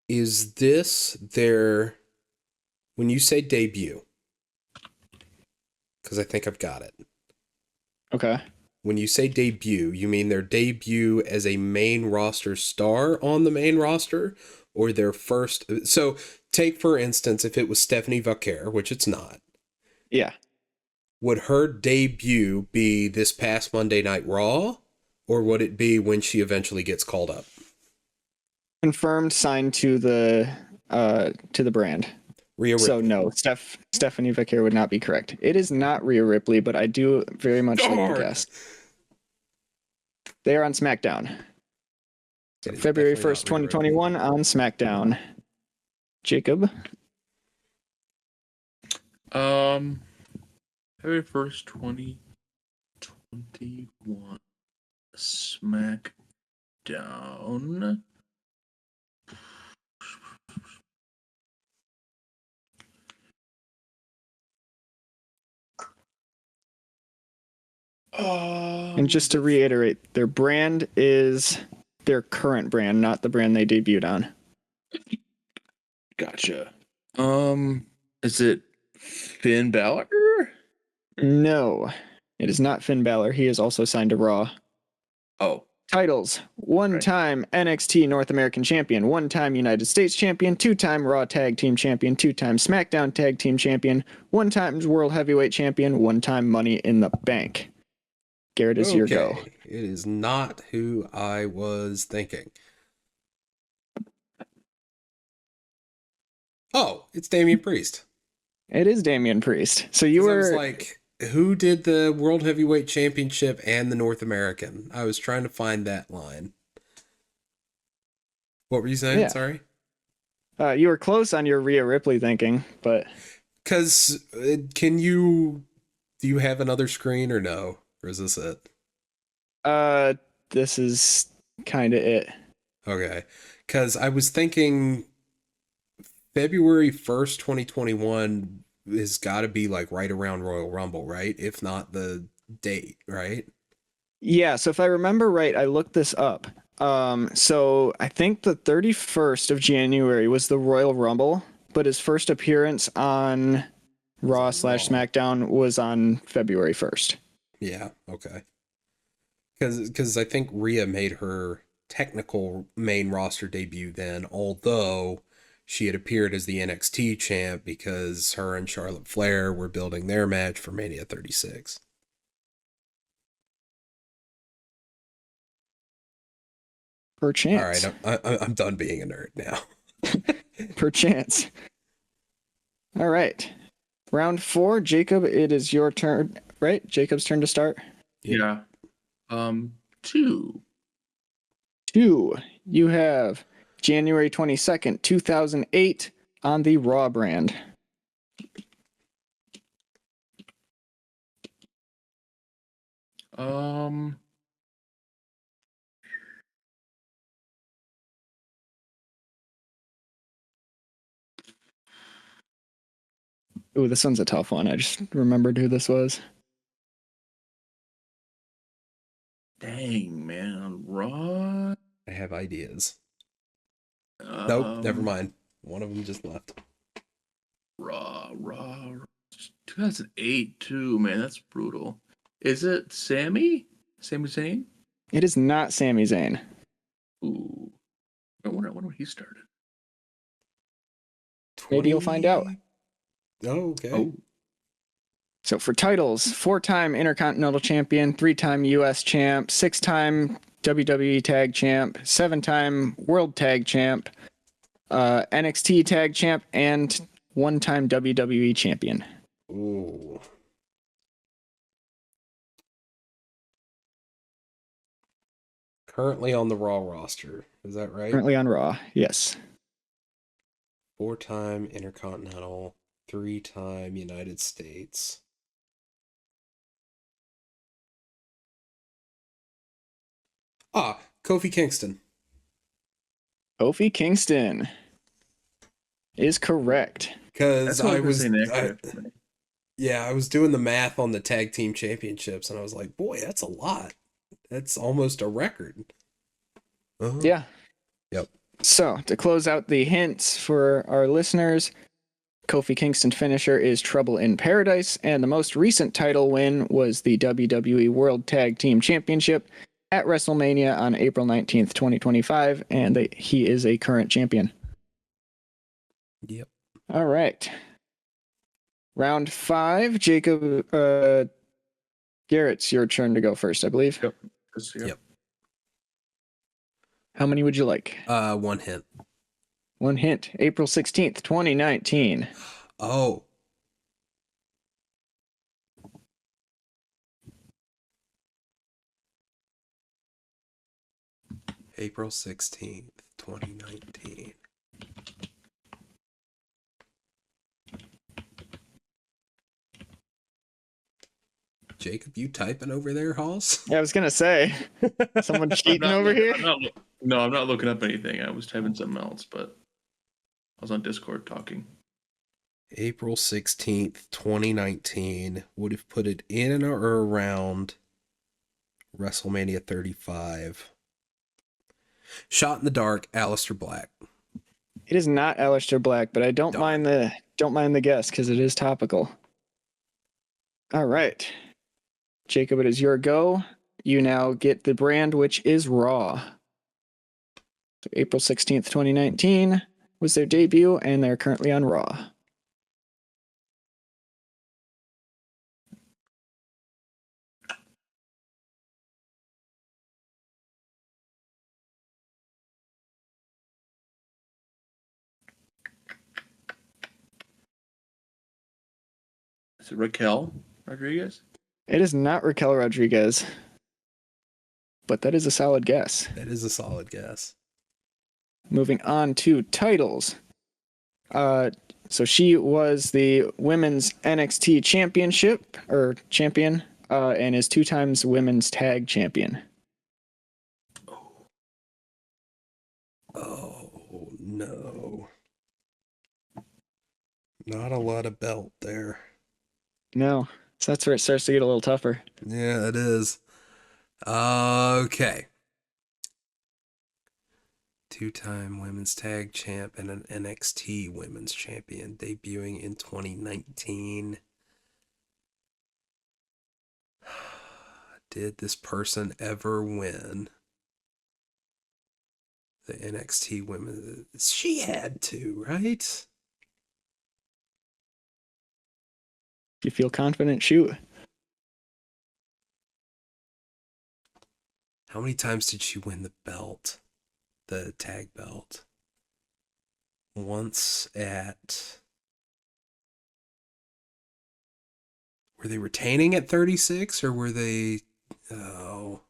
Speaker 3: Is this their, when you say debut, because I think I've got it.
Speaker 2: Okay.
Speaker 3: When you say debut, you mean their debut as a main roster star on the main roster, or their first? So take, for instance, if it was Stephanie Vaquer, which it's not.
Speaker 2: Yeah.
Speaker 3: Would her debut be this past Monday Night Raw, or would it be when she eventually gets called up?
Speaker 2: Confirmed, signed to the brand.
Speaker 3: Rhea Ripley.
Speaker 2: So no, Stephanie Vaquer would not be correct. It is not Rhea Ripley, but I do very much like the guess. They are on SmackDown. So
Speaker 3: It is
Speaker 2: February
Speaker 3: definitely
Speaker 2: 1st,
Speaker 3: not Rhea
Speaker 2: 2021 on SmackDown. Jacob?
Speaker 1: February 1st, 2021. SmackDown.
Speaker 2: And just to reiterate, their brand is their current brand, not the brand they debuted on.
Speaker 1: Gotcha. Is it Finn Balor?
Speaker 2: No, it is not Finn Balor. He is also signed to Raw.
Speaker 1: Oh,
Speaker 2: Titles: one-time NXT North American Champion, one-time United States Champion, two-time Raw Tag Team Champion, two-time SmackDown Tag Team Champion, one-time World Heavyweight Champion, one-time Money in the Bank. Garrett, is your go.
Speaker 3: It is not who I was thinking. Oh, it's Damian Priest.
Speaker 2: It is Damian Priest. So you
Speaker 3: I was
Speaker 2: were
Speaker 3: like, who did the World Heavyweight Championship and the North American? I was trying to find that line. What were you saying?
Speaker 2: Yeah.
Speaker 3: Sorry.
Speaker 2: You were close on your Rhea Ripley thinking, but
Speaker 3: Because do you have another screen or no? Or is this it?
Speaker 2: this is kind of it.
Speaker 3: Okay. Because I was thinking February 1st, 2021 has got to be like right around Royal Rumble, right? If not the date, right?
Speaker 2: Yeah, so if I remember right, I looked this up. So I think the 31st of January was the Royal Rumble, but his first appearance on Raw / SmackDown was on February 1st.
Speaker 3: Yeah, okay. Because I think Rhea made her technical main roster debut then, although she had appeared as the NXT champ because her and Charlotte Flair were building their match for Mania 36.
Speaker 2: Perchance.
Speaker 3: All right, I'm done being a nerd now.
Speaker 2: Perchance. All right. Round 4, Jacob, it is your turn, right? Jacob's turn to start.
Speaker 1: yeah. 2.
Speaker 2: 2. You have January 22nd, 2008 on the Raw brand. Ooh, this one's a tough one. I just remembered who this was.
Speaker 1: Dang, man. Raw.
Speaker 3: I have ideas. Nope, never mind. One of them just left.
Speaker 1: Raw. 2008 too, man. That's brutal. Is it Sami? Sami Zayn?
Speaker 2: It is not Sami Zayn.
Speaker 1: Ooh. I wonder when he started.
Speaker 2: Maybe you'll find out.
Speaker 3: Oh, okay.
Speaker 1: Oh.
Speaker 2: So for titles, 4-time Intercontinental Champion, 3-time US Champ, 6-time WWE Tag Champ, 7-time World Tag Champ, NXT Tag Champ, and 1-time WWE Champion.
Speaker 3: Ooh. Currently on the Raw roster. Is that right?
Speaker 2: Currently on Raw, yes.
Speaker 3: 4-time Intercontinental, 3-time United States. Kofi Kingston.
Speaker 2: Kofi Kingston is correct.
Speaker 3: Because I was doing the math on the tag team championships, and I was like, boy, that's a lot. That's almost a record. Uh-huh.
Speaker 2: Yeah.
Speaker 3: Yep.
Speaker 2: So to close out the hints for our listeners, Kofi Kingston finisher is Trouble in Paradise, and the most recent title win was the WWE World Tag Team Championship at WrestleMania on April 19th, 2025, and he is a current champion.
Speaker 3: Yep.
Speaker 2: All right. Round 5, Jacob, Garrett's your turn to go first, I believe.
Speaker 1: Yep.
Speaker 3: Yep.
Speaker 2: How many would you like?
Speaker 3: 1 hint.
Speaker 2: 1 hint. April 16th, 2019.
Speaker 3: Oh. April 16th, 2019. Jacob, you typing over there, Halls?
Speaker 2: Yeah, I was gonna say, someone cheating over here.
Speaker 1: I'm not looking up anything. I was typing something else, but I was on Discord talking.
Speaker 3: April 16th, 2019 would have put it in or around WrestleMania 35. Shot in the dark, Aleister Black.
Speaker 2: It is not Aleister Black, but I don't mind the guess because it is topical. All right. Jacob, it is your go. You now get the brand, which is Raw. So April 16th, 2019 was their debut, and they're currently on Raw.
Speaker 1: Is it Raquel Rodriguez?
Speaker 2: It is not Raquel Rodriguez, but that is a solid guess.
Speaker 3: That is a solid guess.
Speaker 2: Moving on to titles. So she was the women's NXT championship or champion, and is 2 times women's tag champion.
Speaker 3: Oh, no. Not a lot of belt there.
Speaker 2: No, so that's where it starts to get a little tougher.
Speaker 3: Yeah, it is. Okay. 2-time women's tag champ and an NXT women's champion debuting in 2019. Did this person ever win the NXT women? She had to, right?
Speaker 2: If you feel confident, shoot.
Speaker 3: How many times did she win the belt? The tag belt? Once at... Were they retaining at 36 or were they... Oh...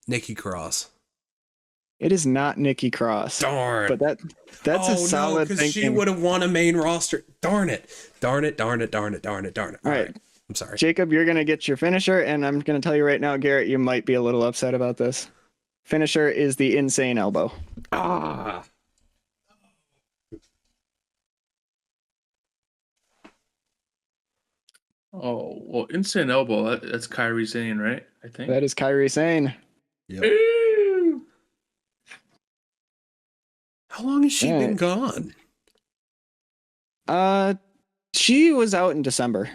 Speaker 3: Nikki Cross.
Speaker 2: It is not Nikki Cross.
Speaker 3: Darn.
Speaker 2: But that's a solid
Speaker 3: because
Speaker 2: thinking.
Speaker 3: she would have won a main roster. Darn it. All
Speaker 2: right.
Speaker 3: I'm sorry.
Speaker 2: Jacob, you're going to get your finisher, and I'm going to tell you right now, Garrett, you might be a little upset about this. Finisher is the insane elbow.
Speaker 3: Ah.
Speaker 1: Oh, well, instant elbow. That's Kyrie Sane, right? I think.
Speaker 2: That is Kairi Sane.
Speaker 3: Yep. How long has she been gone?
Speaker 2: She was out in December.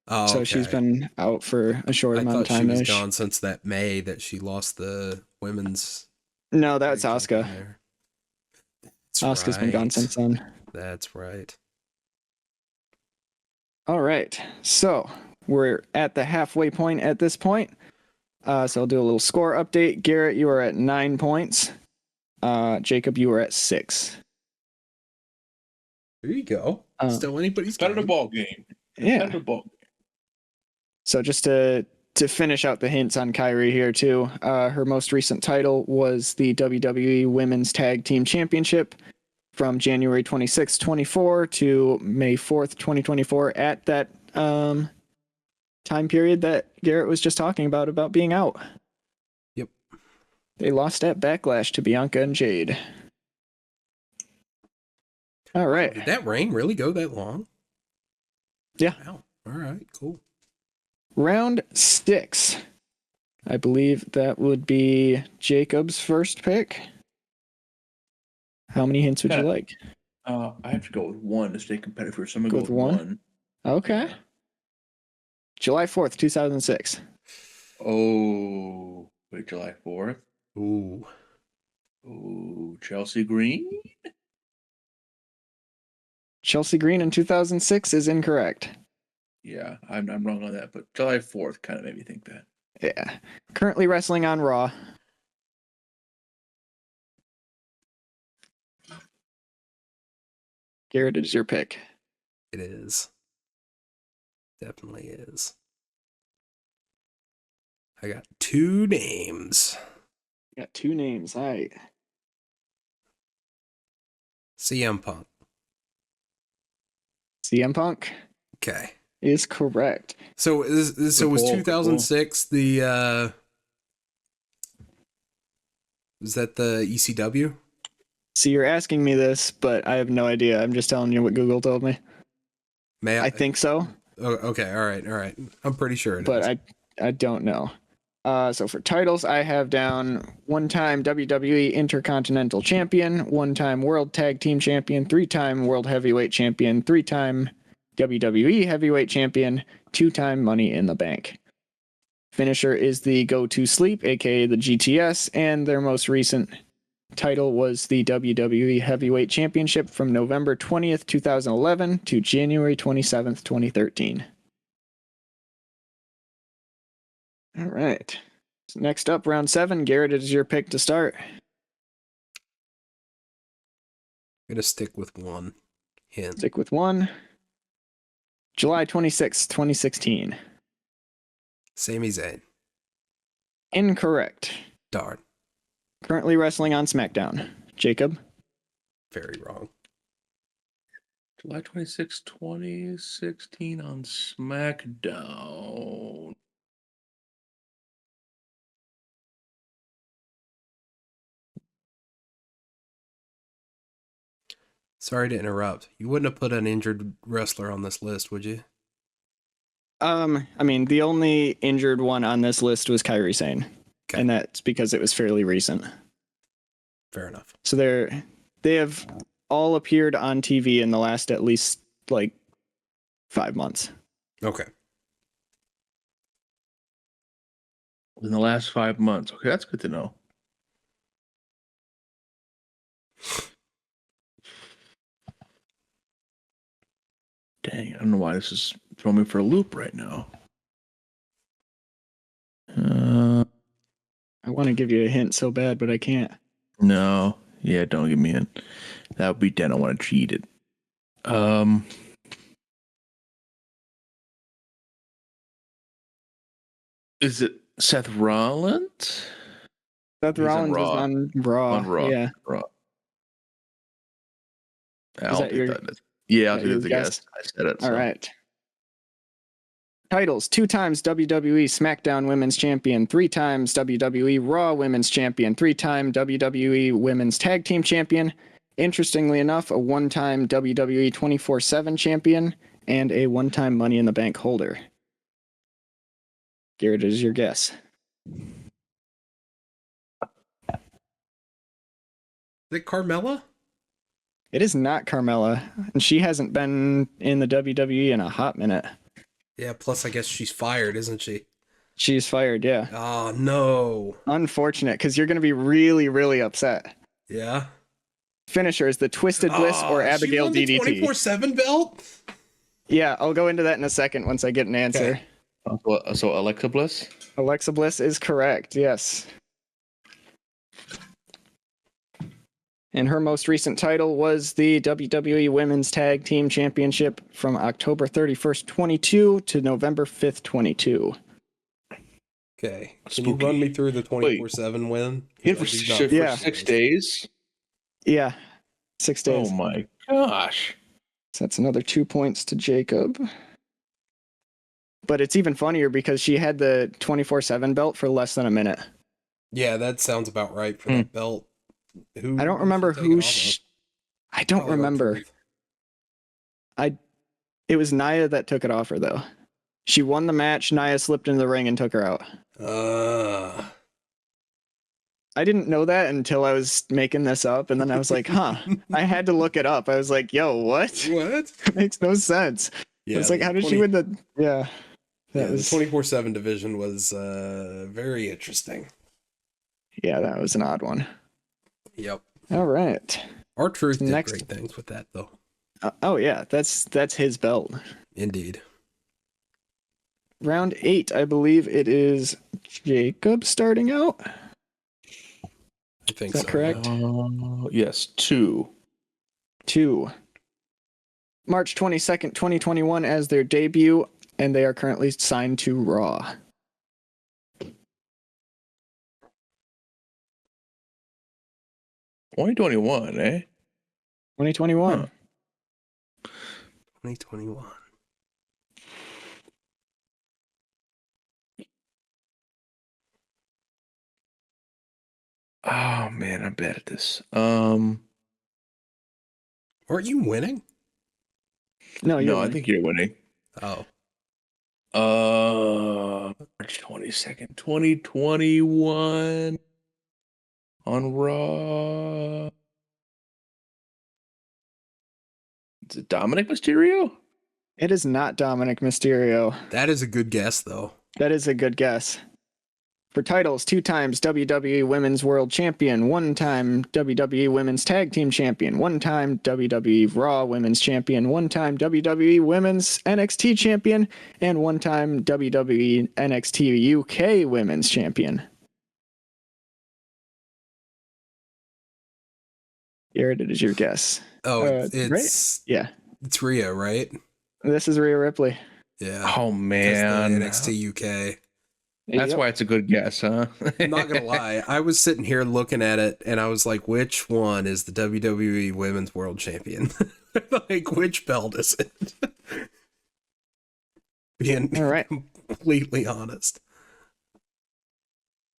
Speaker 3: Oh,
Speaker 2: so she's been out for a short amount of time.
Speaker 3: She was gone since that May that she lost the women's.
Speaker 2: No, that's Asuka. Asuka's been gone since then.
Speaker 3: That's right.
Speaker 2: All right. So we're at the halfway point at this point. So I'll do a little score update. Garrett, you are at 9 points. Jacob, you are at 6.
Speaker 3: There you go. Still anybody's
Speaker 1: Start a ball game.
Speaker 2: Yeah.
Speaker 1: Ball game.
Speaker 2: So just to finish out the hints on Kyrie here too, her most recent title was the WWE Women's Tag Team Championship from January 26, 24 to May 4th, 2024 at that time period that Garrett was just talking about being out.
Speaker 3: Yep.
Speaker 2: They lost at Backlash to Bianca and Jade. All right.
Speaker 3: Did that reign really go that long?
Speaker 2: Yeah.
Speaker 3: Wow. All right, cool.
Speaker 2: Round 6. I believe that would be Jacob's first pick. How many hints would you like?
Speaker 1: I have to go with 1 to stay competitive. So I'm going to
Speaker 2: Go
Speaker 1: go
Speaker 2: with
Speaker 1: with
Speaker 2: 1?
Speaker 1: 1.
Speaker 2: Okay. July 4th, 2006.
Speaker 1: Oh, wait, July 4th?
Speaker 3: Ooh.
Speaker 1: Ooh, Chelsea Green?
Speaker 2: Chelsea Green in 2006 is incorrect.
Speaker 1: Yeah, I'm wrong on that, but July 4th kind of made me think that.
Speaker 2: Yeah. Currently wrestling on Raw. Garrett, it is your pick.
Speaker 3: It is. Definitely is. I got 2 names.
Speaker 2: You got 2 names. All right.
Speaker 3: CM Punk.
Speaker 2: CM Punk
Speaker 3: Okay.
Speaker 2: is correct.
Speaker 3: So was 2006 the was that the ECW?
Speaker 2: So you're asking me this, but I have no idea. I'm just telling you what Google told me. I think so.
Speaker 3: Oh, okay, all right. I'm pretty sure it is.
Speaker 2: But I don't know. So for titles, I have down 1-time WWE Intercontinental Champion, 1-time World Tag Team Champion, 3-time World Heavyweight Champion, 3-time WWE Heavyweight Champion, 2-time Money in the Bank. Finisher is the Go To Sleep, aka the GTS, and their most recent title was the WWE Heavyweight Championship from November 20th, 2011 to January 27th, 2013. All right. So next up, round 7. Garrett, it is your pick to start.
Speaker 3: I'm gonna stick with one hint.
Speaker 2: Stick with 1. July 26th, 2016.
Speaker 3: Sami Zayn.
Speaker 2: Incorrect.
Speaker 3: Darn.
Speaker 2: Currently wrestling on SmackDown. Jacob?
Speaker 3: Very wrong.
Speaker 1: July 26, 2016 on SmackDown.
Speaker 3: Sorry to interrupt. You wouldn't have put an injured wrestler on this list, would you?
Speaker 2: I mean, the only injured one on this list was Kairi Sane.
Speaker 3: Okay.
Speaker 2: And that's because it was fairly recent.
Speaker 3: Fair enough.
Speaker 2: So they have all appeared on TV in the last at least like 5 months.
Speaker 3: Okay.
Speaker 1: In the last 5 months. Okay, that's good to know. Dang, I don't know why this is throwing me for a loop right now.
Speaker 2: I want to give you a hint so bad, but I can't.
Speaker 1: No. Yeah, don't give me in. That would be dead. I want to cheat it. Is it Seth Rollins?
Speaker 2: Seth
Speaker 1: He's
Speaker 2: Rollins
Speaker 1: on
Speaker 2: is on Raw.
Speaker 1: On Raw.
Speaker 2: Yeah.
Speaker 1: Raw.
Speaker 2: Is that your-
Speaker 1: Yeah, I'll
Speaker 2: that
Speaker 1: do
Speaker 2: your
Speaker 1: the
Speaker 2: guess?
Speaker 1: guess. I said it.
Speaker 2: All right. Titles: 2 times WWE SmackDown Women's Champion, 3 times WWE Raw Women's Champion, 3-time WWE Women's Tag Team Champion. Interestingly enough, a 1-time WWE 24/7 Champion and a 1-time Money in the Bank holder. Garrett, is your guess?
Speaker 3: Is it Carmella?
Speaker 2: It is not Carmella, and she hasn't been in the WWE in a hot minute.
Speaker 3: Yeah, plus I guess she's fired, isn't she?
Speaker 2: She's fired, yeah.
Speaker 3: Oh, no.
Speaker 2: Unfortunate, because you're going to be really, really upset.
Speaker 3: Yeah?
Speaker 2: Finisher is the Twisted Bliss or Abigail DDT.
Speaker 3: 24/7 belt?
Speaker 2: Yeah, I'll go into that in a second once I get an answer.
Speaker 3: Okay.
Speaker 1: So Alexa Bliss?
Speaker 2: Alexa Bliss is correct, yes. And her most recent title was the WWE Women's Tag Team Championship from October 31st, 22 to November 5th, 22.
Speaker 3: Okay. Can
Speaker 1: Spooky.
Speaker 3: you run me through the 24/7 win?
Speaker 1: In for,
Speaker 3: I do not-
Speaker 2: Yeah.
Speaker 1: 6 days?
Speaker 2: Yeah, 6 days.
Speaker 1: Oh my gosh.
Speaker 2: So that's another 2 points to Jacob. But it's even funnier because she had the 24/7 belt for less than a minute.
Speaker 3: Yeah, that sounds about right for that belt. Who?
Speaker 2: I don't remember
Speaker 3: should take
Speaker 2: who.
Speaker 3: it off of?
Speaker 2: I don't
Speaker 3: Probably
Speaker 2: remember.
Speaker 3: R-Truth.
Speaker 2: It was Nia that took it off her, though. She won the match. Nia slipped into the ring and took her out. I didn't know that until I was making this up, and then I was like, huh. I had to look it up. I was like, yo, what?
Speaker 3: What?
Speaker 2: It makes no sense.
Speaker 3: Yeah,
Speaker 2: It's like, how did she win the... Yeah.
Speaker 3: Yeah,
Speaker 2: That was...
Speaker 3: the 24/7 division was very interesting.
Speaker 2: Yeah, that was an odd one.
Speaker 3: Yep.
Speaker 2: All right.
Speaker 3: R-Truth did
Speaker 2: Next-
Speaker 3: great things with that, though.
Speaker 2: Oh, yeah. That's his belt.
Speaker 3: Indeed.
Speaker 2: Round 8, I believe it is Jacob starting out.
Speaker 3: I think
Speaker 2: Is
Speaker 3: so.
Speaker 2: that correct?
Speaker 1: Yes, 2.
Speaker 2: 2. March 22nd, 2021 as their debut, and they are currently signed to Raw.
Speaker 1: Yeah. 2021, eh?
Speaker 2: 2021.
Speaker 1: Huh.
Speaker 3: 2021.
Speaker 1: Oh man, I'm bad at this.
Speaker 3: Aren't you winning?
Speaker 2: No, you're
Speaker 1: No, I think you're winning.
Speaker 3: Oh.
Speaker 1: March 22nd, 2021 on Raw. Is it Dominic Mysterio?
Speaker 2: It is not Dominic Mysterio.
Speaker 3: That is a good guess, though.
Speaker 2: That is a good guess. For titles, 2 times WWE Women's World Champion, 1 time WWE Women's Tag Team Champion, 1 time WWE Raw Women's Champion, 1 time WWE Women's NXT Champion, and 1 time WWE NXT UK Women's Champion. Garrett, it is your guess.
Speaker 3: Oh, it's
Speaker 2: right? Yeah.
Speaker 3: It's Rhea, right?
Speaker 2: This is Rhea Ripley.
Speaker 3: Yeah.
Speaker 1: Oh man,
Speaker 3: NXT UK.
Speaker 1: That's why it's a good guess, huh?
Speaker 3: I'm not gonna lie. I was sitting here looking at it, and I was like, "Which one is the WWE Women's World Champion? Like, which belt is it?" Being
Speaker 2: All right.
Speaker 3: completely honest.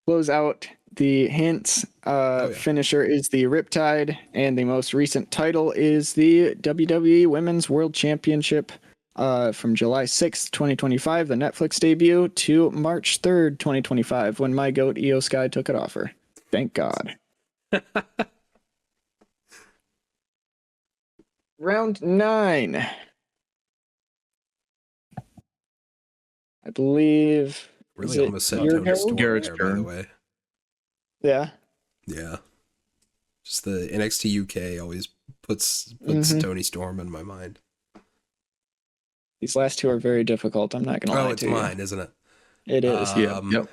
Speaker 2: Close out the hints. Finisher is the Riptide, and the most recent title is the WWE Women's World Championship from July 6th, 2025, the Netflix debut, to March 3rd, 2025, when my goat Io Sky took it off her. Thank God. Round 9. I believe...
Speaker 3: Really almost said
Speaker 2: your
Speaker 3: Tony
Speaker 2: turn?
Speaker 3: Storm
Speaker 1: Garrett's
Speaker 3: there, by the
Speaker 1: turn.
Speaker 3: way.
Speaker 2: Yeah.
Speaker 3: Yeah. Just the NXT UK always puts Tony Storm in my mind.
Speaker 2: These last two are very difficult. I'm not going to lie to
Speaker 3: it's
Speaker 2: you.
Speaker 3: mine, isn't it?
Speaker 2: It is.
Speaker 1: Yep.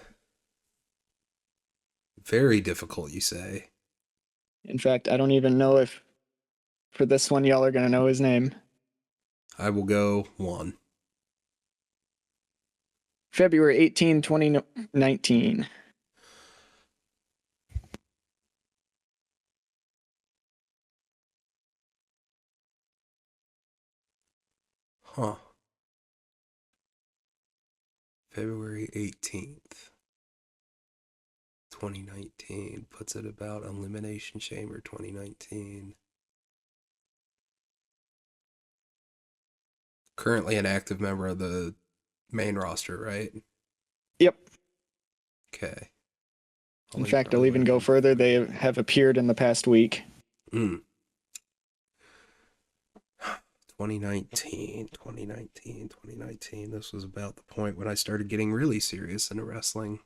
Speaker 3: Very difficult, you say.
Speaker 2: In fact, I don't even know if for this one y'all are going to know his name.
Speaker 3: I will go 1.
Speaker 2: February 18, 2019.
Speaker 3: Huh. February 18th, 2019. Puts it about Elimination Chamber 2019. Currently an active member of the main roster, right?
Speaker 2: Yep.
Speaker 3: Okay.
Speaker 2: In fact, I'll even go further. They have appeared in the past week.
Speaker 3: 2019. This was about the point when I started getting really serious into wrestling.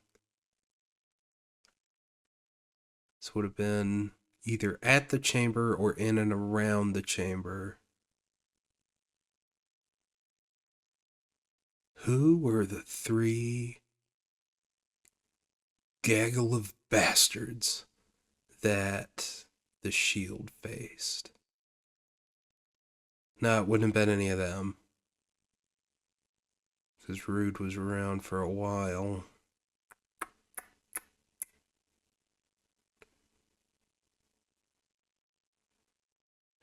Speaker 3: This would have been either at the chamber or in and around the chamber. Who were the 3 gaggle of bastards that the Shield faced? No, it wouldn't have been any of them. Because Rude was around for a while.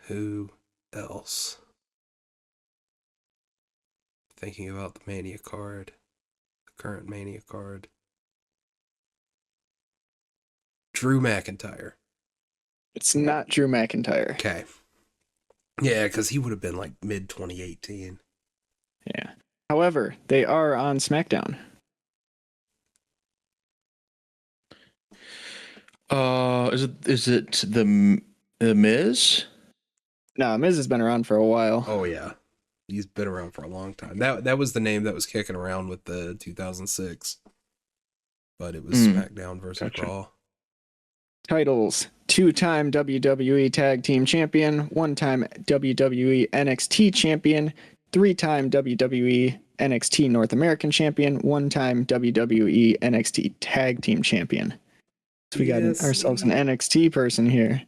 Speaker 3: Who else? Thinking about the Mania card. The current Mania card. Drew McIntyre.
Speaker 2: It's not Drew McIntyre.
Speaker 3: Okay. Yeah, because he would have been like mid 2018.
Speaker 2: Yeah. However, they are on SmackDown.
Speaker 1: Is it the Miz?
Speaker 2: No, Miz has been around for a while.
Speaker 3: Oh yeah, he's been around for a long time. That was the name that was kicking around with the 2006, but it was SmackDown versus Raw.
Speaker 2: Titles: 2-time WWE Tag Team Champion, 1-time WWE NXT Champion, 3-time WWE NXT North American Champion, 1-time WWE NXT Tag Team Champion. So we got ourselves an NXT person here.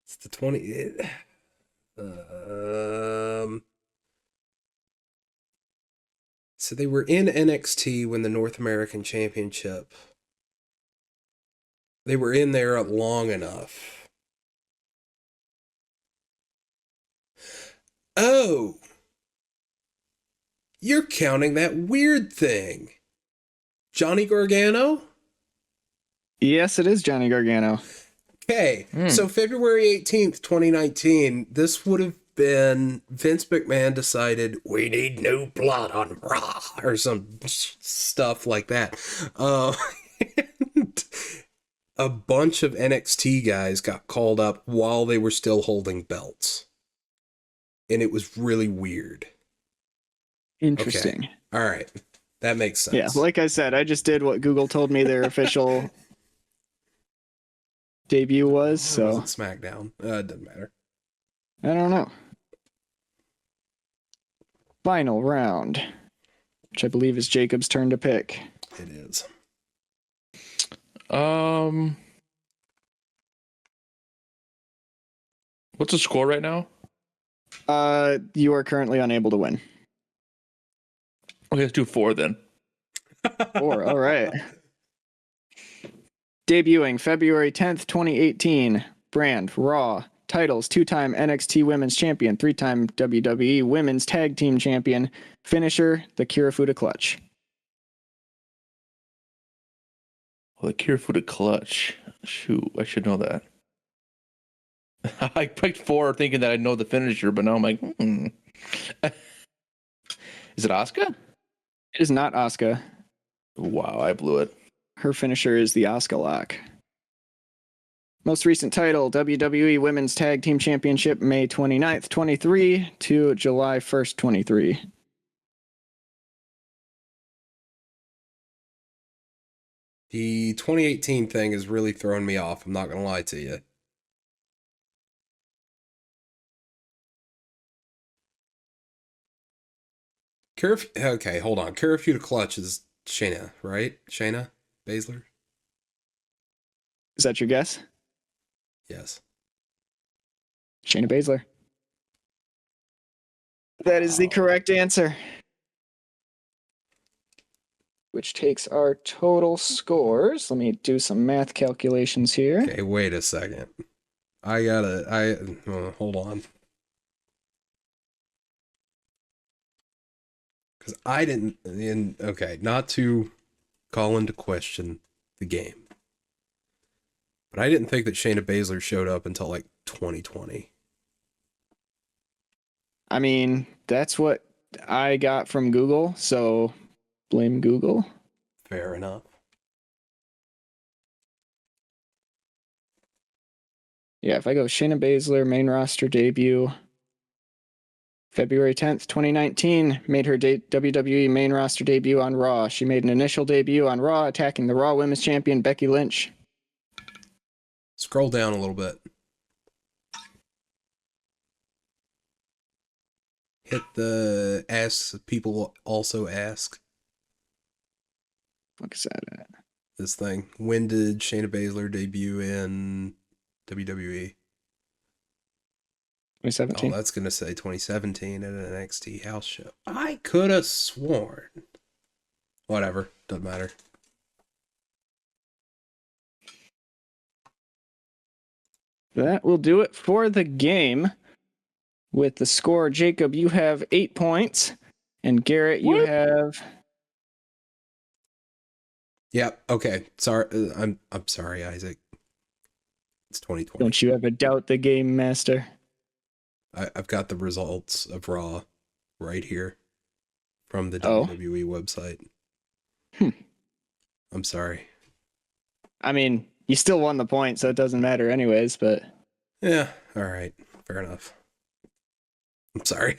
Speaker 3: It's the 20. So they were in NXT when the North American Championship. They were in there long enough. Oh! You're counting that weird thing. Johnny Gargano?
Speaker 2: Yes, it is Johnny Gargano.
Speaker 3: Okay, so February 18th, 2019, this would have been Vince McMahon decided we need new blood on Raw or some stuff like that. And a bunch of NXT guys got called up while they were still holding belts. And it was really weird.
Speaker 2: Interesting.
Speaker 3: Okay. All right. That makes sense.
Speaker 2: Yeah, like I said, I just did what Google told me their official debut was,
Speaker 3: Or
Speaker 2: so
Speaker 3: was it SmackDown? It doesn't matter.
Speaker 2: I don't know. Final round, which I believe is Jacob's turn to pick.
Speaker 3: It is.
Speaker 1: What's the score right now?
Speaker 2: You are currently unable to win.
Speaker 1: Okay, let's do 4 then.
Speaker 2: 4, all right. Debuting February 10th, 2018. Brand, Raw. Titles, 2-time NXT Women's Champion, 3-time WWE Women's Tag Team Champion. Finisher, the Kirifuda Clutch.
Speaker 1: Well, the Kirifuda Clutch. Shoot, I should know that. I picked 4 thinking that I'd know the finisher, but now I'm like, Is it Asuka?
Speaker 2: It is not Asuka.
Speaker 1: Wow, I blew it.
Speaker 2: Her finisher is the Asuka Lock. Most recent title, WWE Women's Tag Team Championship, May 29th, 23 to July 1st, 23.
Speaker 3: The 2018 thing is really throwing me off. I'm not going to lie to you. Okay, hold on. Kirifuda Clutch is Shayna, right? Shayna Baszler?
Speaker 2: Is that your guess?
Speaker 3: Yes.
Speaker 2: Shayna Baszler. That is the correct answer. Which takes our total scores. Let me do some math calculations here.
Speaker 3: Okay, wait a second. Hold on. Because I didn't, not to call into question the game, but I didn't think that Shayna Baszler showed up until like 2020.
Speaker 2: I mean, that's what I got from Google, so blame Google.
Speaker 3: Fair enough.
Speaker 2: Yeah, if I go Shayna Baszler, main roster debut, February 10th, 2019, made her WWE main roster debut on Raw. She made an initial debut on Raw, attacking the Raw Women's Champion, Becky Lynch.
Speaker 3: Scroll down a little bit. Hit the ask people also ask.
Speaker 2: What is that at?
Speaker 3: This thing. When did Shayna Baszler debut in WWE?
Speaker 2: 2017.
Speaker 3: Oh, that's going to say 2017 at an NXT house show. I could have sworn. Whatever. Doesn't matter.
Speaker 2: That will do it for the game. With the score, Jacob, you have 8 points, and Garrett, you have.
Speaker 3: Yep. Okay. Sorry. I'm sorry, Isaac. It's 2020.
Speaker 2: Don't you ever doubt the game master?
Speaker 3: I've got the results of Raw right here from the WWE website. I'm sorry.
Speaker 2: I mean, you still won the point, so it doesn't matter anyways, but...
Speaker 3: Yeah, all right. Fair enough. I'm sorry.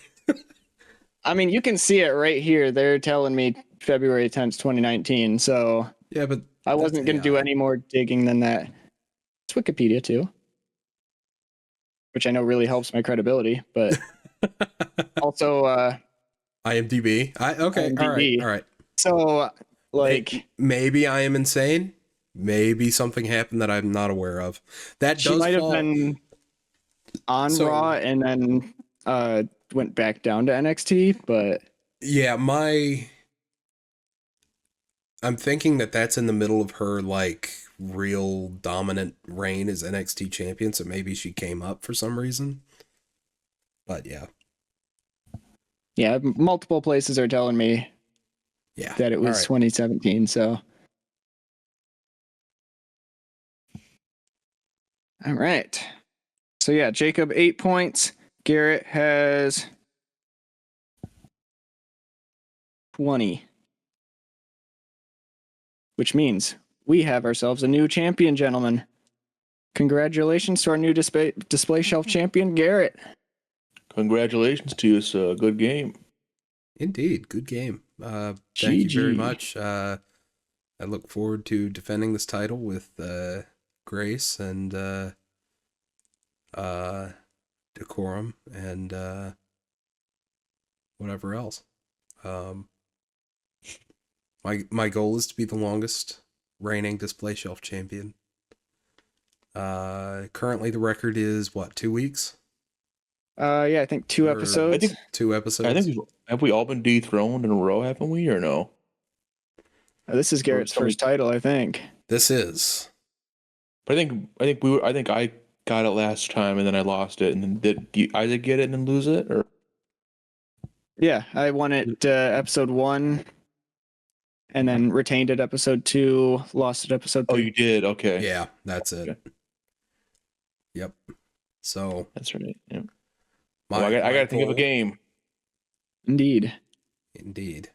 Speaker 2: I mean, you can see it right here. They're telling me February 10th, 2019, so...
Speaker 3: Yeah, but...
Speaker 2: I wasn't going to do any more digging than that. It's Wikipedia, too. Which I know really helps my credibility, but... also,
Speaker 3: IMDb? Okay,
Speaker 2: IMDb.
Speaker 3: all right.
Speaker 2: So, like...
Speaker 3: Maybe I am insane. Maybe something happened that I'm not aware of. That
Speaker 2: she
Speaker 3: does
Speaker 2: might
Speaker 3: fall...
Speaker 2: have been on Raw and then went back down to NXT, but...
Speaker 3: Yeah, I'm thinking that that's in the middle of her, like, real dominant reign as NXT champion, so maybe she came up for some reason. But, yeah.
Speaker 2: Yeah, multiple places are telling me that it was 2017, so... All right. So, yeah, Jacob, 8 points. Garrett has 20. Which means we have ourselves a new champion, gentlemen. Congratulations to our new display shelf champion, Garrett.
Speaker 1: Congratulations to you. It's a good game.
Speaker 3: Indeed, good game. Thank you very
Speaker 1: GG.
Speaker 3: much. I look forward to defending this title with grace and decorum and whatever else. My goal is to be the longest reigning display shelf champion. Currently the record is what, 2 weeks?
Speaker 2: Yeah, I think 2
Speaker 3: Or-
Speaker 2: episodes.
Speaker 1: I think
Speaker 3: 2 episodes.
Speaker 1: I think have we all been dethroned in a row, haven't we, or no?
Speaker 2: This is Garrett's first title, I think.
Speaker 3: This is.
Speaker 1: But I think I got it last time and then I lost it, and then did Isaac get it and then lose it, or
Speaker 2: Yeah, I won it episode 1, and then retained it episode 2, lost it episode 3.
Speaker 1: oh, you did? Okay,
Speaker 3: Yeah, that's it.
Speaker 1: Okay.
Speaker 3: Yep. So
Speaker 1: that's right. Yeah.
Speaker 3: my,
Speaker 1: Well, I got
Speaker 3: my
Speaker 1: to think of a
Speaker 3: goal-
Speaker 1: game.
Speaker 2: Indeed.
Speaker 3: Indeed.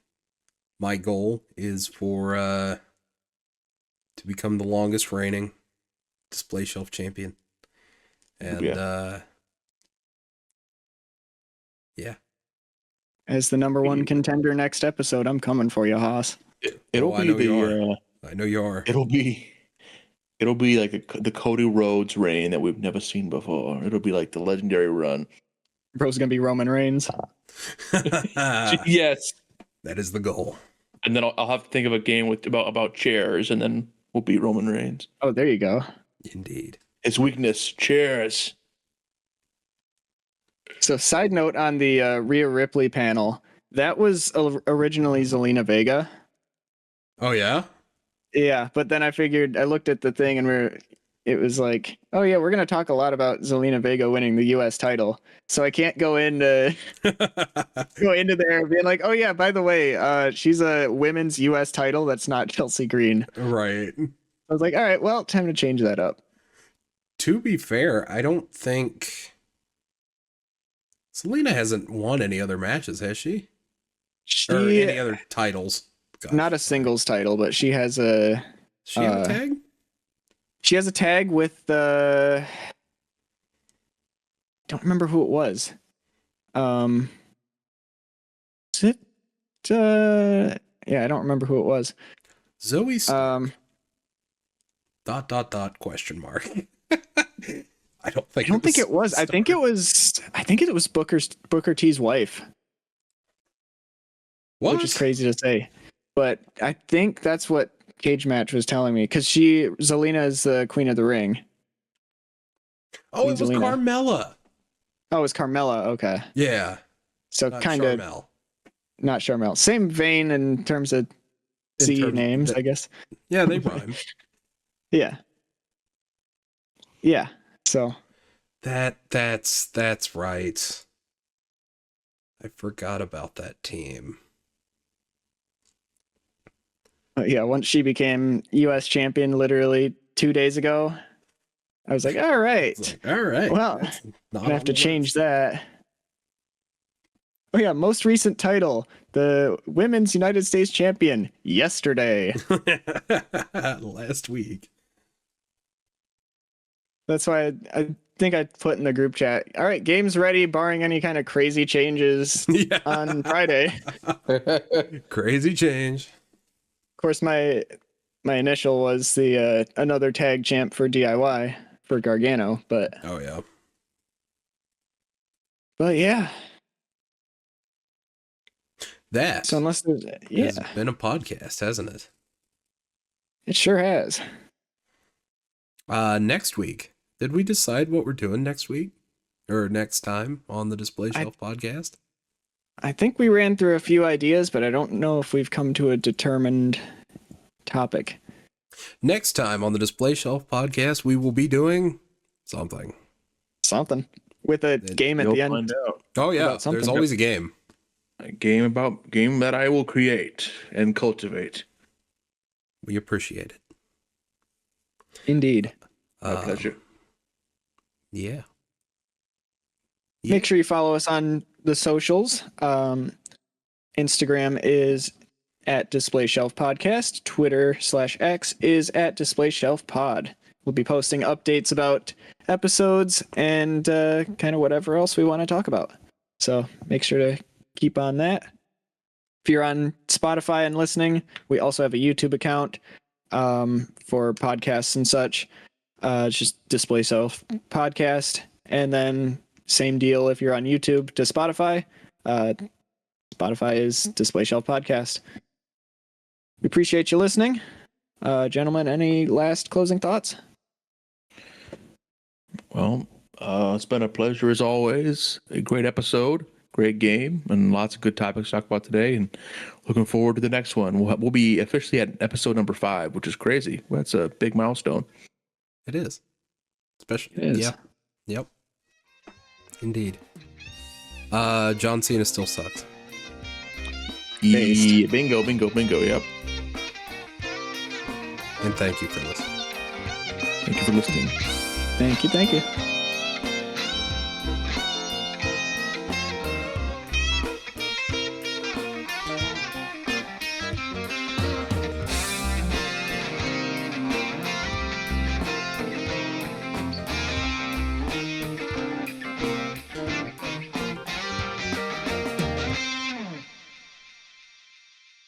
Speaker 3: My goal is for to become the longest reigning display shelf champion. And yeah.
Speaker 2: As the number 1 contender next episode, I'm coming for you, Haas.
Speaker 1: It'll
Speaker 3: I
Speaker 1: be
Speaker 3: know you are.
Speaker 1: the
Speaker 3: I know you are.
Speaker 1: it'll be like the Cody Rhodes reign that we've never seen before. It'll be like the legendary run.
Speaker 2: Bro's gonna be Roman Reigns.
Speaker 1: Yes,
Speaker 3: That is the goal.
Speaker 1: and then I'll have to think of a game with about chairs, and then we'll beat Roman Reigns.
Speaker 2: Oh, there you go.
Speaker 3: Indeed.
Speaker 1: His weakness, chairs.
Speaker 2: So, side note on the Rhea Ripley panel, that was originally Zelina Vega.
Speaker 3: Oh yeah?
Speaker 2: Yeah, but then I looked at the thing and it was like, oh yeah, we're gonna talk a lot about Zelina Vega winning the U.S. title. So I can't go into there being like, oh yeah, by the way, she's a women's U.S. title. That's not Chelsea Green.
Speaker 3: Right.
Speaker 2: I was like, all right, well, time to change that up.
Speaker 3: To be fair, I don't think Selena hasn't won any other matches, has she? Or any other titles? Gosh.
Speaker 2: Not a singles title, but she has a
Speaker 3: She have a tag?
Speaker 2: She has a tag with don't remember who it was. Is it yeah, I don't remember who it was.
Speaker 3: Zoe Stark. ... question mark. I don't think
Speaker 2: it was. I think it was Booker T's wife.
Speaker 3: What?
Speaker 2: Which is crazy to say. But I think that's what Cage Match was telling me, because Zelina is the Queen of the Ring.
Speaker 3: Oh, it was
Speaker 2: Zelina.
Speaker 3: Carmella.
Speaker 2: Oh, it was Carmella. Okay.
Speaker 3: Yeah.
Speaker 2: So kind of not Charmel. Same vein in terms of names, I guess.
Speaker 3: Yeah, they rhyme.
Speaker 2: Yeah. Yeah. So
Speaker 3: that's right. I forgot about that team.
Speaker 2: yeah, once she became U.S. champion literally 2 days ago, I was like, all right.
Speaker 3: All right.
Speaker 2: Well, I'm gonna have to change that. Oh yeah, most recent title, the Women's United States Champion, yesterday.
Speaker 3: Last week.
Speaker 2: That's why I think I put in the group chat. All right, game's ready, barring any kind of crazy changes on Friday.
Speaker 3: Crazy change.
Speaker 2: Of course, my initial was the another tag champ for DIY for Gargano, but
Speaker 3: Oh yeah.
Speaker 2: yeah.
Speaker 3: That
Speaker 2: So unless there's
Speaker 3: has been a podcast, hasn't it?
Speaker 2: it sure has.
Speaker 3: Next week. Did we decide what we're doing next week? Or next time on the Display Shelf podcast?
Speaker 2: I think we ran through a few ideas, but I don't know if we've come to a determined topic.
Speaker 3: Next time on the Display Shelf podcast, we will be doing something.
Speaker 2: Something. With a game at the end.
Speaker 1: Find out.
Speaker 3: Oh yeah,
Speaker 2: About something.
Speaker 3: there's always a game.
Speaker 1: A game that I will create and cultivate.
Speaker 3: We appreciate it.
Speaker 2: Indeed.
Speaker 1: My pleasure.
Speaker 3: Yeah.
Speaker 2: Make sure you follow us on the socials. Instagram is at Display Shelf Podcast. Twitter/X is at Display Shelf Pod. We'll be posting updates about episodes and kind of whatever else we want to talk about. So make sure to keep on that. If you're on Spotify and listening, we also have a YouTube account for podcasts and such. It's just Display Shelf Podcast. And then same deal if you're on YouTube to Spotify. Spotify is Display Shelf Podcast. We appreciate you listening. Gentlemen, any last closing thoughts?
Speaker 1: Well, it's been a pleasure as always. A great episode, great game, and lots of good topics to talk about today. And looking forward to the next one. We'll be officially at episode number 5, which is crazy. That's a big milestone.
Speaker 3: It is. Especially,
Speaker 2: It is.
Speaker 3: yeah. Yep. Indeed. John Cena still sucks.
Speaker 2: Based.
Speaker 1: Bingo, yep.
Speaker 3: And thank you for listening.
Speaker 1: Thank you for listening.
Speaker 2: Thank you.